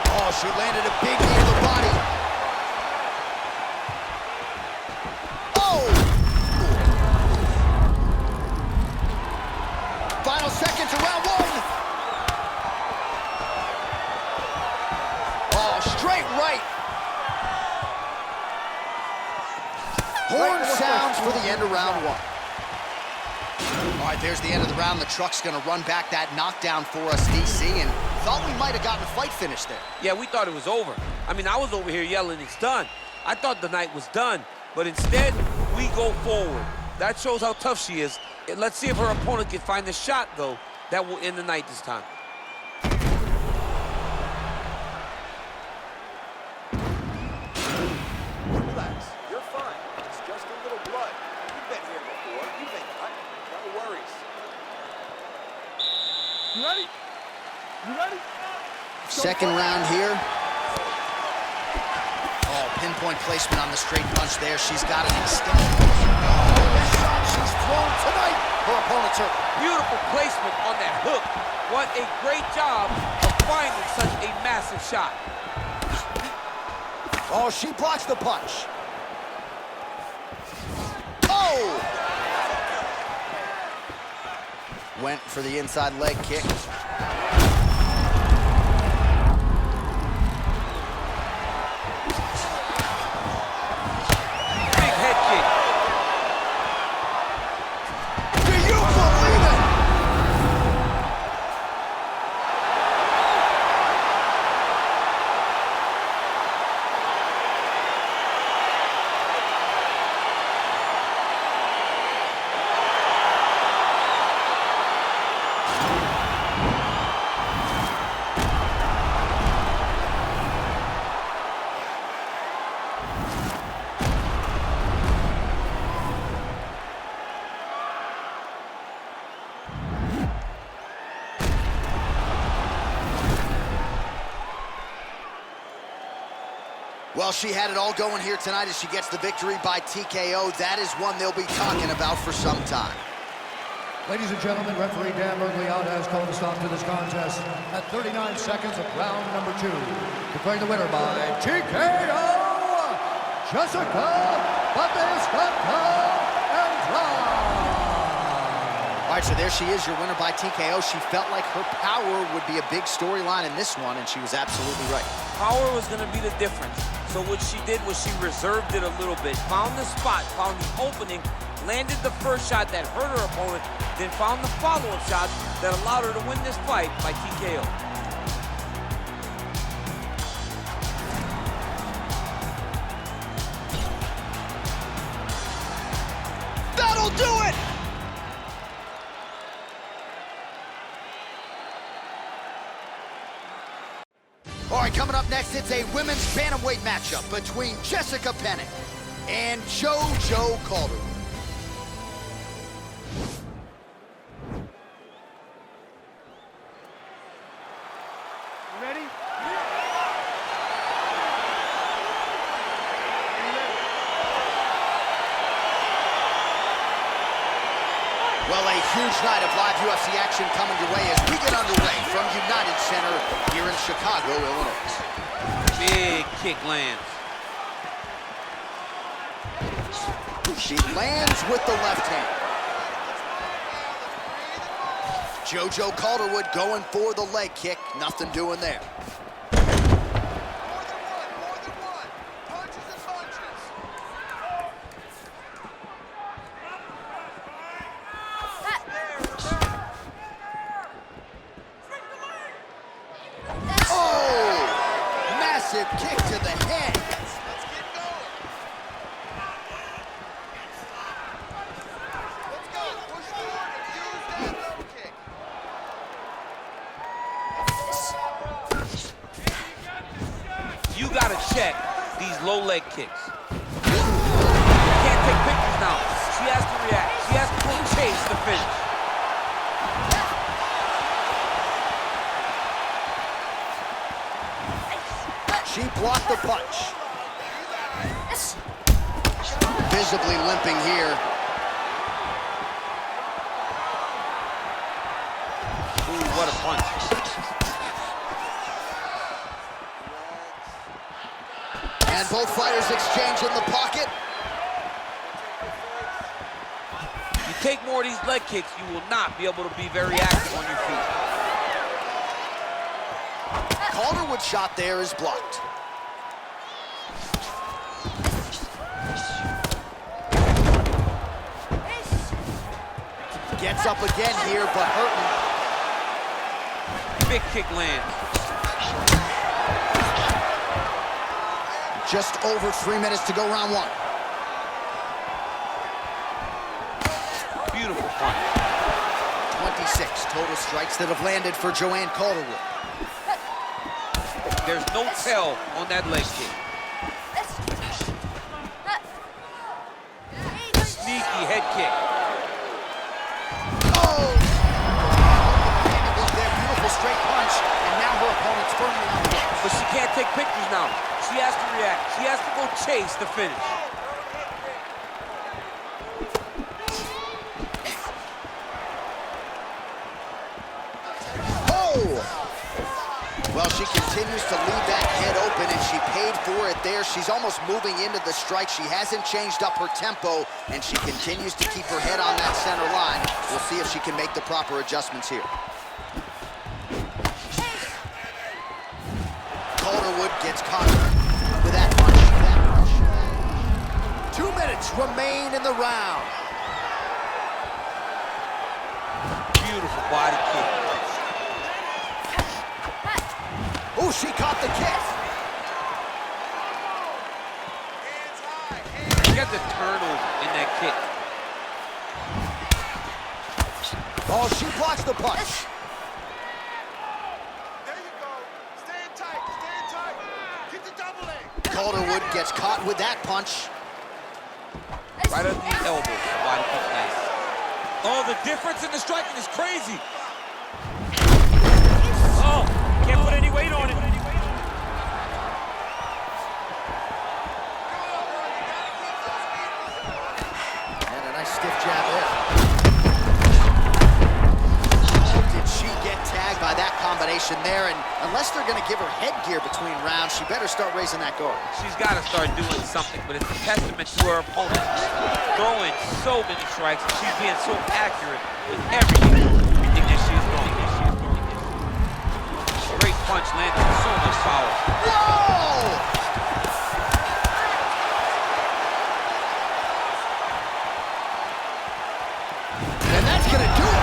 [SPEAKER 1] Oh, she landed a big knee to the body. Final seconds of round one. Oh, straight right. Horn sounds for the end of round one. All right, there's the end of the round. The truck's gonna run back that knockdown for us, DC, and thought we might have gotten a fight finish there.
[SPEAKER 2] Yeah, we thought it was over. I mean, I was over here yelling, it's done. I thought the night was done, but instead, we go forward. That shows how tough she is. Let's see if her opponent can find the shot, though, that will end the night this time.
[SPEAKER 7] Relax. You're fine. It's just a little blood. You've been here before. You may not. No worries.
[SPEAKER 6] You ready? You ready?
[SPEAKER 1] Second round here. Oh, pinpoint placement on the straight punch there. She's got an extended. Oh, the shot she's thrown tonight. Her opponent's hurt.
[SPEAKER 2] Beautiful placement on that hook. What a great job of finding such a massive shot.
[SPEAKER 1] Oh, she blocks the punch. Oh! Went for the inside leg kick.
[SPEAKER 2] Big head kick.
[SPEAKER 1] Do you believe it? Well, she had it all going here tonight as she gets the victory by TKO. That is one they'll be talking about for some time.
[SPEAKER 3] Ladies and gentlemen, referee Dan Mergliotta has called a stop to this contest at 39 seconds of round number 2. Declaring the winner by TKO, Jessica Bantamweight.
[SPEAKER 1] All right, so there she is, your winner by TKO. She felt like her power would be a big storyline in this one, and she was absolutely right.
[SPEAKER 2] Power was going to be the difference. So what she did was she reserved it a little bit, found the spot, found the opening, landed the first shot that hurt her opponent, then found the follow-up shots that allowed her to win this fight by TKO.
[SPEAKER 1] That'll do it! All right, coming up next, it's a women's bantamweight matchup between Jessica Pennant and Jojo Calderon.
[SPEAKER 6] You ready?
[SPEAKER 1] Well, a huge night of live UFC action coming your way as we get underway from United Center here in Chicago, Illinois.
[SPEAKER 2] Big kick lands.
[SPEAKER 1] She lands with the left hand. Jojo Calderon going for the leg kick. Nothing doing there. Kick to the head.
[SPEAKER 5] Let's get going. Let's go. Push forward and use that low kick.
[SPEAKER 2] You got to check these low leg kicks. You can't take pictures now. She has to react. She has to pull chase to finish.
[SPEAKER 1] She blocked the punch. Visibly limping here.
[SPEAKER 2] Ooh, what a punch.
[SPEAKER 1] And both fighters exchange in the pocket.
[SPEAKER 2] You take more of these leg kicks, you will not be able to be very active on your feet.
[SPEAKER 1] Calderwood's shot there is blocked. Gets up again here, but hurting.
[SPEAKER 2] Big kick lands.
[SPEAKER 1] Just over 3 minutes to go round 1.
[SPEAKER 2] Beautiful punch.
[SPEAKER 1] 26 total strikes that have landed for Joanne Calderwood.
[SPEAKER 2] There's no tell on that leg kick. Sneaky head kick.
[SPEAKER 1] Oh! There, beautiful straight punch, and now her opponent's
[SPEAKER 5] firmly on the ropes.
[SPEAKER 2] But she can't take pictures now. She has to react. She has to go chase the finish.
[SPEAKER 1] Well, she continues to leave that head open, and she paid for it there. She's almost moving into the strike. She hasn't changed up her tempo, and she continues to keep her head on that center line. We'll see if she can make the proper adjustments here. Calderon gets caught with that punch. 2 minutes remain in the round.
[SPEAKER 2] Beautiful body kick.
[SPEAKER 1] Oh, she caught the kick.
[SPEAKER 2] You got the turnover in that kick.
[SPEAKER 1] Oh, she blocks the punch.
[SPEAKER 7] There you go. Stand tight. Stand tight. Get the double leg.
[SPEAKER 1] Calderon gets caught with that punch.
[SPEAKER 2] Right under the elbow. Body kick, nice. Oh, the difference in the striking is crazy. Oh, can't put any weight on it.
[SPEAKER 1] And a nice stiff jab there. Did she get tagged by that combination there? And unless they're going to give her headgear between rounds, she better start raising that guard.
[SPEAKER 2] She's got to start doing something, but it's a testament to her opponent. Throwing so many strikes, and she's being so accurate with everything that she is throwing. Straight punch landed with so much power.
[SPEAKER 1] Whoa! And that's going to do it.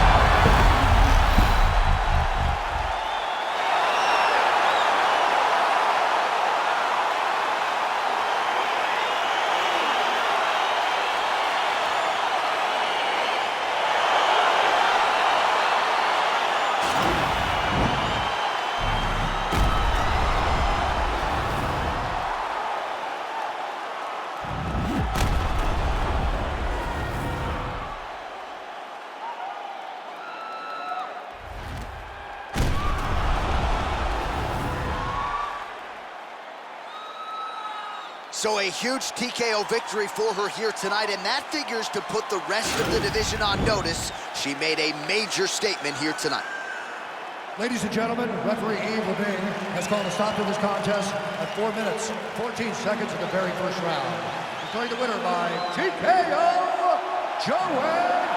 [SPEAKER 1] So a huge TKO victory for her here tonight, and that figures to put the rest of the division on notice. She made a major statement here tonight.
[SPEAKER 3] Ladies and gentlemen, referee Eve Levine has called a stop to this contest at 4 minutes, 14 seconds of the very first round. Declaring the winner by TKO, Calderon.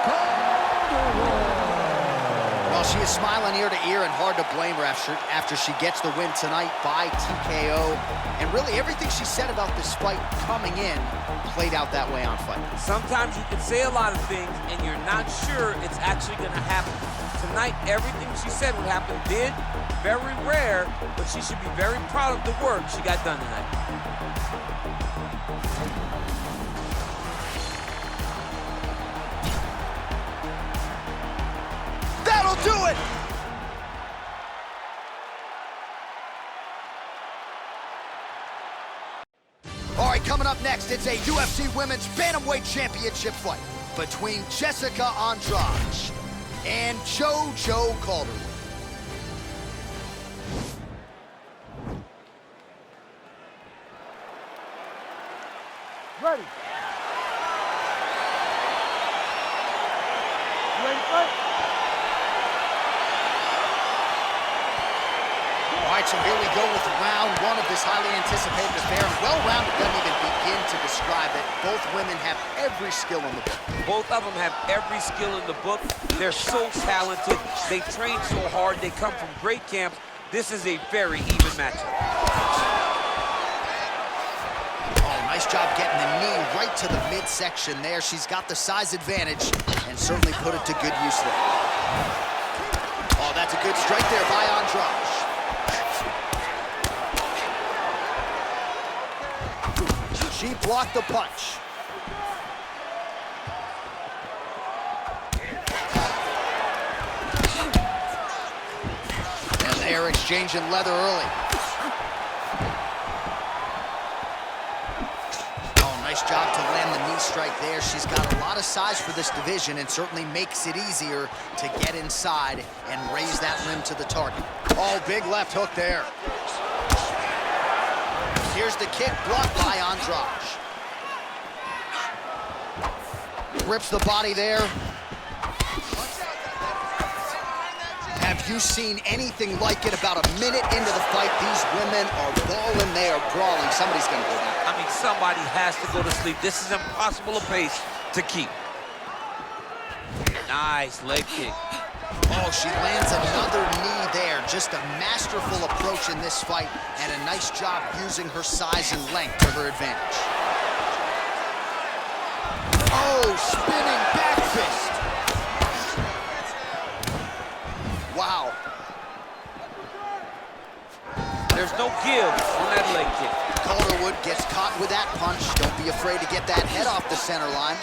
[SPEAKER 1] Well, she is smiling ear to ear, and hard to blame her after she gets the win tonight by TKO. And really, everything she said about this fight coming in played out that way on fight.
[SPEAKER 2] Sometimes you can say a lot of things, and you're not sure it's actually going to happen. Tonight, everything she said would happen did. Very rare, but she should be very proud of the work she got done tonight.
[SPEAKER 1] That'll do it! All right, coming up next, it's a UFC Women's Bantamweight Championship fight between Jessica Andrade and Jojo Calderon.
[SPEAKER 6] Ready. You ready to fight?
[SPEAKER 1] All right, so here we go with round one of this highly anticipated affair. Well-rounded doesn't even begin to describe it. Both women have every skill in the book.
[SPEAKER 2] Both of them have every skill in the book. They're so talented. They train so hard. They come from great camps. This is a very even matchup.
[SPEAKER 1] Oh, nice job getting the knee right to the midsection there. She's got the size advantage and certainly put it to good use there. Oh, that's a good strike there by Andrade. She blocked the punch. And they're exchanging leather early. Oh, nice job to land Again, the knee strike there. She's got a lot of size for this division and certainly makes it easier to get inside and raise that limb to the target. Oh, big left hook there. Here's the kick blocked by Andrade. Rips the body there. Have you seen anything like it? About a minute into the fight, these women are balling, they are brawling. Somebody's gonna go down.
[SPEAKER 2] I mean, somebody has to go to sleep. This is impossible a pace to keep. Nice leg kick.
[SPEAKER 1] Oh, she lands another knee there. Just a masterful approach in this fight and a nice job using her size and length to her advantage. Oh, spinning back fist. Wow.
[SPEAKER 2] There's no give on that leg kick.
[SPEAKER 1] Calderon gets caught with that punch. Don't be afraid to get that head off the center line.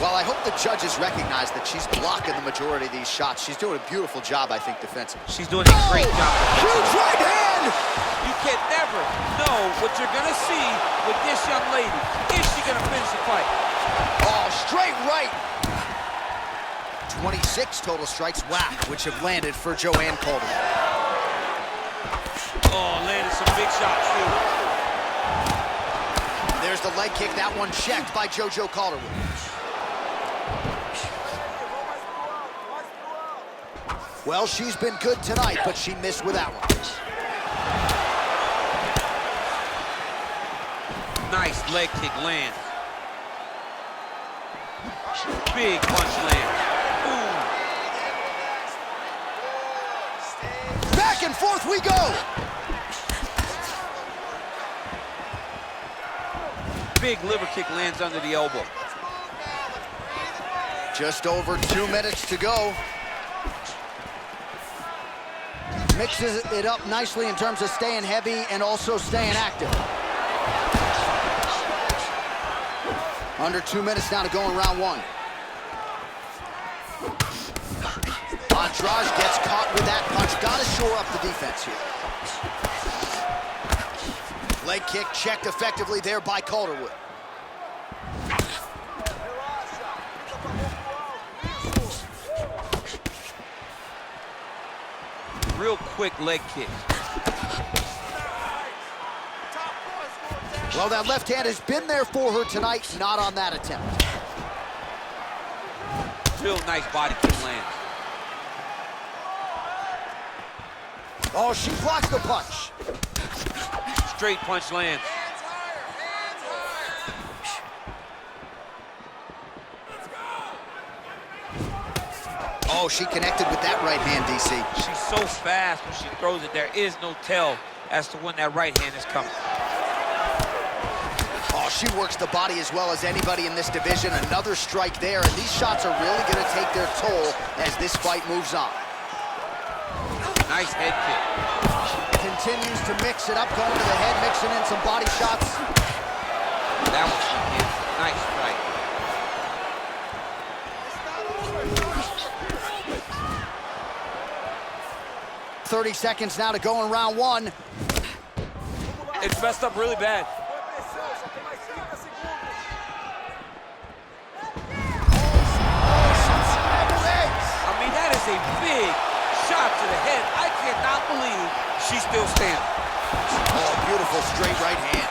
[SPEAKER 1] Well, I hope the judges recognize that she's blocking the majority of these shots. She's doing a beautiful job, I think, defensively.
[SPEAKER 2] She's doing a great job.
[SPEAKER 1] Huge right hand!
[SPEAKER 2] You can never know what you're gonna see with this young lady. Is she gonna finish the fight?
[SPEAKER 1] Oh, straight right. 26 total strikes, whack, which have landed for Joanne Calderon.
[SPEAKER 2] Oh, landed some big shots, too.
[SPEAKER 1] There's the leg kick, that one checked by Jojo Calderon. Well, she's been good tonight, but she missed with that one.
[SPEAKER 2] Nice leg kick lands. Big punch lands. Ooh.
[SPEAKER 1] Back and forth we go.
[SPEAKER 2] Big liver kick lands under the elbow.
[SPEAKER 1] Just over 2 minutes to go. Mixes it up nicely in terms of staying heavy and also staying active. Under 2 minutes now to go in round one. Andrade gets caught with that punch. Gotta shore up the defense here. Leg kick checked effectively there by Calderon.
[SPEAKER 2] Real quick leg kick.
[SPEAKER 1] Well, that left hand has been there for her tonight, not on that attempt.
[SPEAKER 2] Real nice body kick lands.
[SPEAKER 1] Oh, she blocks the punch.
[SPEAKER 2] Straight punch lands.
[SPEAKER 1] Oh, she connected with that right hand, DC.
[SPEAKER 2] She's so fast when she throws it. There is no tell as to when that right hand is coming.
[SPEAKER 1] Oh, she works the body as well as anybody in this division. Another strike there, and these shots are really going to take their toll as this fight moves on.
[SPEAKER 2] Nice head kick.
[SPEAKER 1] Continues to mix it up, going to the head, mixing in some body shots.
[SPEAKER 2] That was nice strike.
[SPEAKER 1] 30 seconds now to go in round one.
[SPEAKER 2] It's messed up really bad. I mean, that is a big shot to the head. I cannot believe she's still standing.
[SPEAKER 1] Oh, beautiful straight right hand.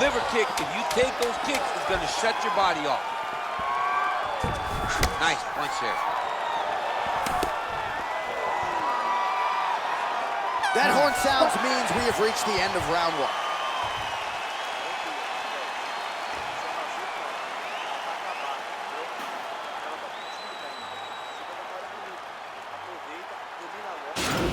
[SPEAKER 2] Liver kick, if you take those kicks, it's gonna shut your body off. Nice punch there.
[SPEAKER 1] That horn sounds means we have reached the end of round one.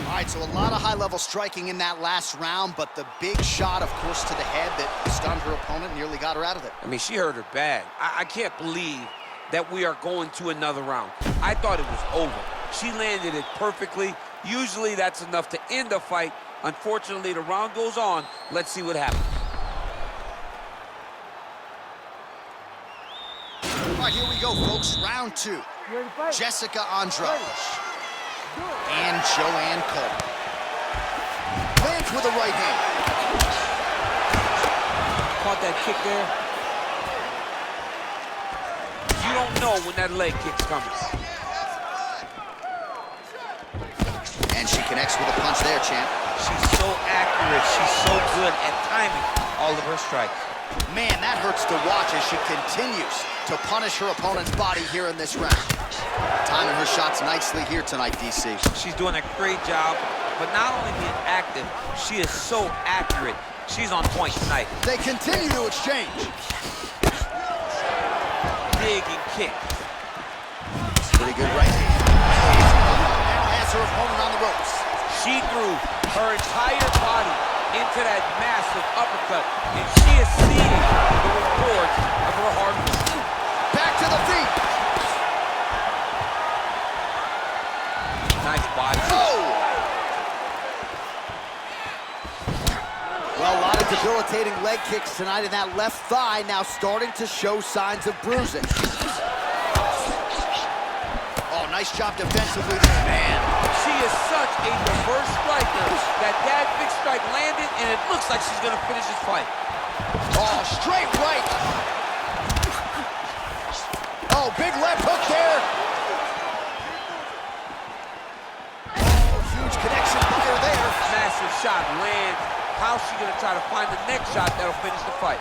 [SPEAKER 1] All right, so a lot of high-level striking in that last round, but the big shot, of course, to the head that stunned her opponent, nearly got her out of there.
[SPEAKER 2] I mean, she hurt her bad. I can't believe that we are going to another round. I thought it was over. She landed it perfectly. Usually that's enough to end the fight. Unfortunately, the round goes on. Let's see what happens.
[SPEAKER 1] All right, here we go, folks. Round two. Jessica Andrade and Joanne Calderon. Lands with a right hand.
[SPEAKER 2] Caught that kick there. don't know when that leg kick's coming.
[SPEAKER 1] And she connects with a punch there, champ.
[SPEAKER 2] She's so accurate. She's so good at timing all of her strikes.
[SPEAKER 1] Man, that hurts to watch as she continues to punish her opponent's body here in this round. Timing her shots nicely here tonight, DC.
[SPEAKER 2] She's doing a great job, but not only being active, she is so accurate. She's on point tonight.
[SPEAKER 1] They continue to exchange.
[SPEAKER 2] Dig and kick.
[SPEAKER 1] Pretty good right hand. Now has her opponent on the ropes.
[SPEAKER 2] She threw her entire body into that massive uppercut, and she is seeing the rewards of her hard work.
[SPEAKER 1] Back to the feet.
[SPEAKER 2] Nice body.
[SPEAKER 1] Oh! Well, a lot of debilitating leg kicks tonight, and that left thigh now starting to show signs of bruising. Oh, nice job defensively there, man.
[SPEAKER 2] She is such a diverse striker that big strike landed, and it looks like she's gonna finish this fight.
[SPEAKER 1] Oh, straight right. Oh, big left hook there. Oh, huge connection by her there.
[SPEAKER 2] Massive shot lands. How's she gonna try to find the next shot that'll finish the fight?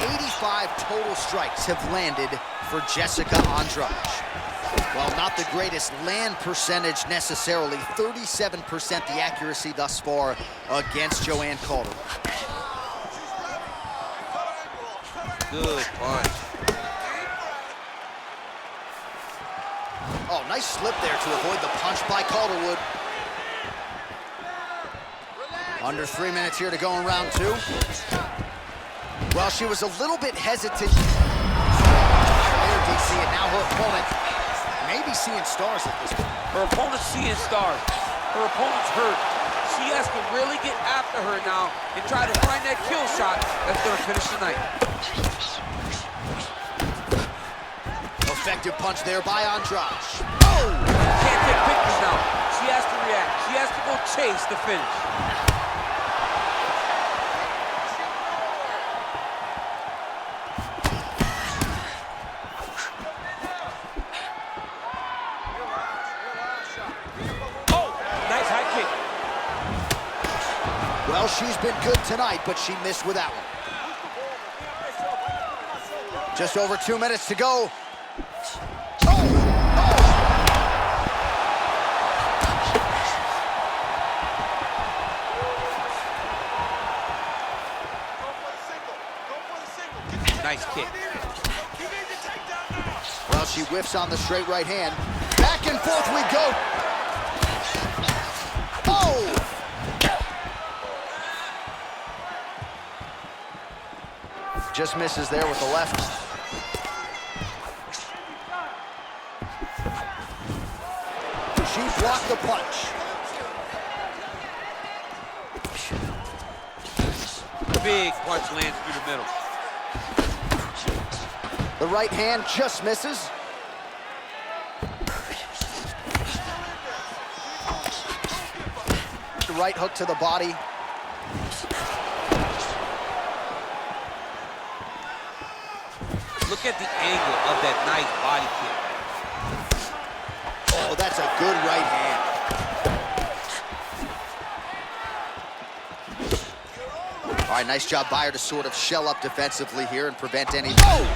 [SPEAKER 1] 85 total strikes have landed for Jessica Andrade. While not the greatest land percentage necessarily, 37% the accuracy thus far against Joanne Calderon.
[SPEAKER 2] Good punch.
[SPEAKER 1] Oh, nice slip there to avoid the punch by Calderwood. Under 3 minutes here to go in round two. Well, she was a little bit hesitant there, DC, and now her opponent may be seeing stars at this point.
[SPEAKER 2] Her opponent's seeing stars. Her opponent's hurt. She has to really get after her now and try to find that kill shot that's gonna finish the night.
[SPEAKER 1] Effective punch there by Andrade.
[SPEAKER 2] Oh! Can't take pictures now. She has to react. She has to go chase the finish.
[SPEAKER 1] Well, she's been good tonight, but she missed with that one. Just over 2 minutes to go.
[SPEAKER 2] Nice kick.
[SPEAKER 1] Well, she whiffs on the straight right hand. Back and forth we go. Oh! Just misses there with the left. She blocked the punch.
[SPEAKER 2] Big punch lands through the middle.
[SPEAKER 1] The right hand just misses. The right hook to the body.
[SPEAKER 2] Look at the angle of that nice body kick.
[SPEAKER 1] Oh, that's a good right hand. All right, nice job by her to sort of shell up defensively here and prevent any...
[SPEAKER 2] Oh! You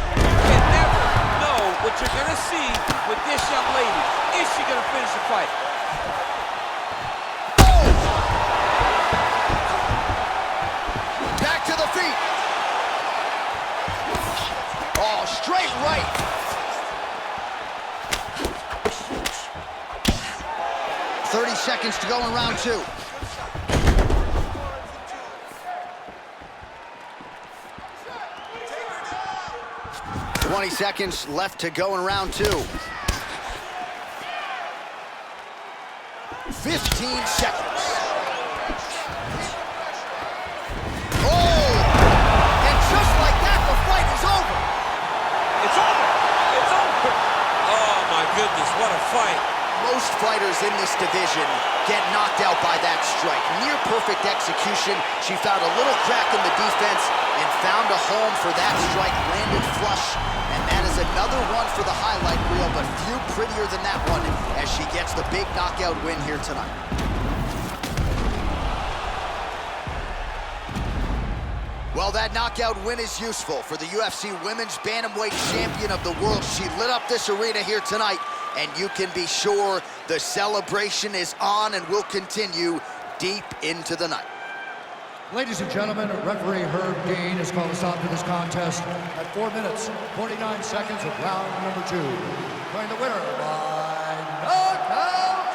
[SPEAKER 2] can never know what you're gonna see with this young lady. Is she gonna finish the fight?
[SPEAKER 1] Oh! Back to the feet. Oh, straight right. .30 seconds to go in round two. .20 seconds left to go in round two. 15 seconds. Oh! And just like that, the fight is over.
[SPEAKER 2] It's over! It's over! Oh my goodness, what a fight.
[SPEAKER 1] Most fighters in this division get knocked out by that strike. Near perfect execution. She found a little crack in the defense and found a home for that strike, landed flush, and that is another one for the highlight reel, but few prettier than that one as she gets the big knockout win here tonight. Well, that knockout win is useful for the UFC Women's Bantamweight Champion of the World. She lit up this arena here tonight, and you can be sure the celebration is on and will continue deep into the night.
[SPEAKER 3] Ladies and gentlemen, referee Herb Dean has called a stop to this contest at 4 minutes, 49 seconds of round number 2. Declaring the winner by knockout,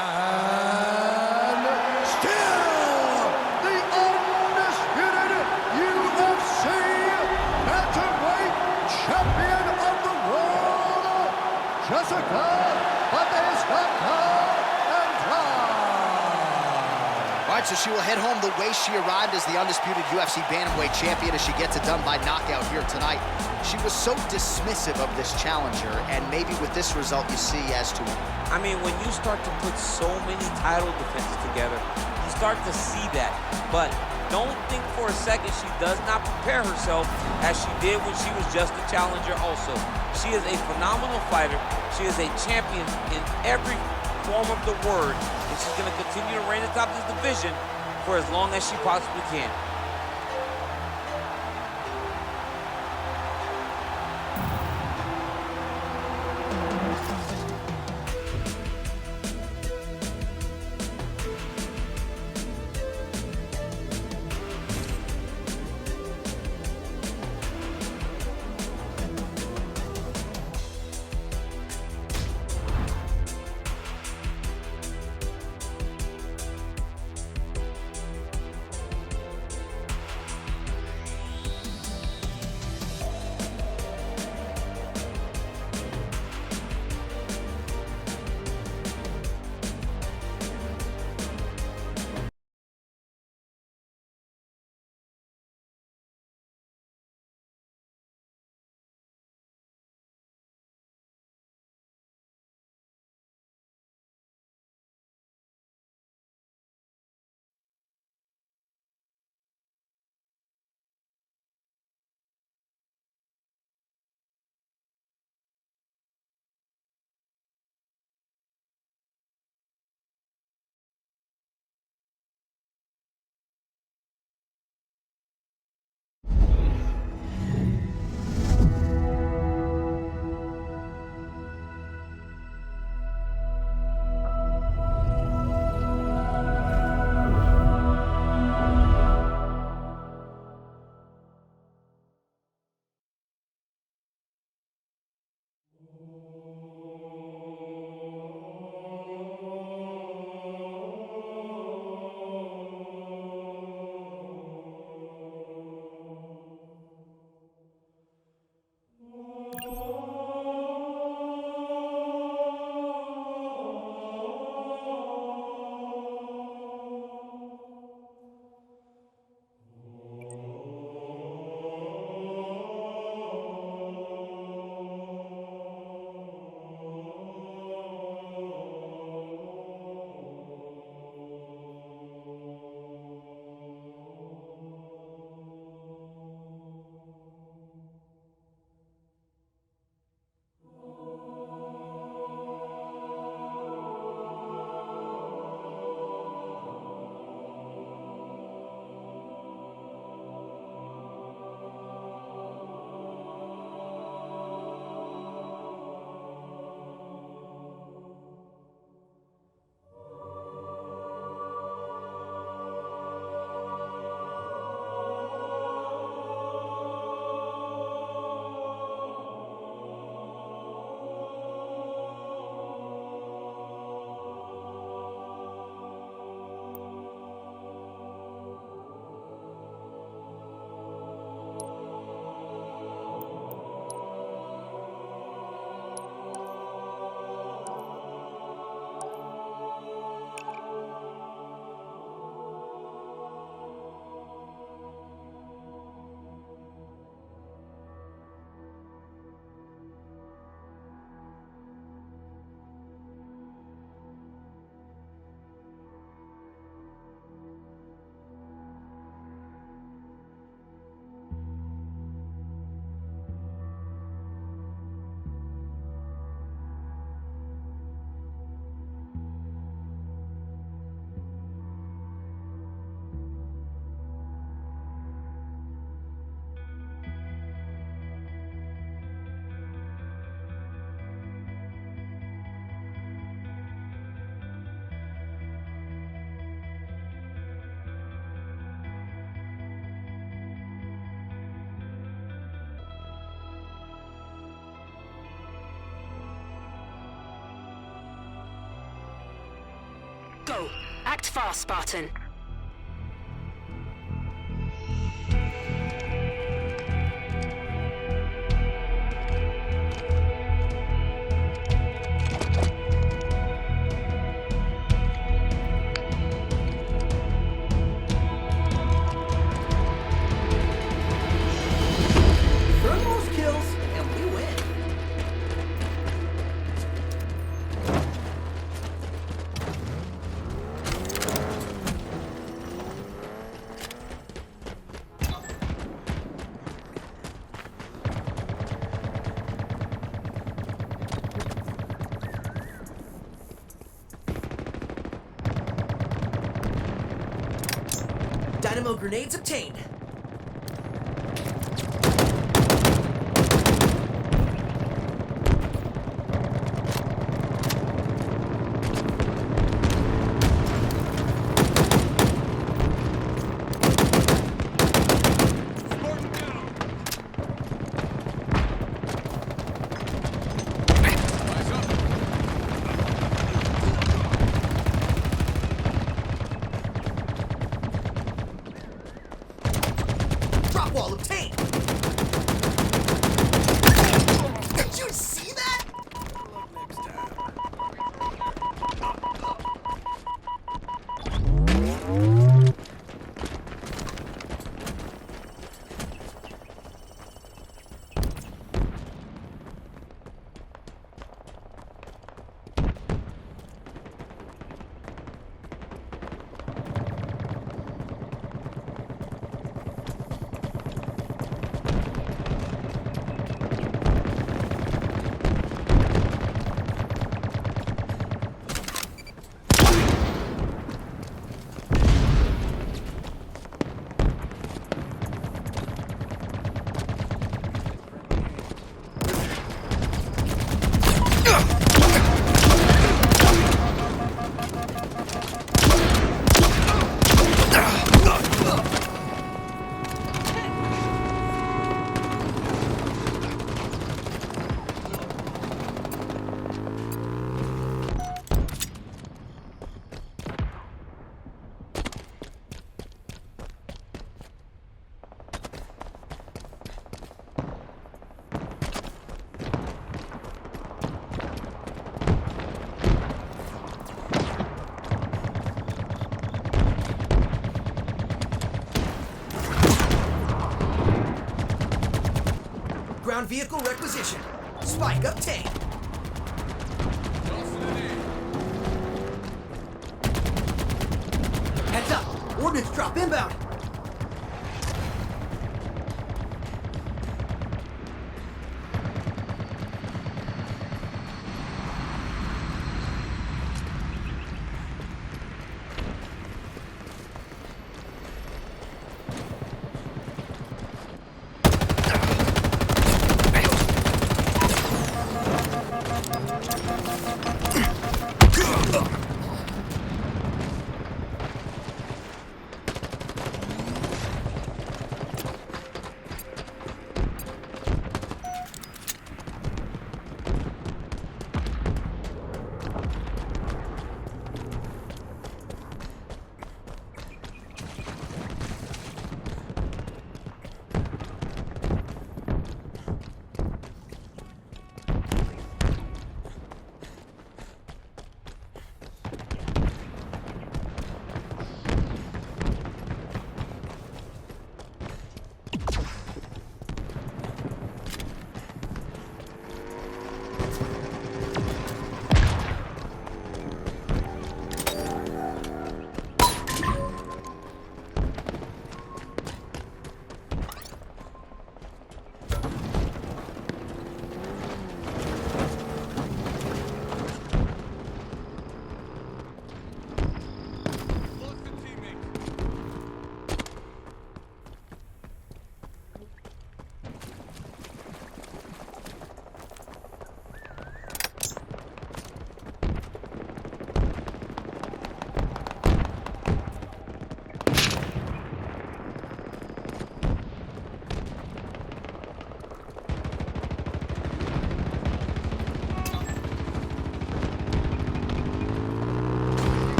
[SPEAKER 3] and still the undisputed UFC Bantamweight Champion of the World, Jessica
[SPEAKER 1] So she will head home the way she arrived as the undisputed UFC Bantamweight Champion as she gets it done by knockout here tonight. She was so dismissive of this challenger, and maybe with this result you see as to...
[SPEAKER 2] I mean, when you start to put so many title defenses together, you start to see that. But don't think for a second she does not prepare herself as she did when she was just a challenger also. She is a phenomenal fighter. She is a champion in every form of the word, and she's going to continue to reign atop this division for as long as she possibly can.
[SPEAKER 8] Go. Act fast, Spartan.
[SPEAKER 9] Thermals kills, and we win. Dynamo grenades obtained. Drop wall obtained. Did you see that? Ground vehicle requisition. Spike obtained. Heads up. Ordnance drop inbound.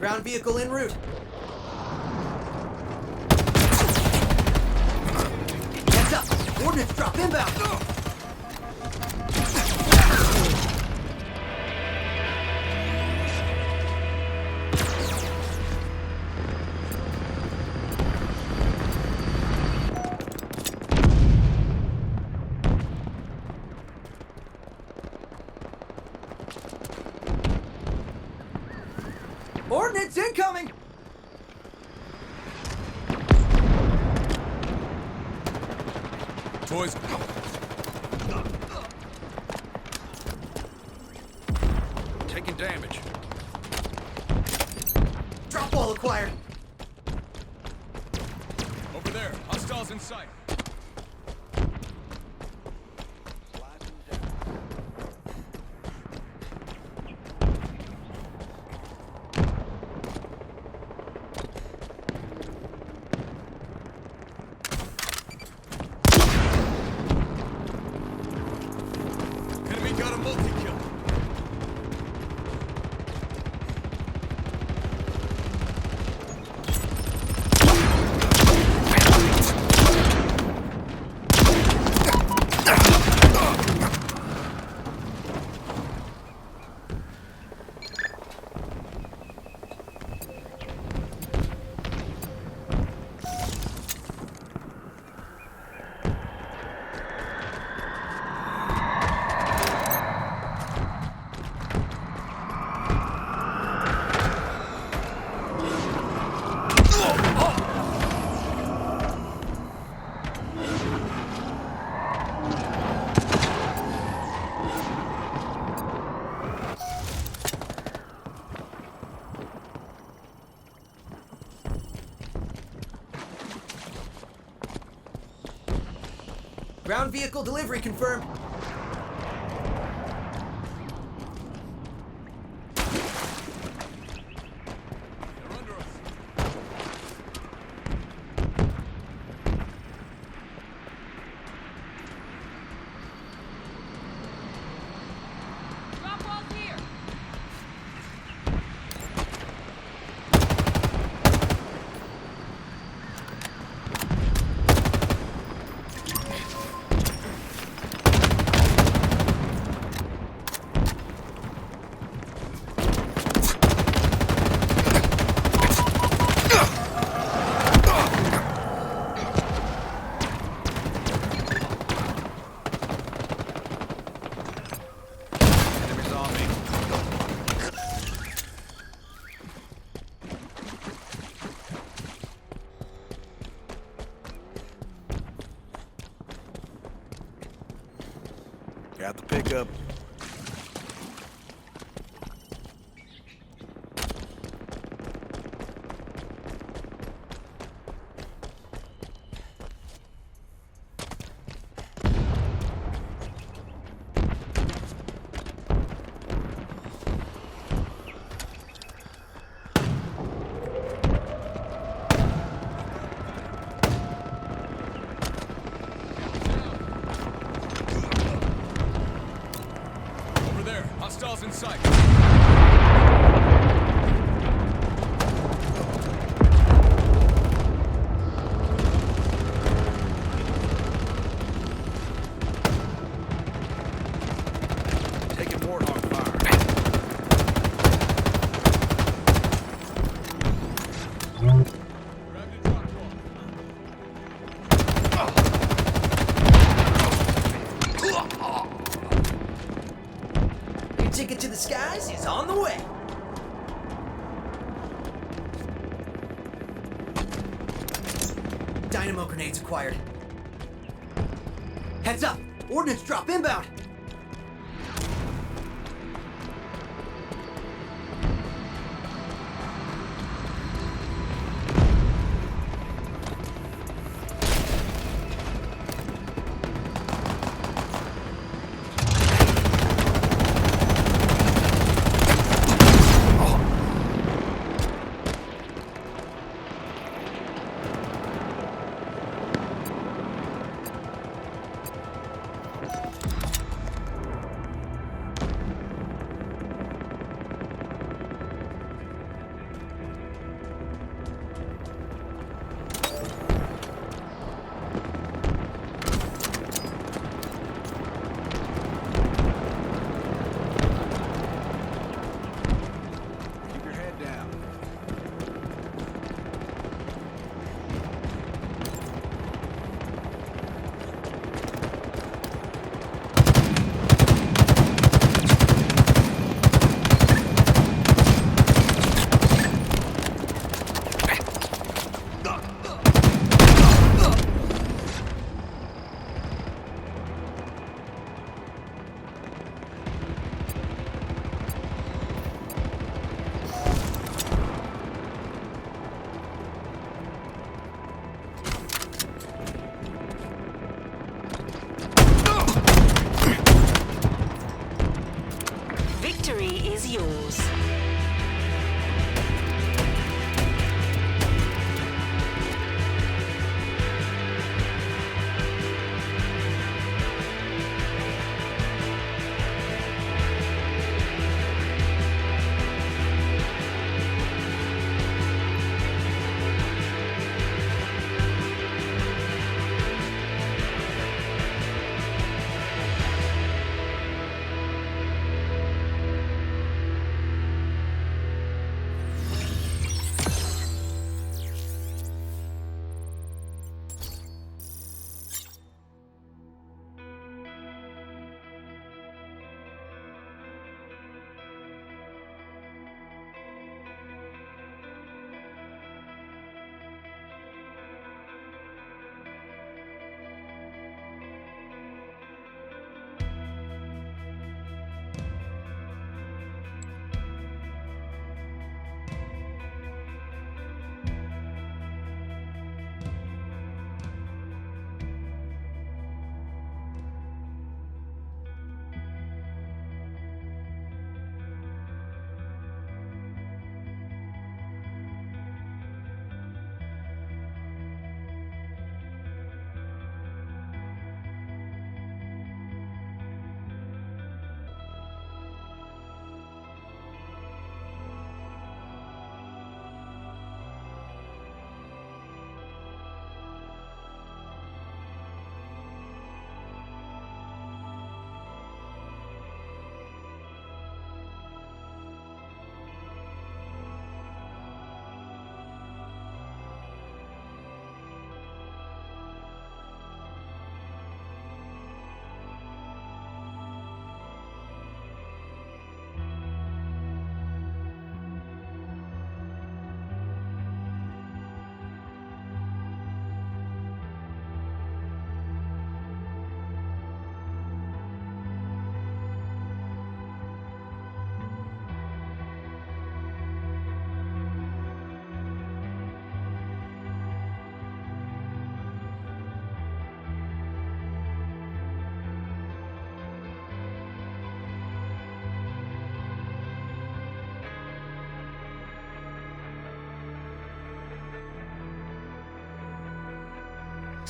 [SPEAKER 9] Ground vehicle en route. Heads up! Ordnance drop inbound! Ordnance incoming!
[SPEAKER 3] Toys. Taking damage.
[SPEAKER 9] Drop wall acquired.
[SPEAKER 3] Over there. Hostiles in sight. Enemy got a multi-kill.
[SPEAKER 9] Ground vehicle delivery confirmed.
[SPEAKER 3] They're under us.
[SPEAKER 8] Drop walls here.
[SPEAKER 3] Enemies on me. Got the pickup. Over there. Hostiles in sight. Taking Warthog fire. Grab the drop wall.
[SPEAKER 9] Your ticket to the skies is on the way. Dynamo grenades acquired. Heads up! Ordnance drop inbound!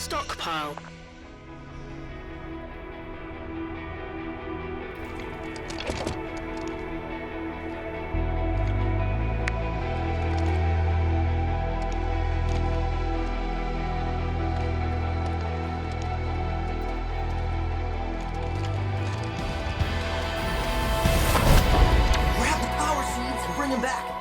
[SPEAKER 8] stockpile.
[SPEAKER 9] Grab the power seeds and bring them back.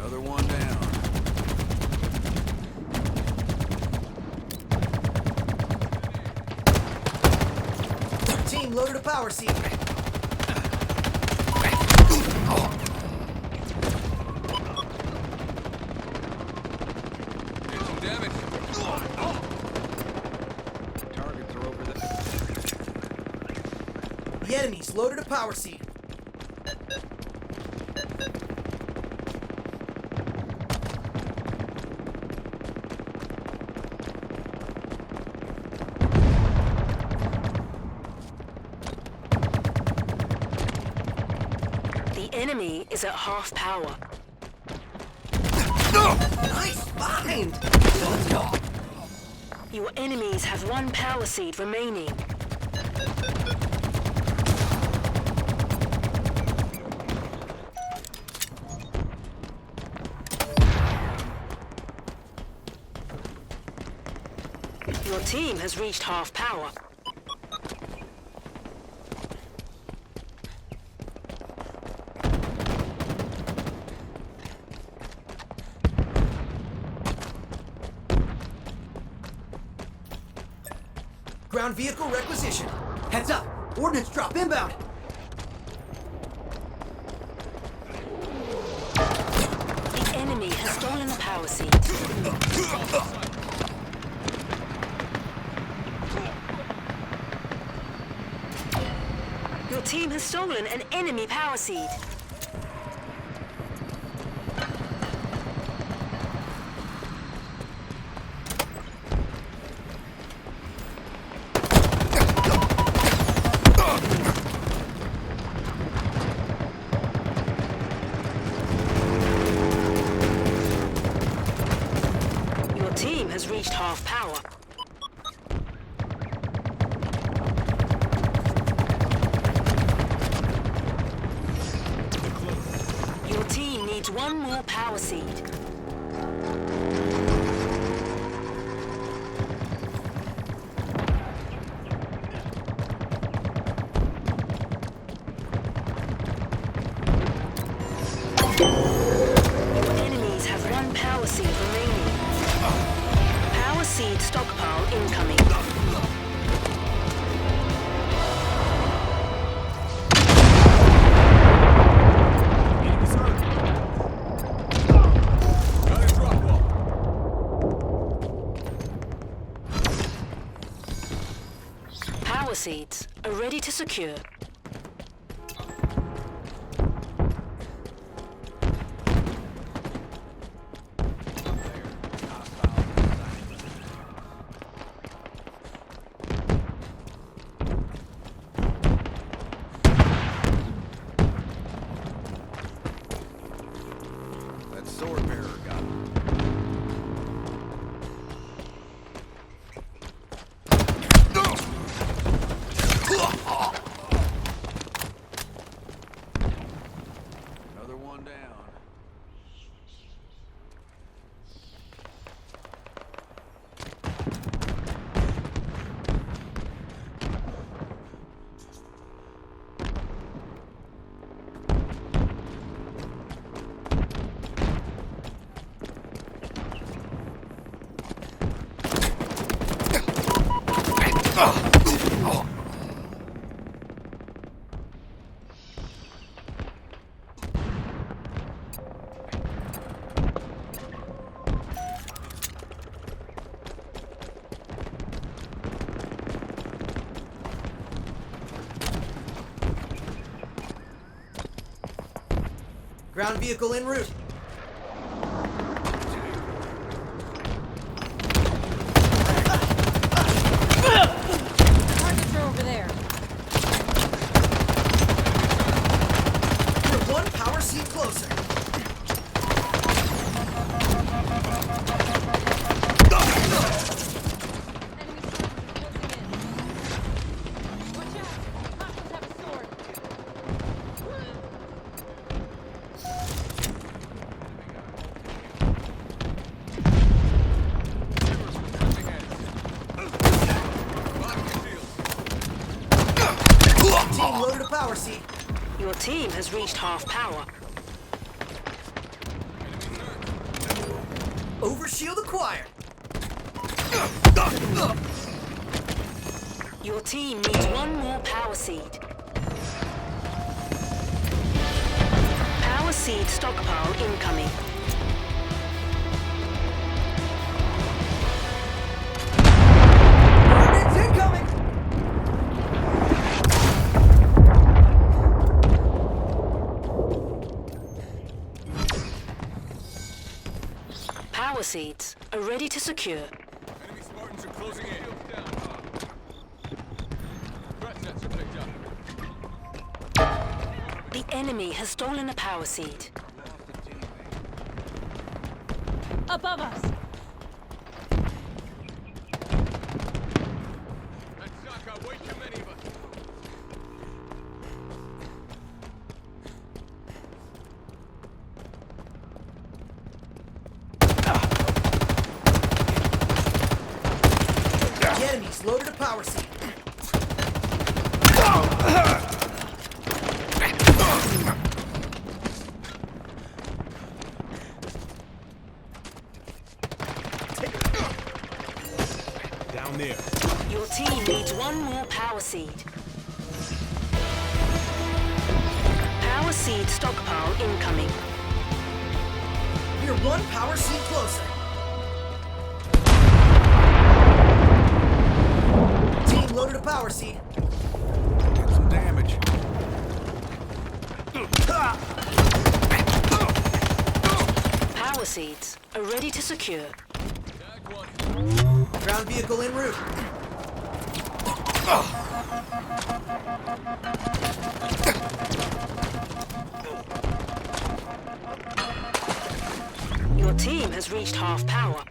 [SPEAKER 3] Another one down.
[SPEAKER 9] Team loaded a power seed.
[SPEAKER 3] Did some damage. Targets are over there.
[SPEAKER 9] The enemy's loaded a power seed.
[SPEAKER 8] The enemy is at half power.
[SPEAKER 9] Nice find!
[SPEAKER 8] Your enemies have one power seed remaining. Your team has reached half power.
[SPEAKER 9] Ground vehicle requisition. Heads up! Ordnance drop inbound!
[SPEAKER 8] The enemy has stolen the power seed. Your team has stolen an enemy power seed. Your team has reached half power. Your team needs one more power seed. Your enemies have one power seed remaining. Power seed stockpile incoming. Power seeds are ready to secure.
[SPEAKER 3] That sword bearer got him.
[SPEAKER 9] Ground vehicle en route.
[SPEAKER 10] Targets are over there.
[SPEAKER 9] You're one power seat closer. Team loaded a power seat.
[SPEAKER 8] Your team has reached half power.
[SPEAKER 9] Overshield acquired.
[SPEAKER 8] Your team needs one more power seed. Power seed stockpile incoming.
[SPEAKER 9] Coordinates incoming.
[SPEAKER 8] Power seeds are ready to secure.
[SPEAKER 6] Enemy Spartans are closing in. Threat sets are picked up.
[SPEAKER 8] The enemy has stolen a power seed.
[SPEAKER 10] Above us.
[SPEAKER 6] That's Saka, way too many of us.
[SPEAKER 9] The enemy's loaded a power seat.
[SPEAKER 6] Down there.
[SPEAKER 8] Your team needs one more power seed. Power seed stockpile incoming.
[SPEAKER 9] You're one power seat closer. Team loaded a power seat.
[SPEAKER 6] Did some damage.
[SPEAKER 8] Power seeds are ready to secure.
[SPEAKER 6] Tag one.
[SPEAKER 9] Ground vehicle en route.
[SPEAKER 8] Your team has reached half power.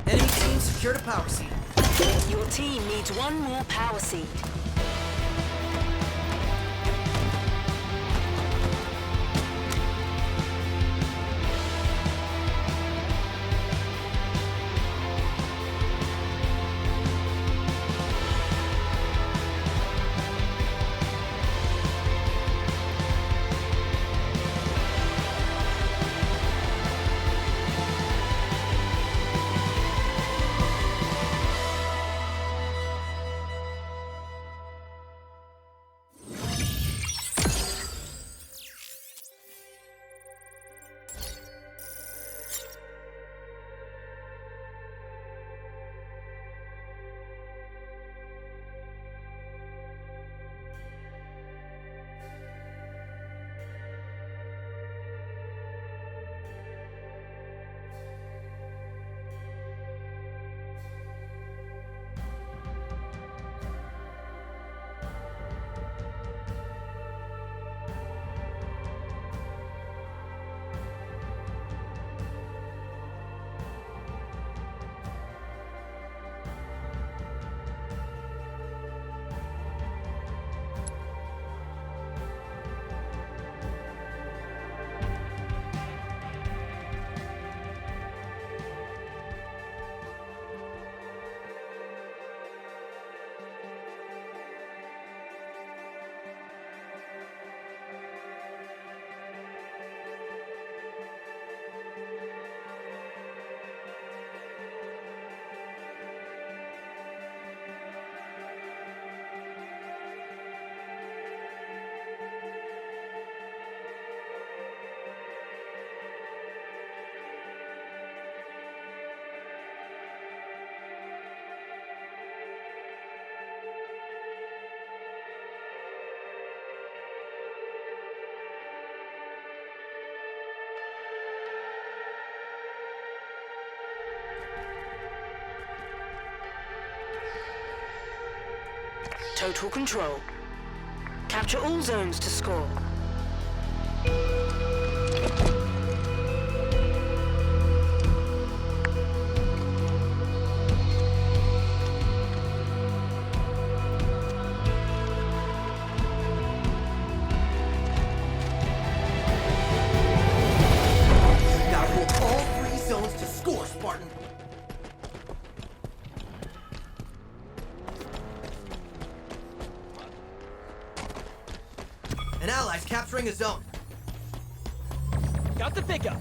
[SPEAKER 9] Enemy team secured a power seat.
[SPEAKER 8] Your team needs one more power seed. total control. Capture all zones to score.
[SPEAKER 9] Gotta hold all 3 zones to score, Spartan. An ally's capturing a zone.
[SPEAKER 6] Got the pickup.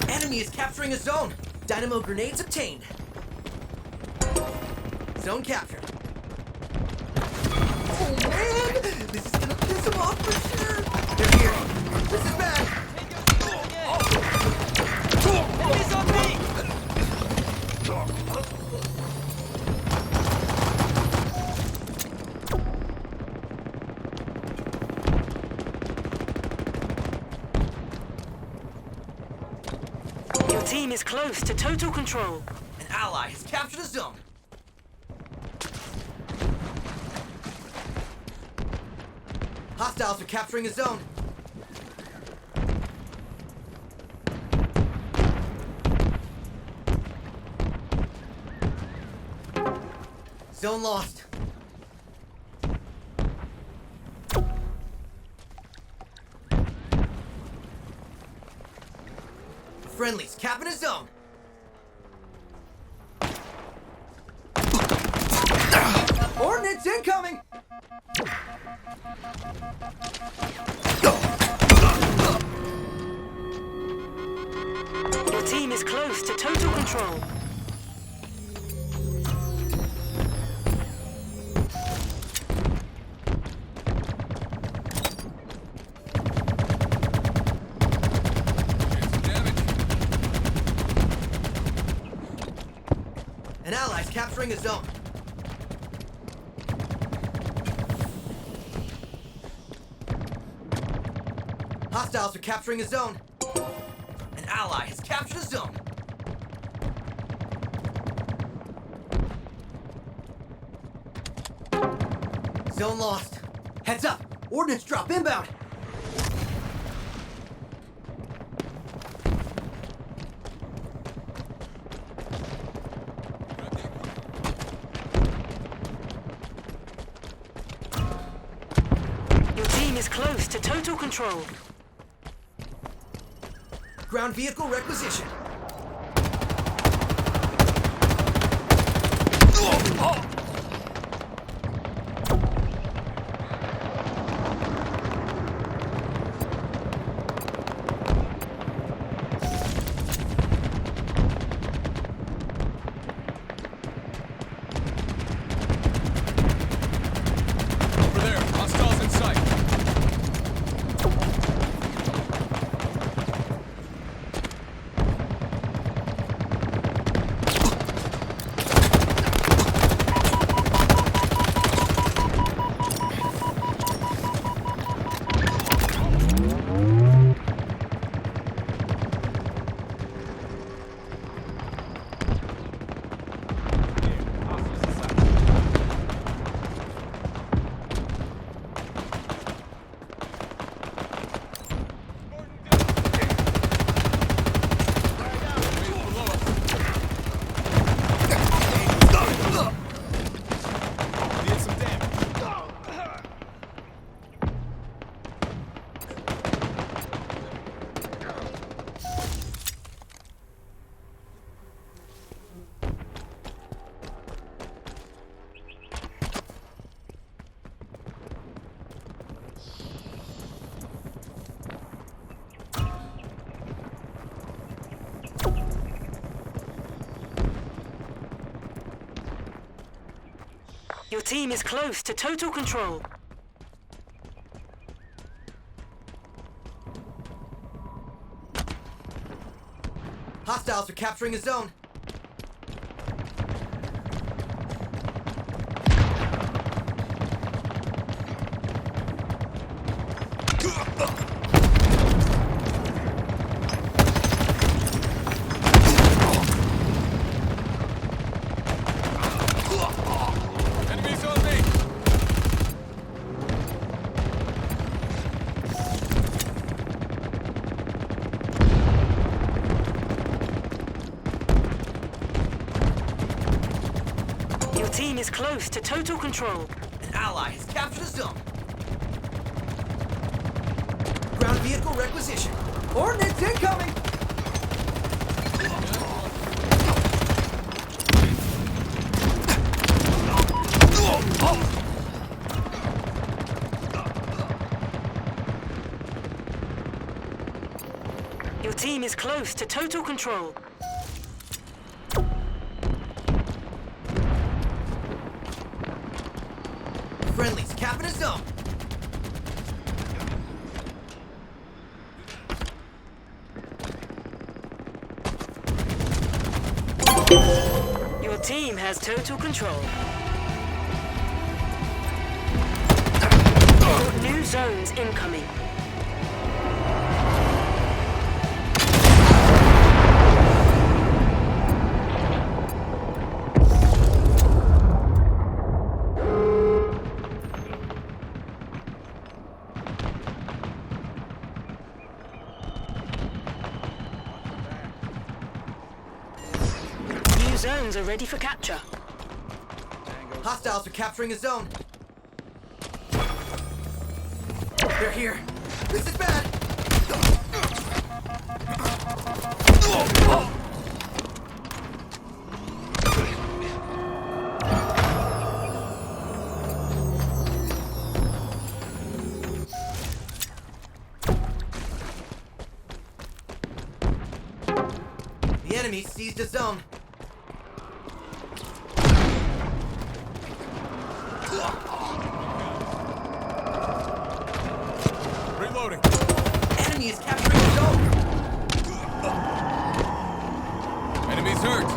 [SPEAKER 9] Enemy is capturing a zone. Dynamo grenades obtained. Zone captured. Oh man! This is gonna piss him off for sure! They're here. This is bad.
[SPEAKER 6] Enemies on me!
[SPEAKER 8] Your team is close to total control.
[SPEAKER 9] An ally has captured a zone. Hostiles are capturing a zone. Zone lost. Friendlies capping a zone. Ordnance incoming!
[SPEAKER 8] Your team is close to total control.
[SPEAKER 9] An ally's capturing a zone. Hostiles are capturing a zone. An ally has captured a zone. Zone lost. Heads up! Ordnance drop inbound!
[SPEAKER 8] Your team is close to total control.
[SPEAKER 9] Ground vehicle requisition.
[SPEAKER 3] Over there, hostiles in sight. Did some damage.
[SPEAKER 8] Your team is close to total control.
[SPEAKER 9] Hostiles are capturing a zone.
[SPEAKER 3] Enemies on
[SPEAKER 8] close to total control.
[SPEAKER 9] An ally has captured a zone. Ground vehicle requisition. Ordnance incoming!
[SPEAKER 8] Your team is close to total control.
[SPEAKER 9] Friendlies capping a zone.
[SPEAKER 8] Your team has total control. New zones incoming. New zones are ready for capture.
[SPEAKER 9] Hostiles are capturing a zone. They're here. This is bad. The enemy seized a zone.
[SPEAKER 3] Reloading.
[SPEAKER 9] Enemy is capturing a zone.
[SPEAKER 3] Enemy's hurt.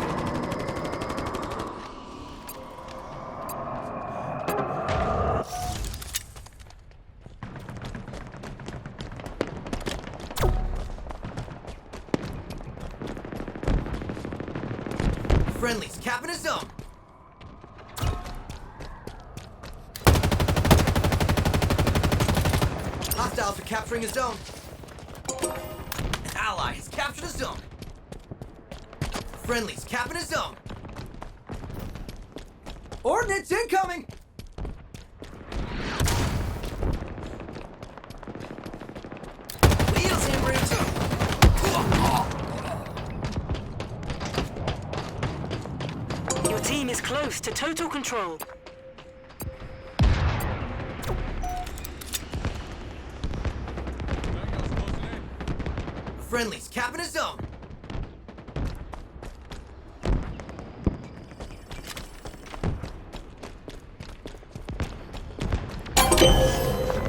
[SPEAKER 9] Friendlies capping a zone. Hostiles are capturing a zone. An ally has captured a zone. Friendlies capping a zone. Ordnance incoming! Wheels hemorrhage!
[SPEAKER 8] Your team is close to total control.
[SPEAKER 9] Friendlies capping a zone.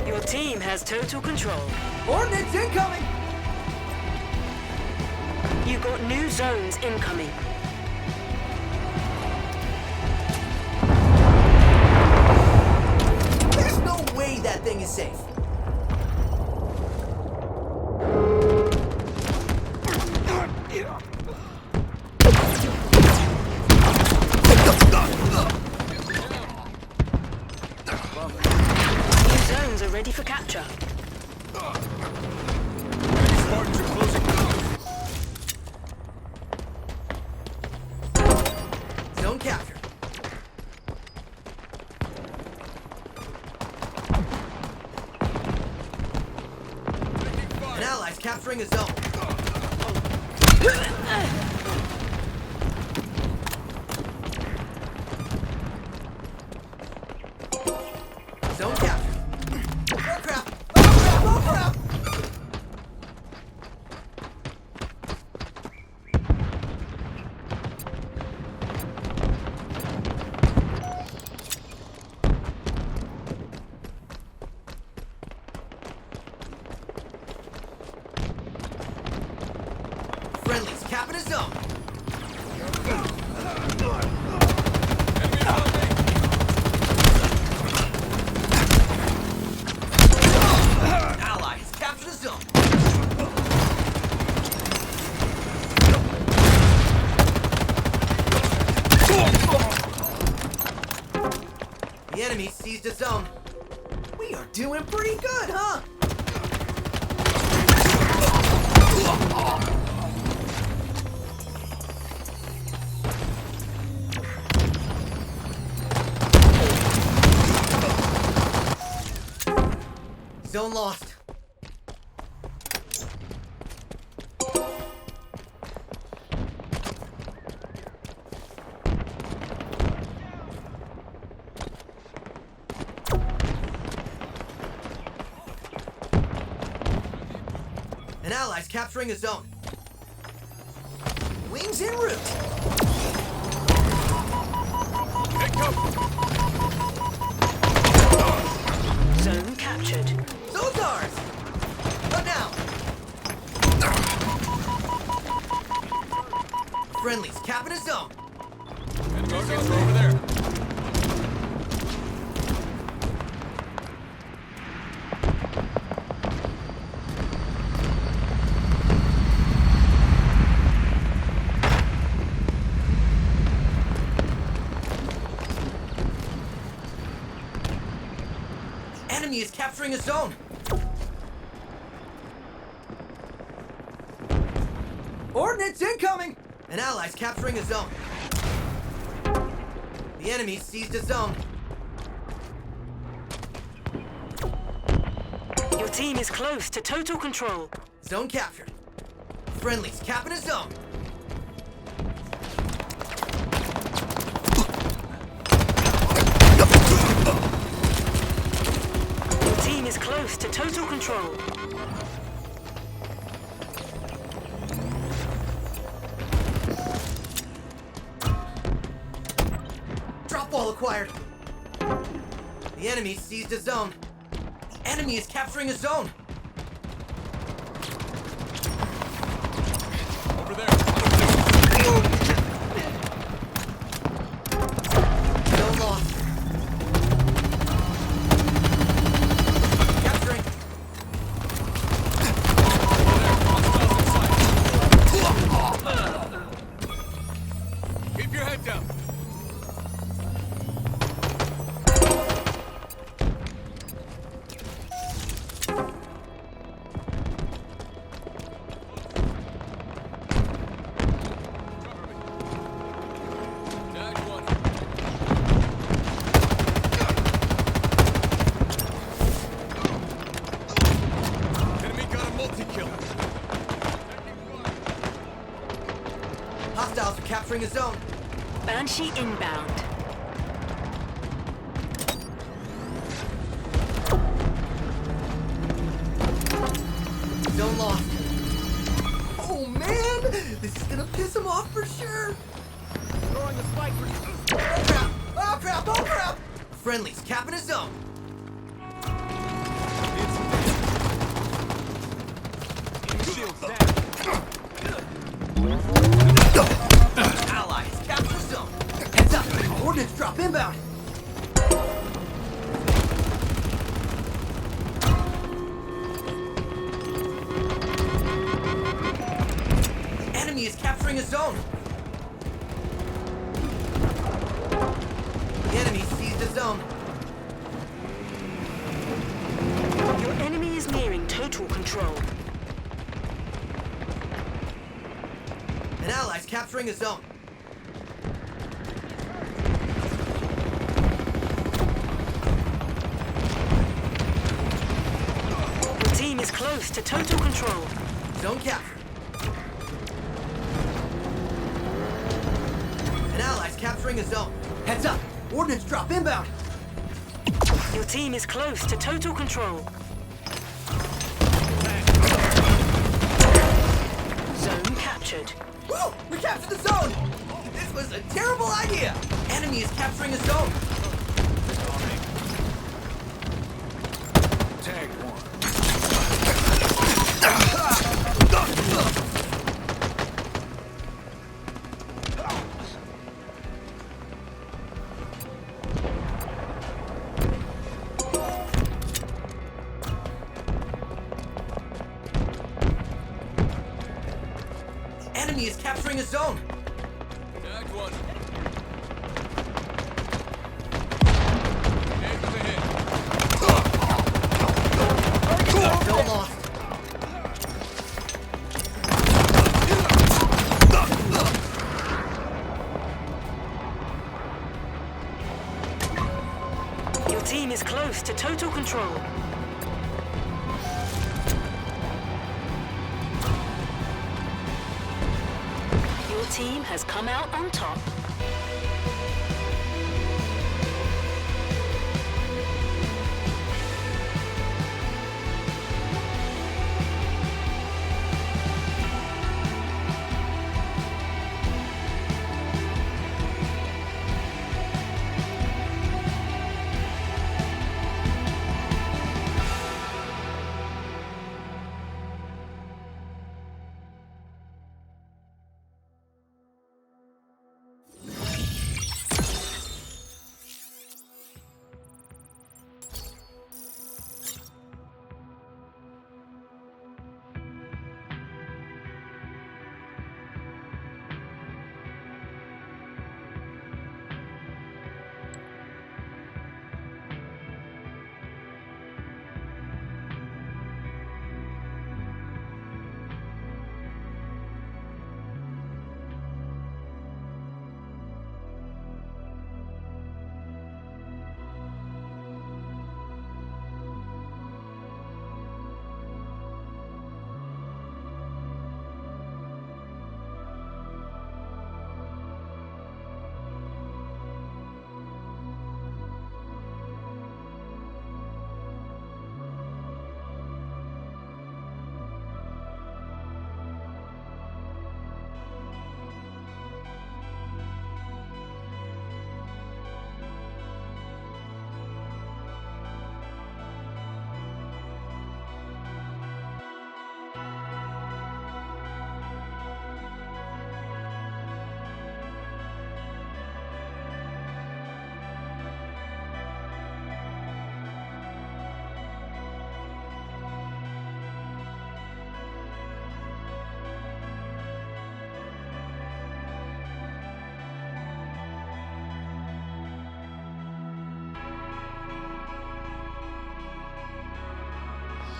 [SPEAKER 8] Your team has total control.
[SPEAKER 9] Ordnance incoming!
[SPEAKER 8] You got new zones incoming.
[SPEAKER 9] There's no way that thing is safe.
[SPEAKER 8] New zones are ready for capture.
[SPEAKER 3] Spartans are closing.
[SPEAKER 9] Zone captured. An ally's capturing a zone. Zone captured. Oh crap! Oh crap! Oh crap! Friendlies capping a zone. An ally has captured a zone. The enemy seized a zone. We are doing pretty good, huh? Zone lost. An ally's capturing a zone. Wings en route.
[SPEAKER 6] Hey, come.
[SPEAKER 8] Zone captured.
[SPEAKER 9] Zone's ours. What now? Friendlies capping a zone.
[SPEAKER 6] Jojo's over there.
[SPEAKER 9] Enemy is capturing a zone. Ordnance incoming! An ally's capturing a zone. The enemy seized a zone.
[SPEAKER 8] Your team is close to total control.
[SPEAKER 9] Zone captured. Friendlies capping a zone.
[SPEAKER 8] Your team is close to total control.
[SPEAKER 9] Drop wall acquired. The enemy seized a zone. Enemy is capturing a zone.
[SPEAKER 6] Over there.
[SPEAKER 9] Zone lost. Capturing.
[SPEAKER 6] Keep your head down. Tag one. Enemy got a multi-kill.
[SPEAKER 9] Hostiles are capturing a zone.
[SPEAKER 8] Banshee inbound.
[SPEAKER 9] Zone lost. Oh man! This is gonna piss him off for sure!
[SPEAKER 6] Throwing the spike.
[SPEAKER 9] Oh crap! Oh crap! Oh crap! Friendlies capping a zone.
[SPEAKER 6] Shields down.
[SPEAKER 9] Allies capture zone. Heads up! Ordnance drop inbound. Enemy is capturing a zone. The enemy seized a zone.
[SPEAKER 8] Your enemy is nearing total control.
[SPEAKER 9] An ally's capturing a zone.
[SPEAKER 8] Your team is close to total control.
[SPEAKER 9] Zone captured. An ally's capturing a zone. Heads up! Ordnance drop inbound!
[SPEAKER 8] Your team is close to total control. Zone captured.
[SPEAKER 9] Woo! We captured the zone! This was a terrible idea! Enemy is capturing a zone.
[SPEAKER 6] Tag one.
[SPEAKER 9] Enemy is capturing a zone.
[SPEAKER 6] Tag one. Aim to hit.
[SPEAKER 9] Zone lost.
[SPEAKER 8] Your team is close to total control. team has come out on top.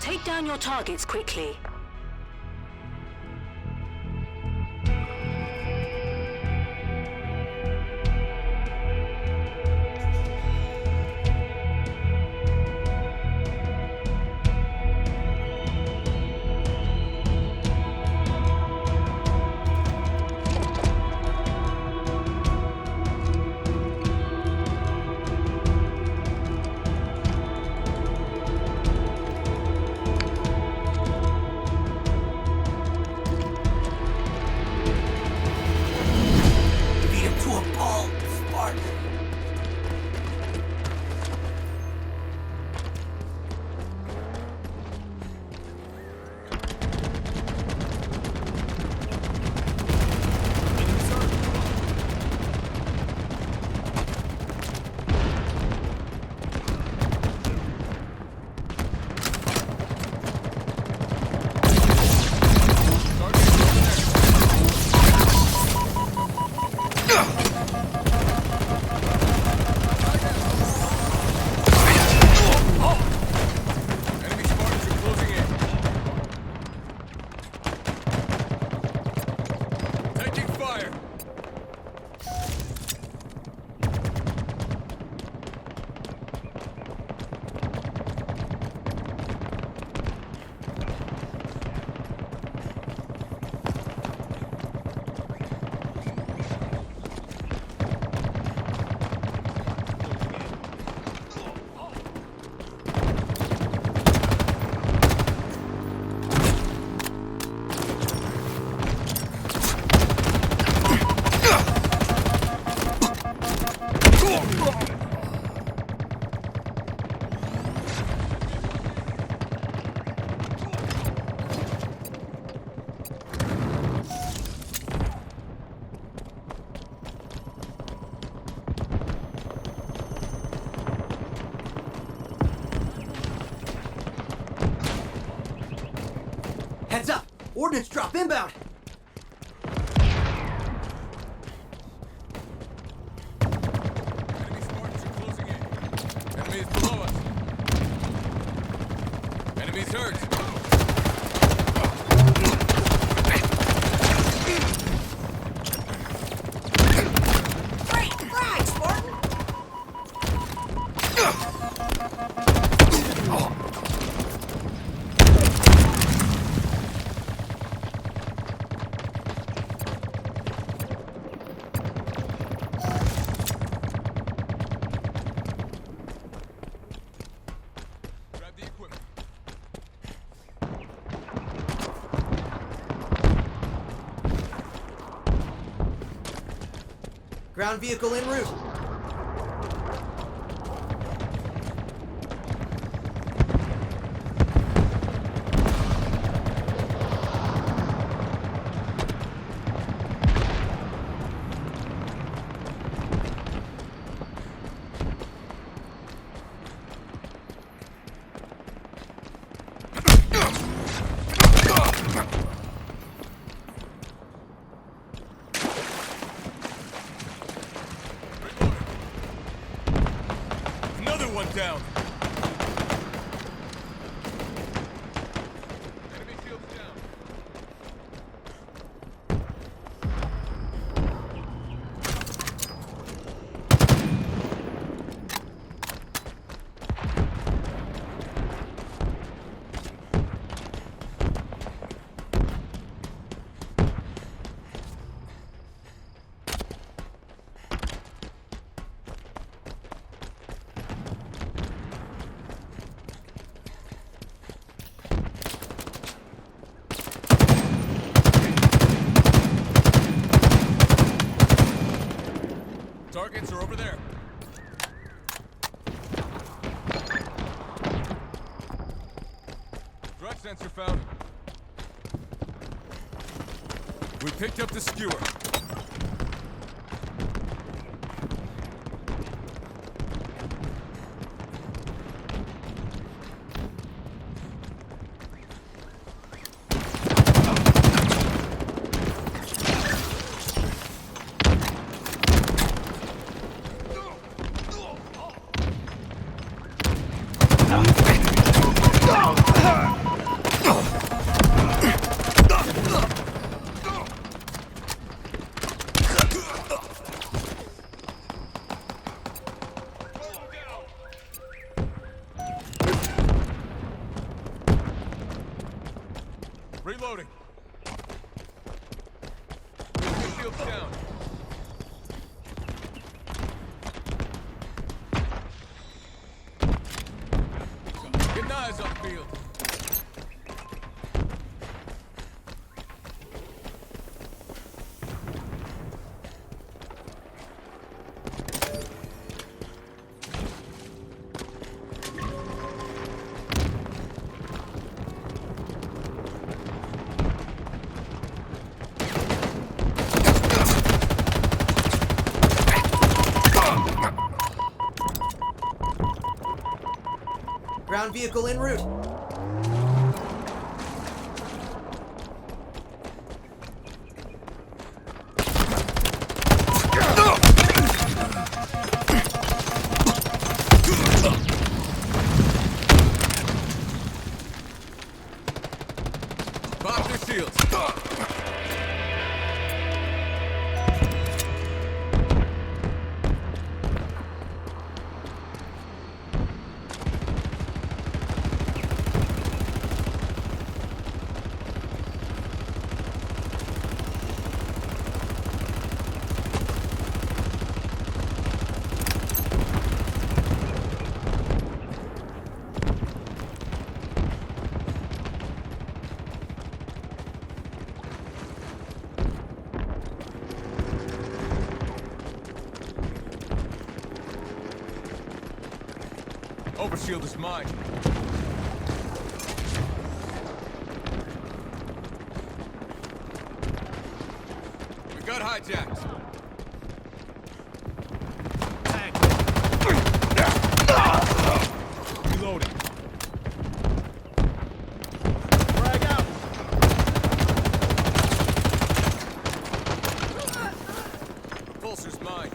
[SPEAKER 8] Take down your targets quickly.
[SPEAKER 9] Heads up! Ordnance drop inbound!
[SPEAKER 11] Enemy Spartans are closing in. Enemy is below us. Enemy's hurt.
[SPEAKER 9] Great frag, Spartan! Ground vehicle en route.
[SPEAKER 11] Down. Enemy shields down. Targets are over there. Threat sensor found. We picked up the skewer. Reloading. Shields down. Getting eyes on the field.
[SPEAKER 9] Ground vehicle en route.
[SPEAKER 11] Pop their shields. Overshield is mine. We got hijacked. Reloading. Frag out. Pulser's mine.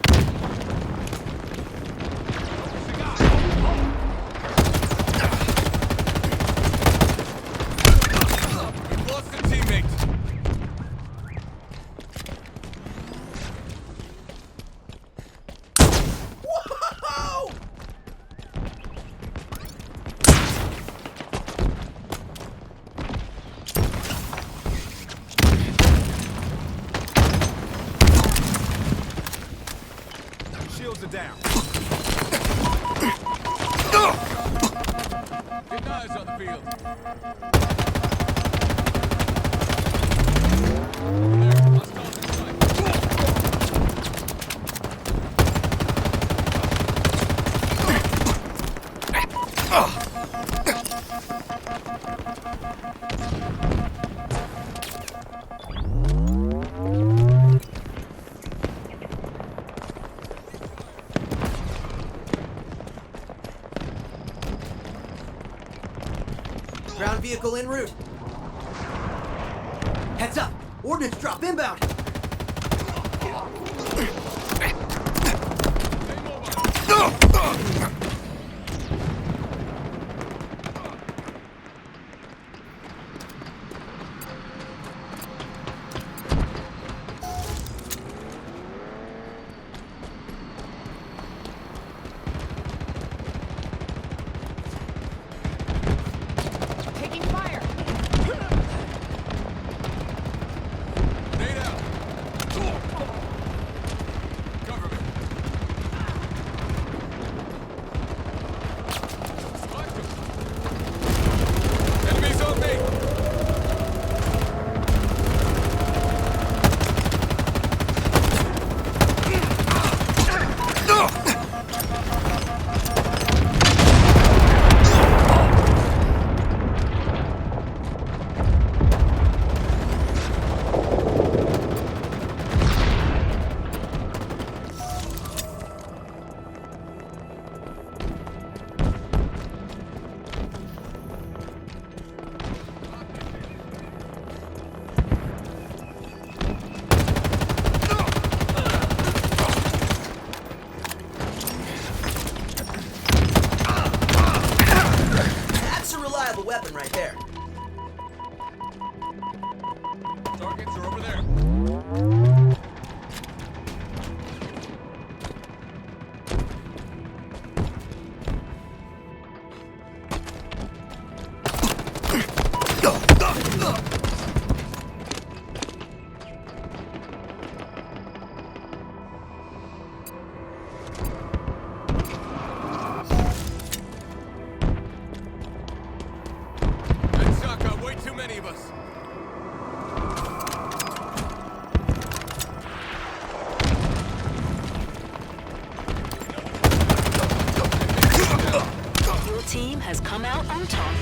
[SPEAKER 11] Shields are down. Get eyes on the field. There, hostiles in sight.
[SPEAKER 9] Ground vehicle en route. Heads up! Ordnance drop inbound!
[SPEAKER 10] Taking fire.
[SPEAKER 11] Grenade out. Cover me. Select 'em. Enemies on me.
[SPEAKER 9] That's a reliable weapon right there.
[SPEAKER 11] Targets are over there. That shot got way too many of us.
[SPEAKER 8] Your team has come out on top.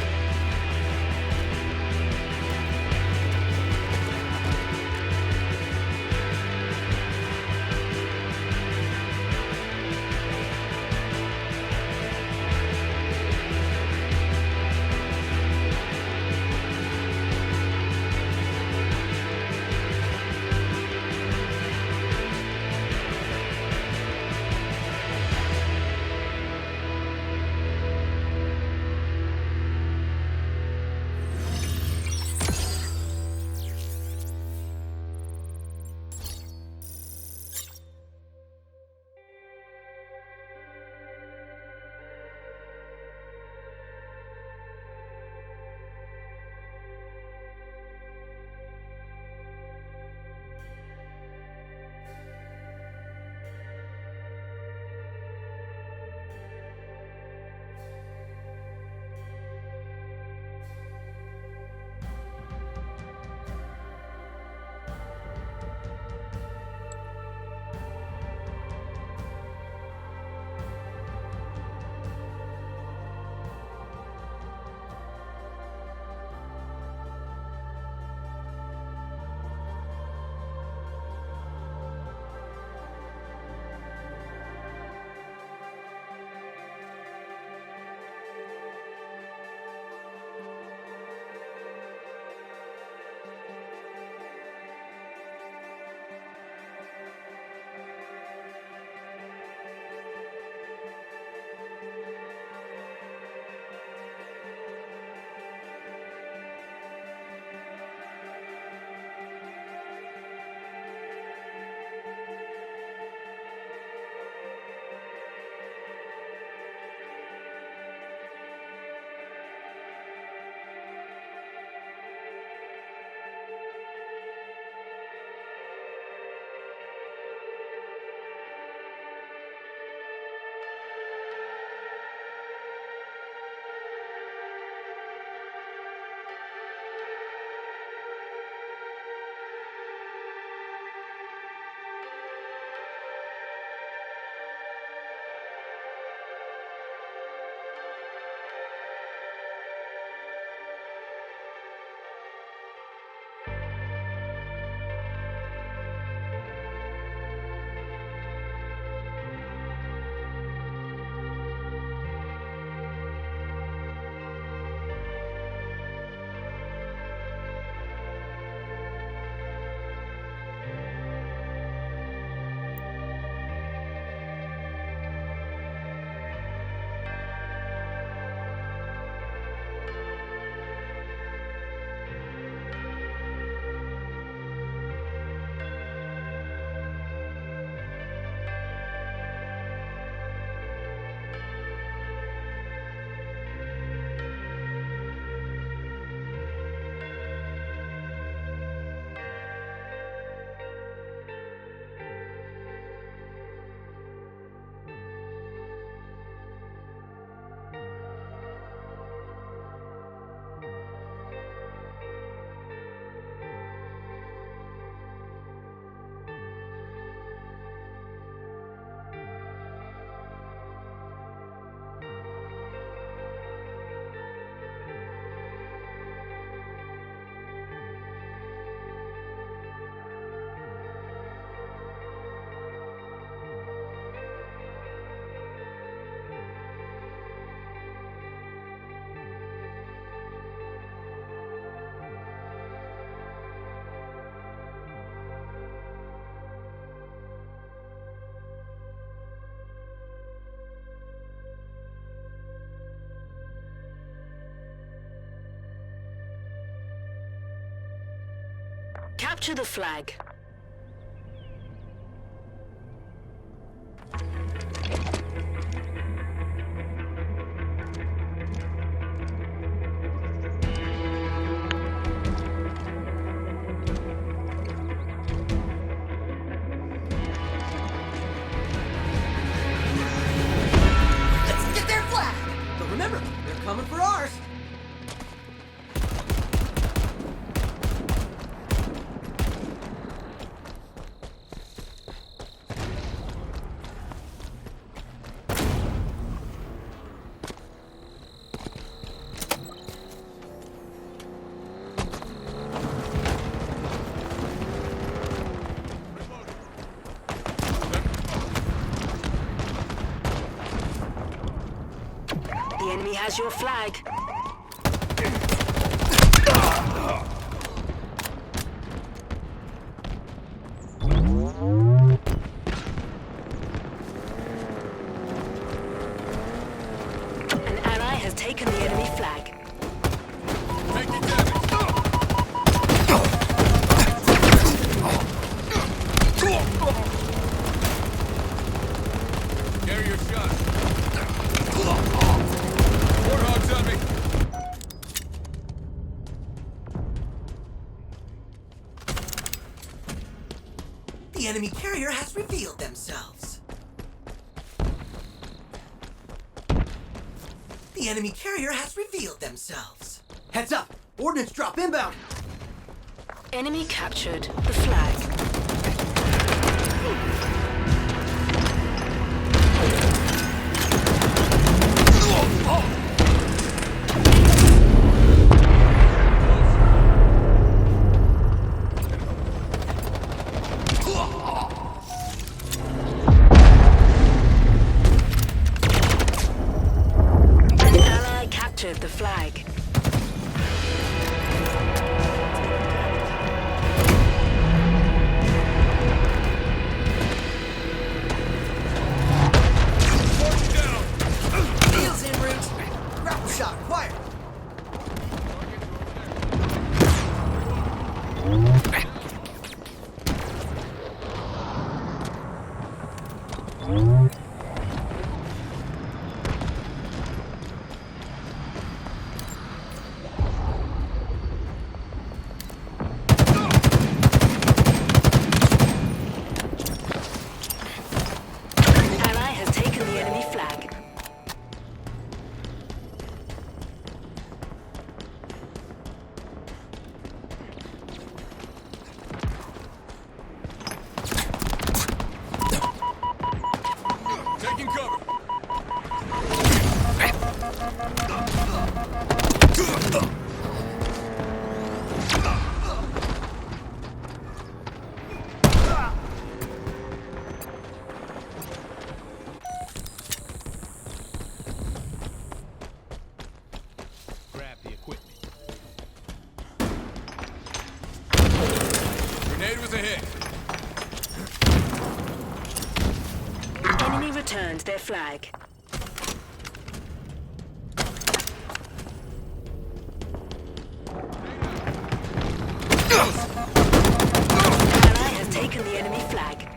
[SPEAKER 8] Capture the flag.
[SPEAKER 9] Let's get their flag! But remember, they're coming for ours.
[SPEAKER 8] The enemy has your flag. An ally has taken the enemy flag.
[SPEAKER 11] Taking damage. Carry your shot. Warthog's on me.
[SPEAKER 9] The enemy carrier has revealed themselves. The enemy carrier has revealed themselves. Heads up! Ordnance drop inbound!
[SPEAKER 8] Enemy captured the flag. An ally captured the flag.
[SPEAKER 9] Heels en route! Grapple shot acquired!
[SPEAKER 8] Ally has taken the enemy flag.
[SPEAKER 11] Taking cover. Grab the equipment. Grenade was a hit.
[SPEAKER 8] Enemy returned their flag. Ally has taken the enemy flag.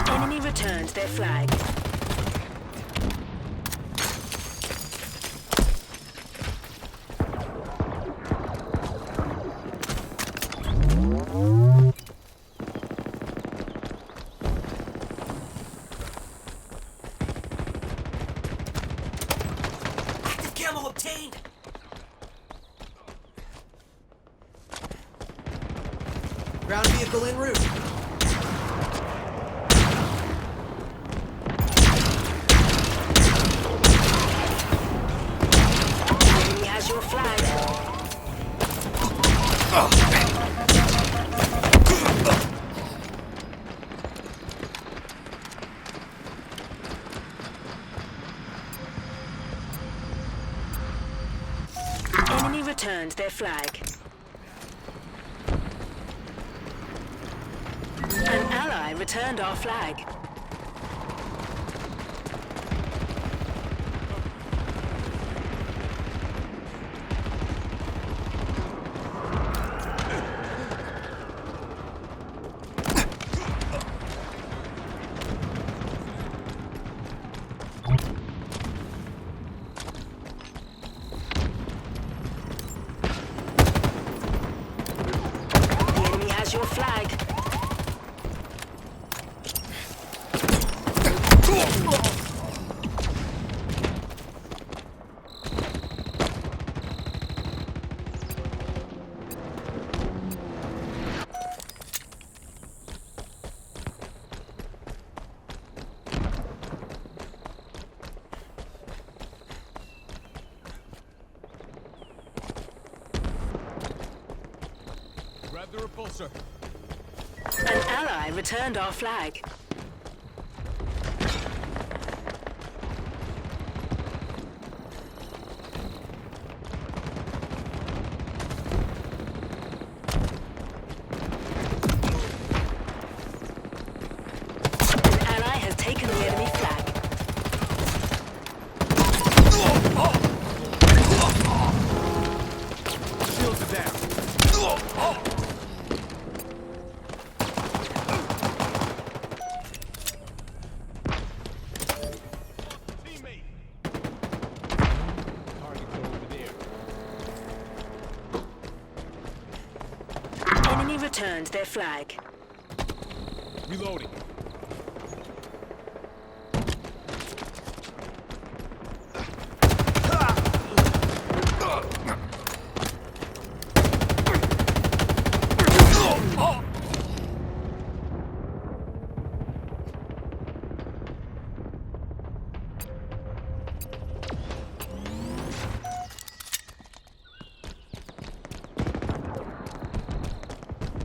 [SPEAKER 8] Enemy returned their flag.
[SPEAKER 9] Active camo obtained! Ground vehicle en route.
[SPEAKER 8] Enemy has your flag. Enemy returned their flag. An ally returned our flag. Your flag.
[SPEAKER 11] Grab the repulsor.
[SPEAKER 8] An ally returned our flag. An ally has taken the enemy flag.
[SPEAKER 11] Shields are down.
[SPEAKER 8] Enemy returned their flag.
[SPEAKER 11] Reloading.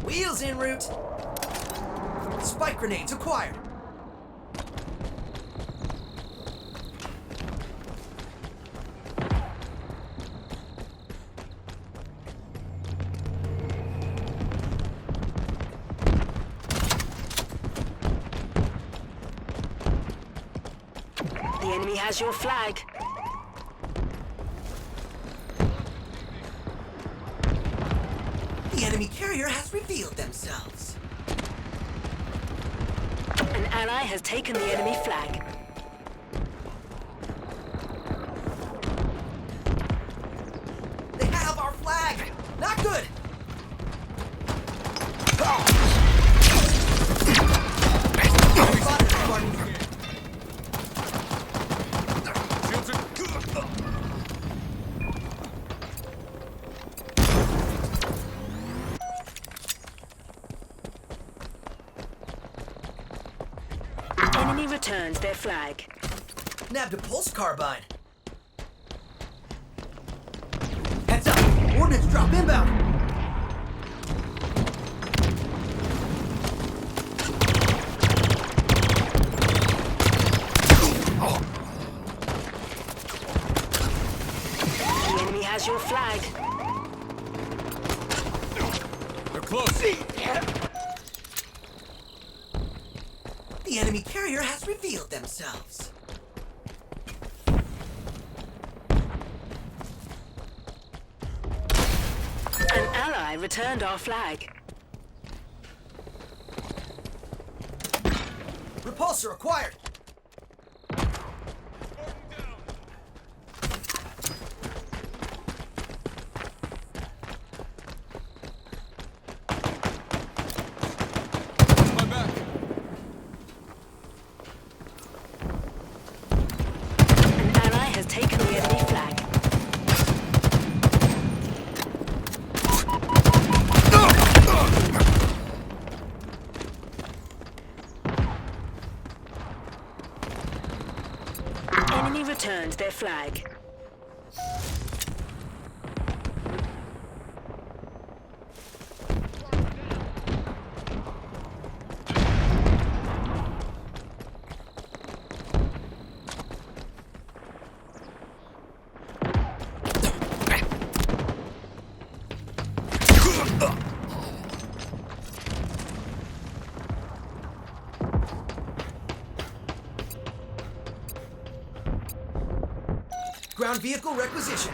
[SPEAKER 9] Wheels en route. Spike grenades acquired.
[SPEAKER 8] The enemy has your flag.
[SPEAKER 9] The enemy carrier has revealed themselves.
[SPEAKER 8] An ally has taken the enemy flag.
[SPEAKER 9] They have our flag. Not good.
[SPEAKER 8] Enemy returned their flag.
[SPEAKER 9] Nabbed a pulse carbine. Heads up! Ordnance drop inbound!
[SPEAKER 8] The enemy has your flag.
[SPEAKER 11] They're close.
[SPEAKER 9] The enemy carrier has revealed themselves.
[SPEAKER 8] An ally returned our flag.
[SPEAKER 9] Repulsor acquired.
[SPEAKER 11] My back.
[SPEAKER 8] An ally has taken the enemy flag. Enemy returned their flag.
[SPEAKER 9] Ground vehicle requisition.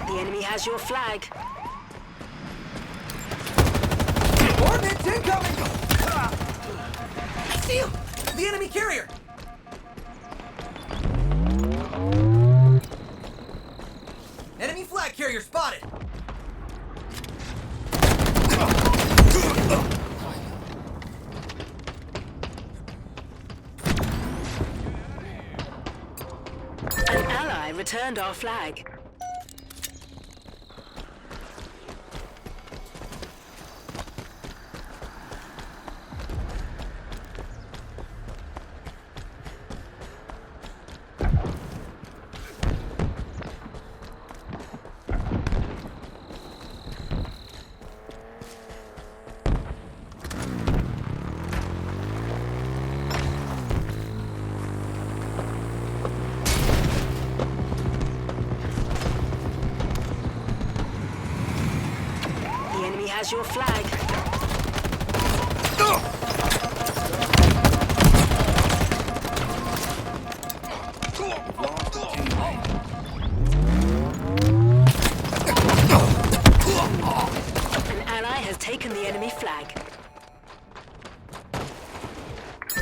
[SPEAKER 8] The enemy has your flag.
[SPEAKER 9] Ordnance incoming! I see him! The enemy carrier! Enemy flag carrier spotted!
[SPEAKER 8] An ally returned our flag. Has your flag. An ally has taken the enemy flag.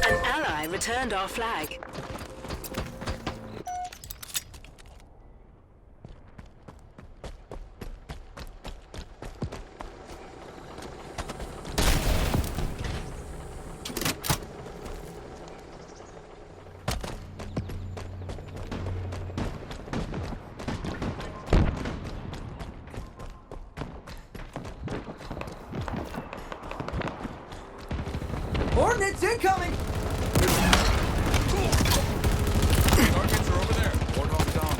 [SPEAKER 8] An ally returned our flag.
[SPEAKER 9] Ordnance incoming!
[SPEAKER 11] Targets are over there. Warthog down.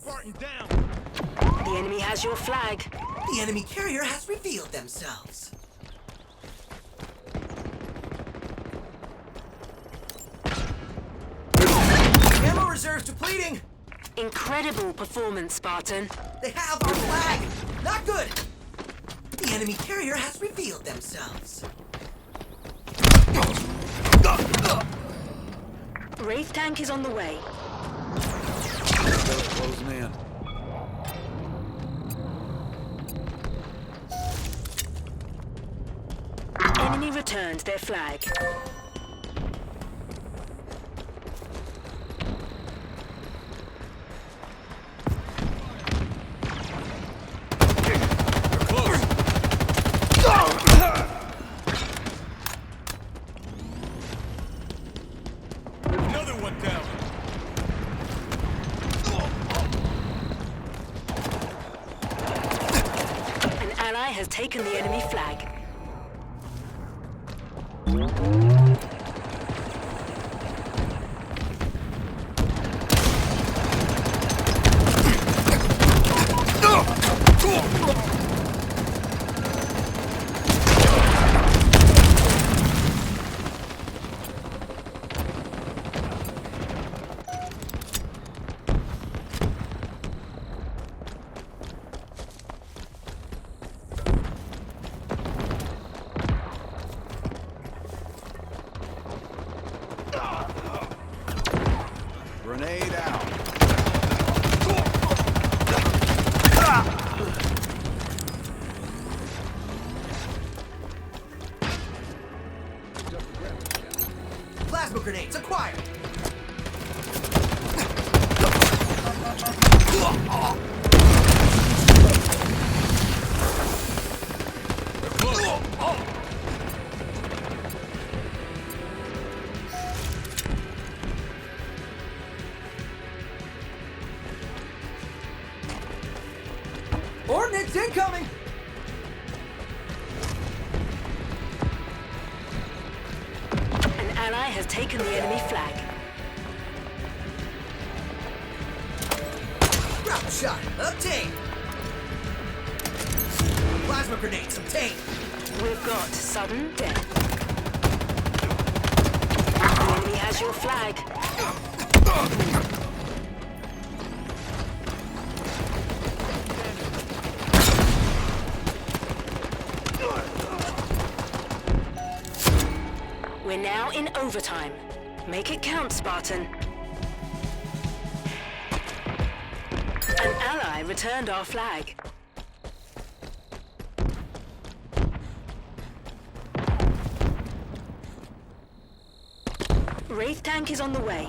[SPEAKER 11] Spartan down.
[SPEAKER 8] The enemy has your flag.
[SPEAKER 9] The enemy carrier has revealed themselves. Ammo reserves depleting!
[SPEAKER 8] Incredible performance, Spartan.
[SPEAKER 9] They have our flag! Not good! The enemy carrier has revealed themselves.
[SPEAKER 8] Wraith tank is on the way.
[SPEAKER 11] Closing in.
[SPEAKER 8] Enemy returned their flag.
[SPEAKER 11] Another one down.
[SPEAKER 8] An ally has taken the enemy flag.
[SPEAKER 1] Grenade out.
[SPEAKER 9] Plasma grenades acquired! Ordnance incoming!
[SPEAKER 8] has taken the enemy flag.
[SPEAKER 9] Drop shot obtained. Plasma grenades obtained.
[SPEAKER 8] We've got sudden death. The enemy has your flag. We're now in overtime. Make it count, Spartan. An ally returned our flag. Wraith tank is on the way.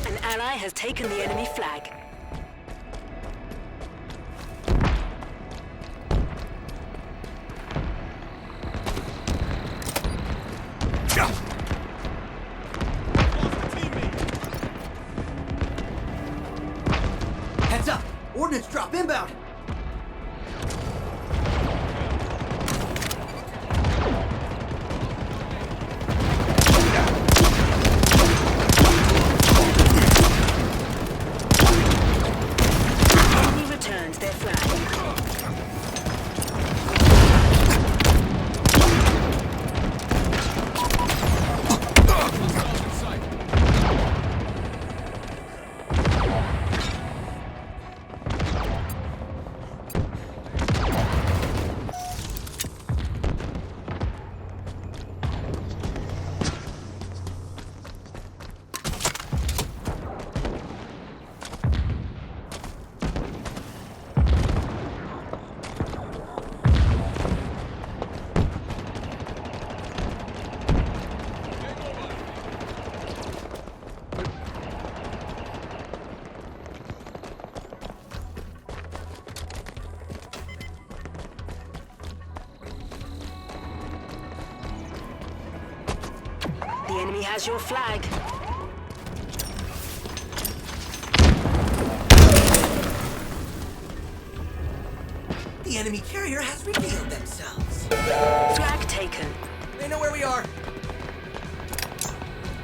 [SPEAKER 8] An ally has taken the enemy flag.
[SPEAKER 9] Heads up! Ordnance drop inbound!
[SPEAKER 8] Enemy returns their flag. The enemy has your flag.
[SPEAKER 9] The enemy carrier has revealed themselves.
[SPEAKER 8] Flag taken.
[SPEAKER 9] They know where we are.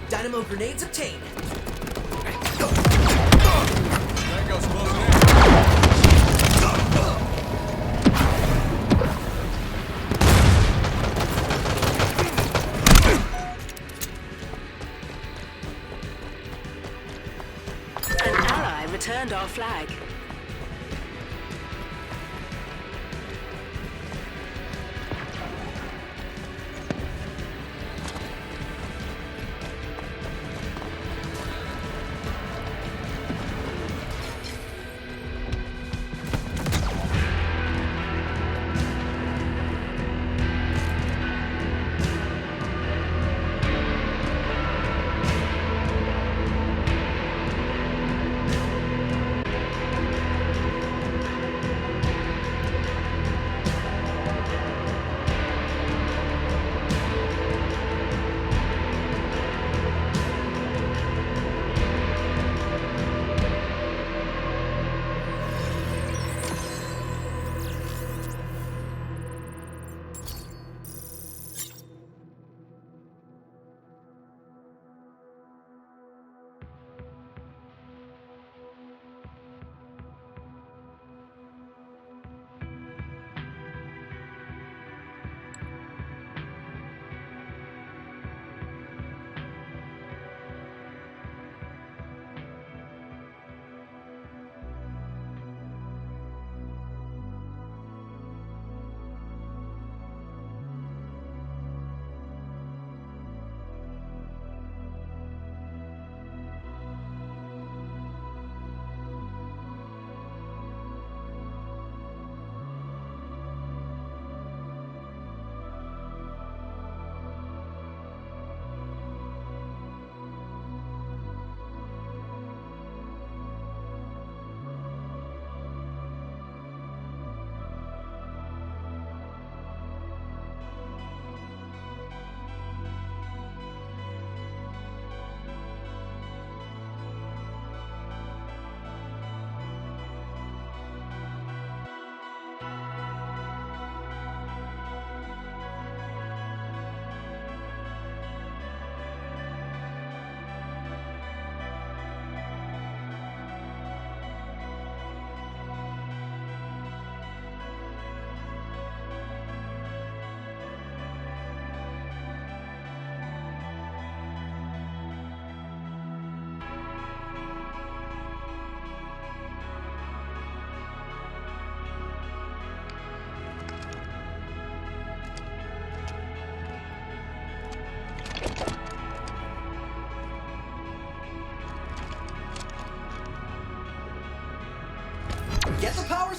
[SPEAKER 9] Dynamo grenades obtained.
[SPEAKER 11] Tango's closing in.
[SPEAKER 8] An ally returned our flag.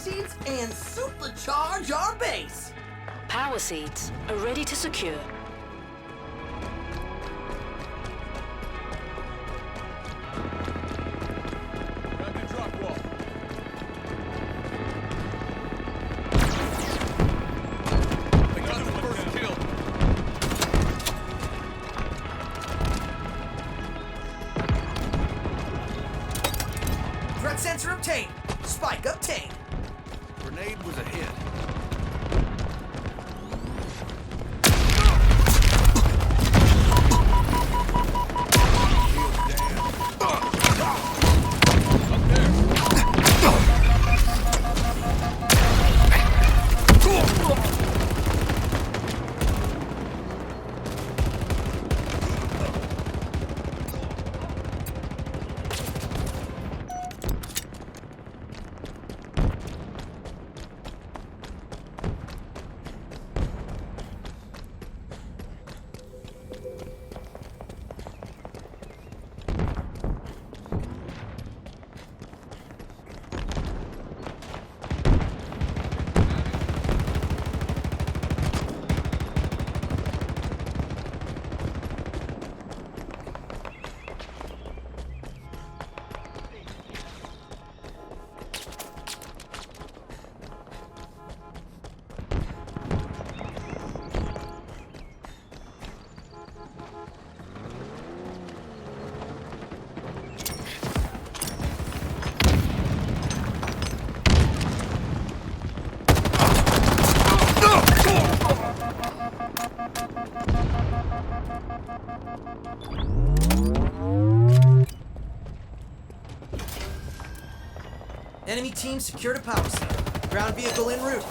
[SPEAKER 9] seeds and supercharge our base.
[SPEAKER 8] Power seeds are ready to secure.
[SPEAKER 11] Grab your drop wall. They got the first kill.
[SPEAKER 9] Threat sensor obtained. Spike obtained.
[SPEAKER 11] Grenade was a hit.
[SPEAKER 9] Enemy team secured a power seed. Ground vehicle en route.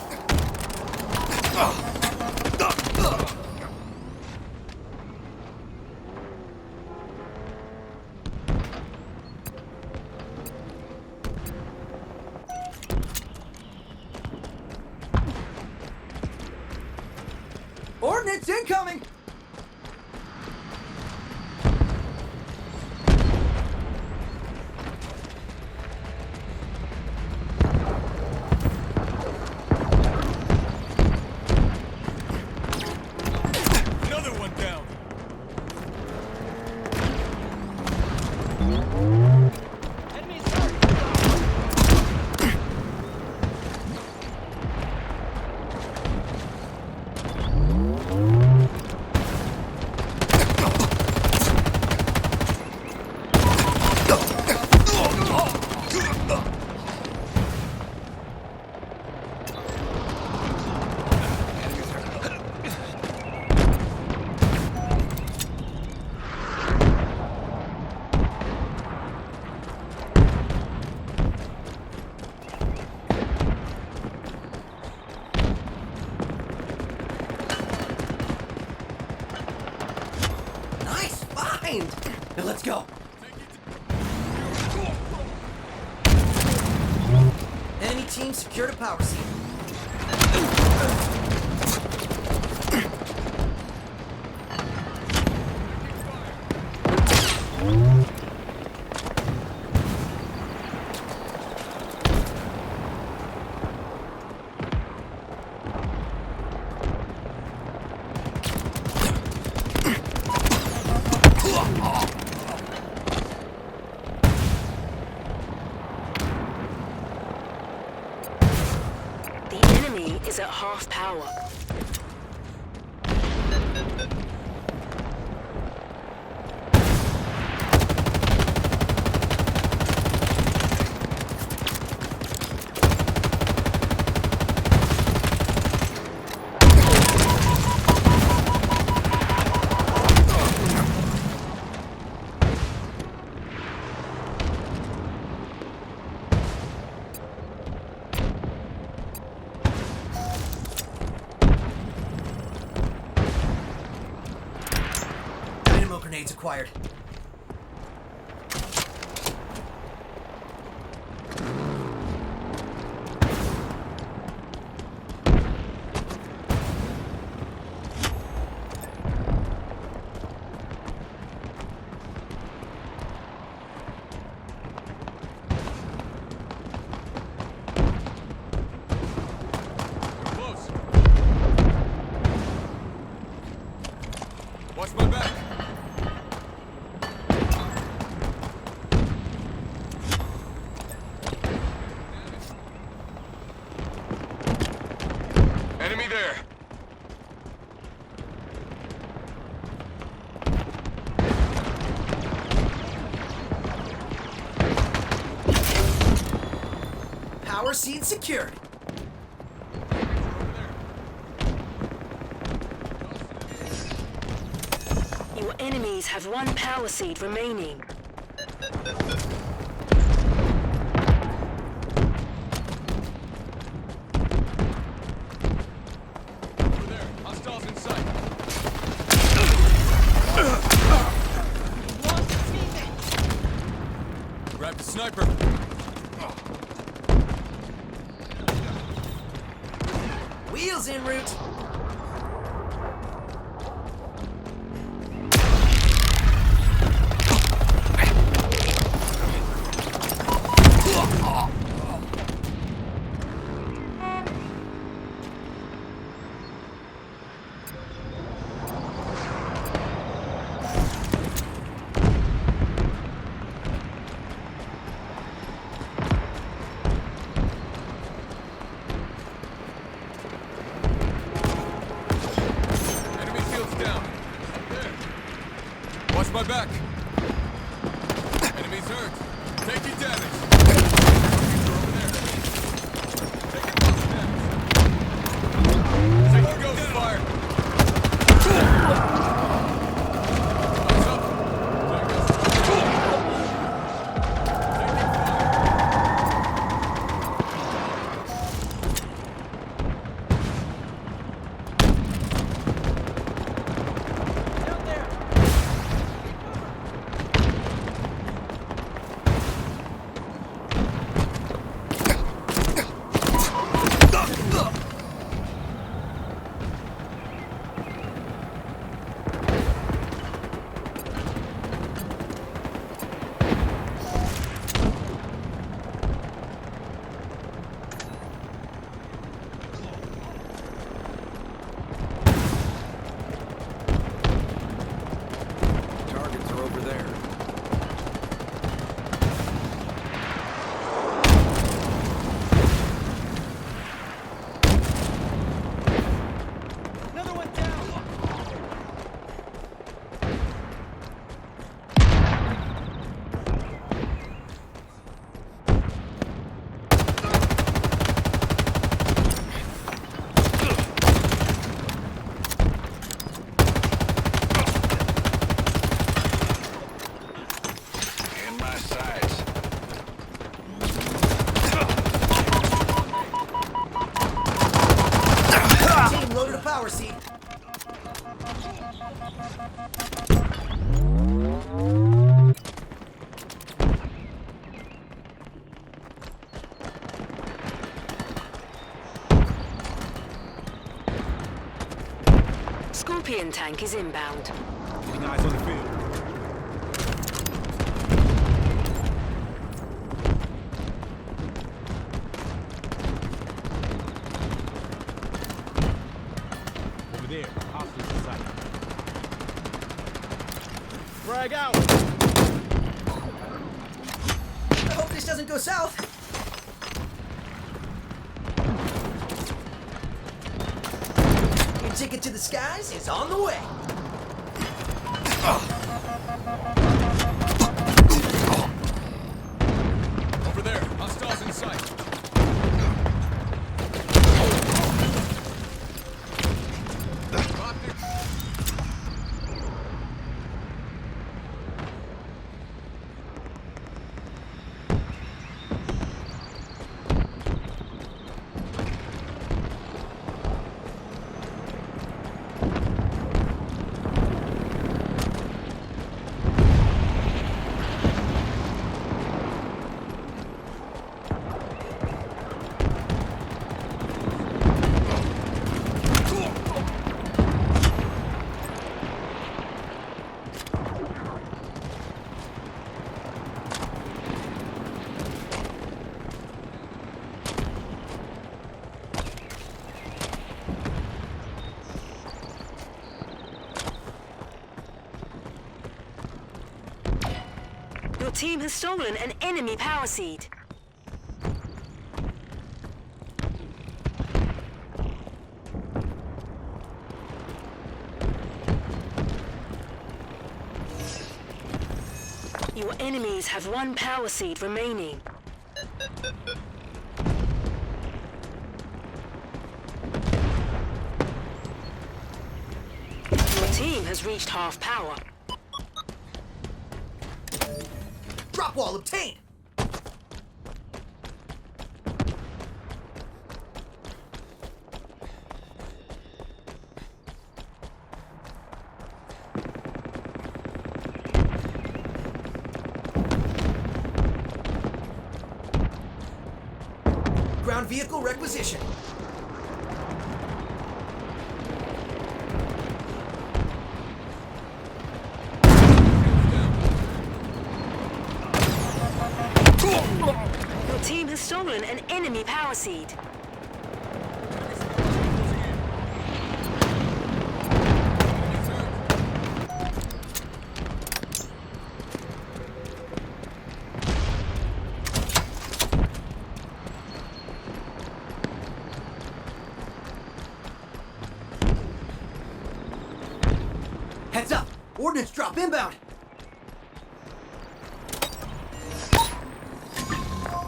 [SPEAKER 9] Ordnance incoming!
[SPEAKER 11] Another one down.
[SPEAKER 6] Enemies hurt.
[SPEAKER 9] Nice find! Now let's go. Enemy team secured a power seed.
[SPEAKER 8] The enemy is at half power.
[SPEAKER 9] Dynamo grenades acquired. power seed secured.
[SPEAKER 8] Your enemies have one power seed remaining.
[SPEAKER 11] Over there. Hostiles in sight. Grab the sniper.
[SPEAKER 9] Wheels en route.
[SPEAKER 11] Enemy field's down. There. Watch my back. Enemy's hurt. Take your damage. Enemies are over there. Taking most damage. Taking ghost fire. Eyes up. There goes. Taking fire.
[SPEAKER 12] Targets are over there.
[SPEAKER 6] Another one down.
[SPEAKER 12] In my sights.
[SPEAKER 9] Team loaded a power seed.
[SPEAKER 8] Scorpion tank is inbound.
[SPEAKER 11] Getting eyes on the field. Over there. Hostiles in sight.
[SPEAKER 6] Frag out.
[SPEAKER 9] I hope this doesn't go south. Your ticket to the skies is on the way.
[SPEAKER 11] Over there. Hostiles in sight.
[SPEAKER 8] Your team has stolen an enemy power seed. Your enemies have one power seed remaining. has reached half power.
[SPEAKER 9] Drop wall obtained! Ground vehicle requisition.
[SPEAKER 8] Your team has stolen an enemy power seed.
[SPEAKER 9] Heads up! Ordnance drop inbound!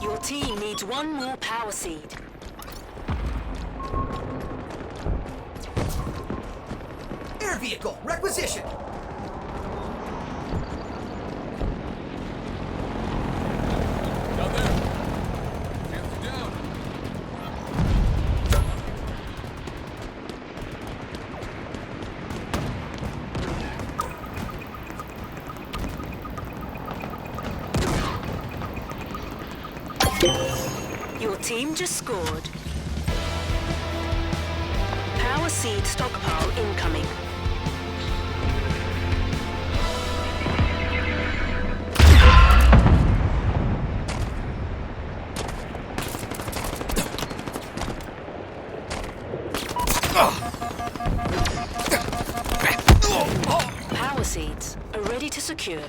[SPEAKER 8] Your team needs one more power seed.
[SPEAKER 9] Air vehicle requisition!
[SPEAKER 11] Down there. Hands are down.
[SPEAKER 8] Your team just scored. Power seed stockpile incoming. Power seeds are ready to secure.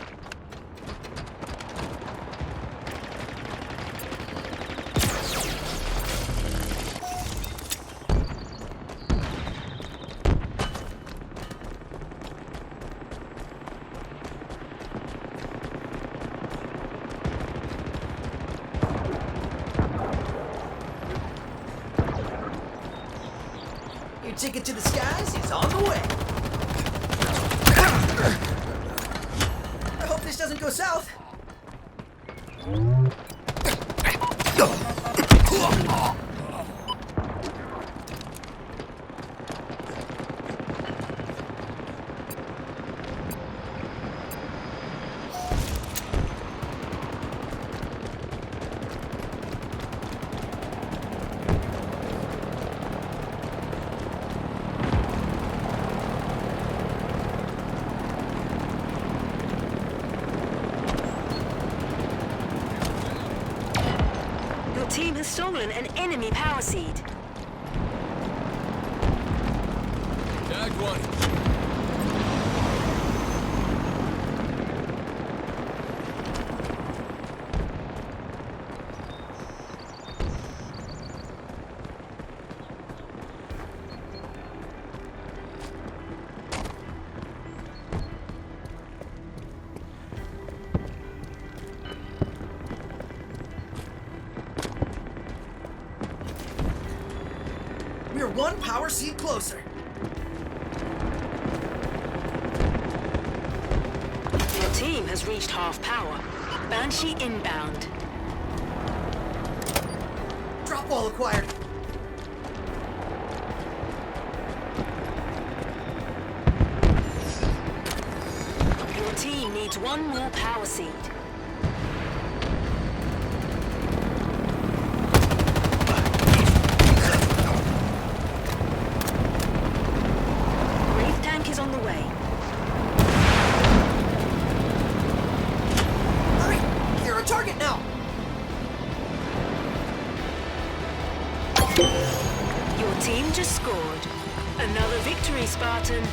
[SPEAKER 9] Your ticket to the skies is on the way. I hope this doesn't go south.
[SPEAKER 8] Your team has stolen an enemy power seed.
[SPEAKER 11] Tagged one.
[SPEAKER 9] We're one power seed closer.
[SPEAKER 8] Your team has reached half power. Banshee inbound.
[SPEAKER 9] Drop wall acquired.
[SPEAKER 8] Your team needs one more power seed. Wraith tank is on the way.
[SPEAKER 9] Hurry! You're a target now!
[SPEAKER 8] Your team just scored. Another victory, Spartan.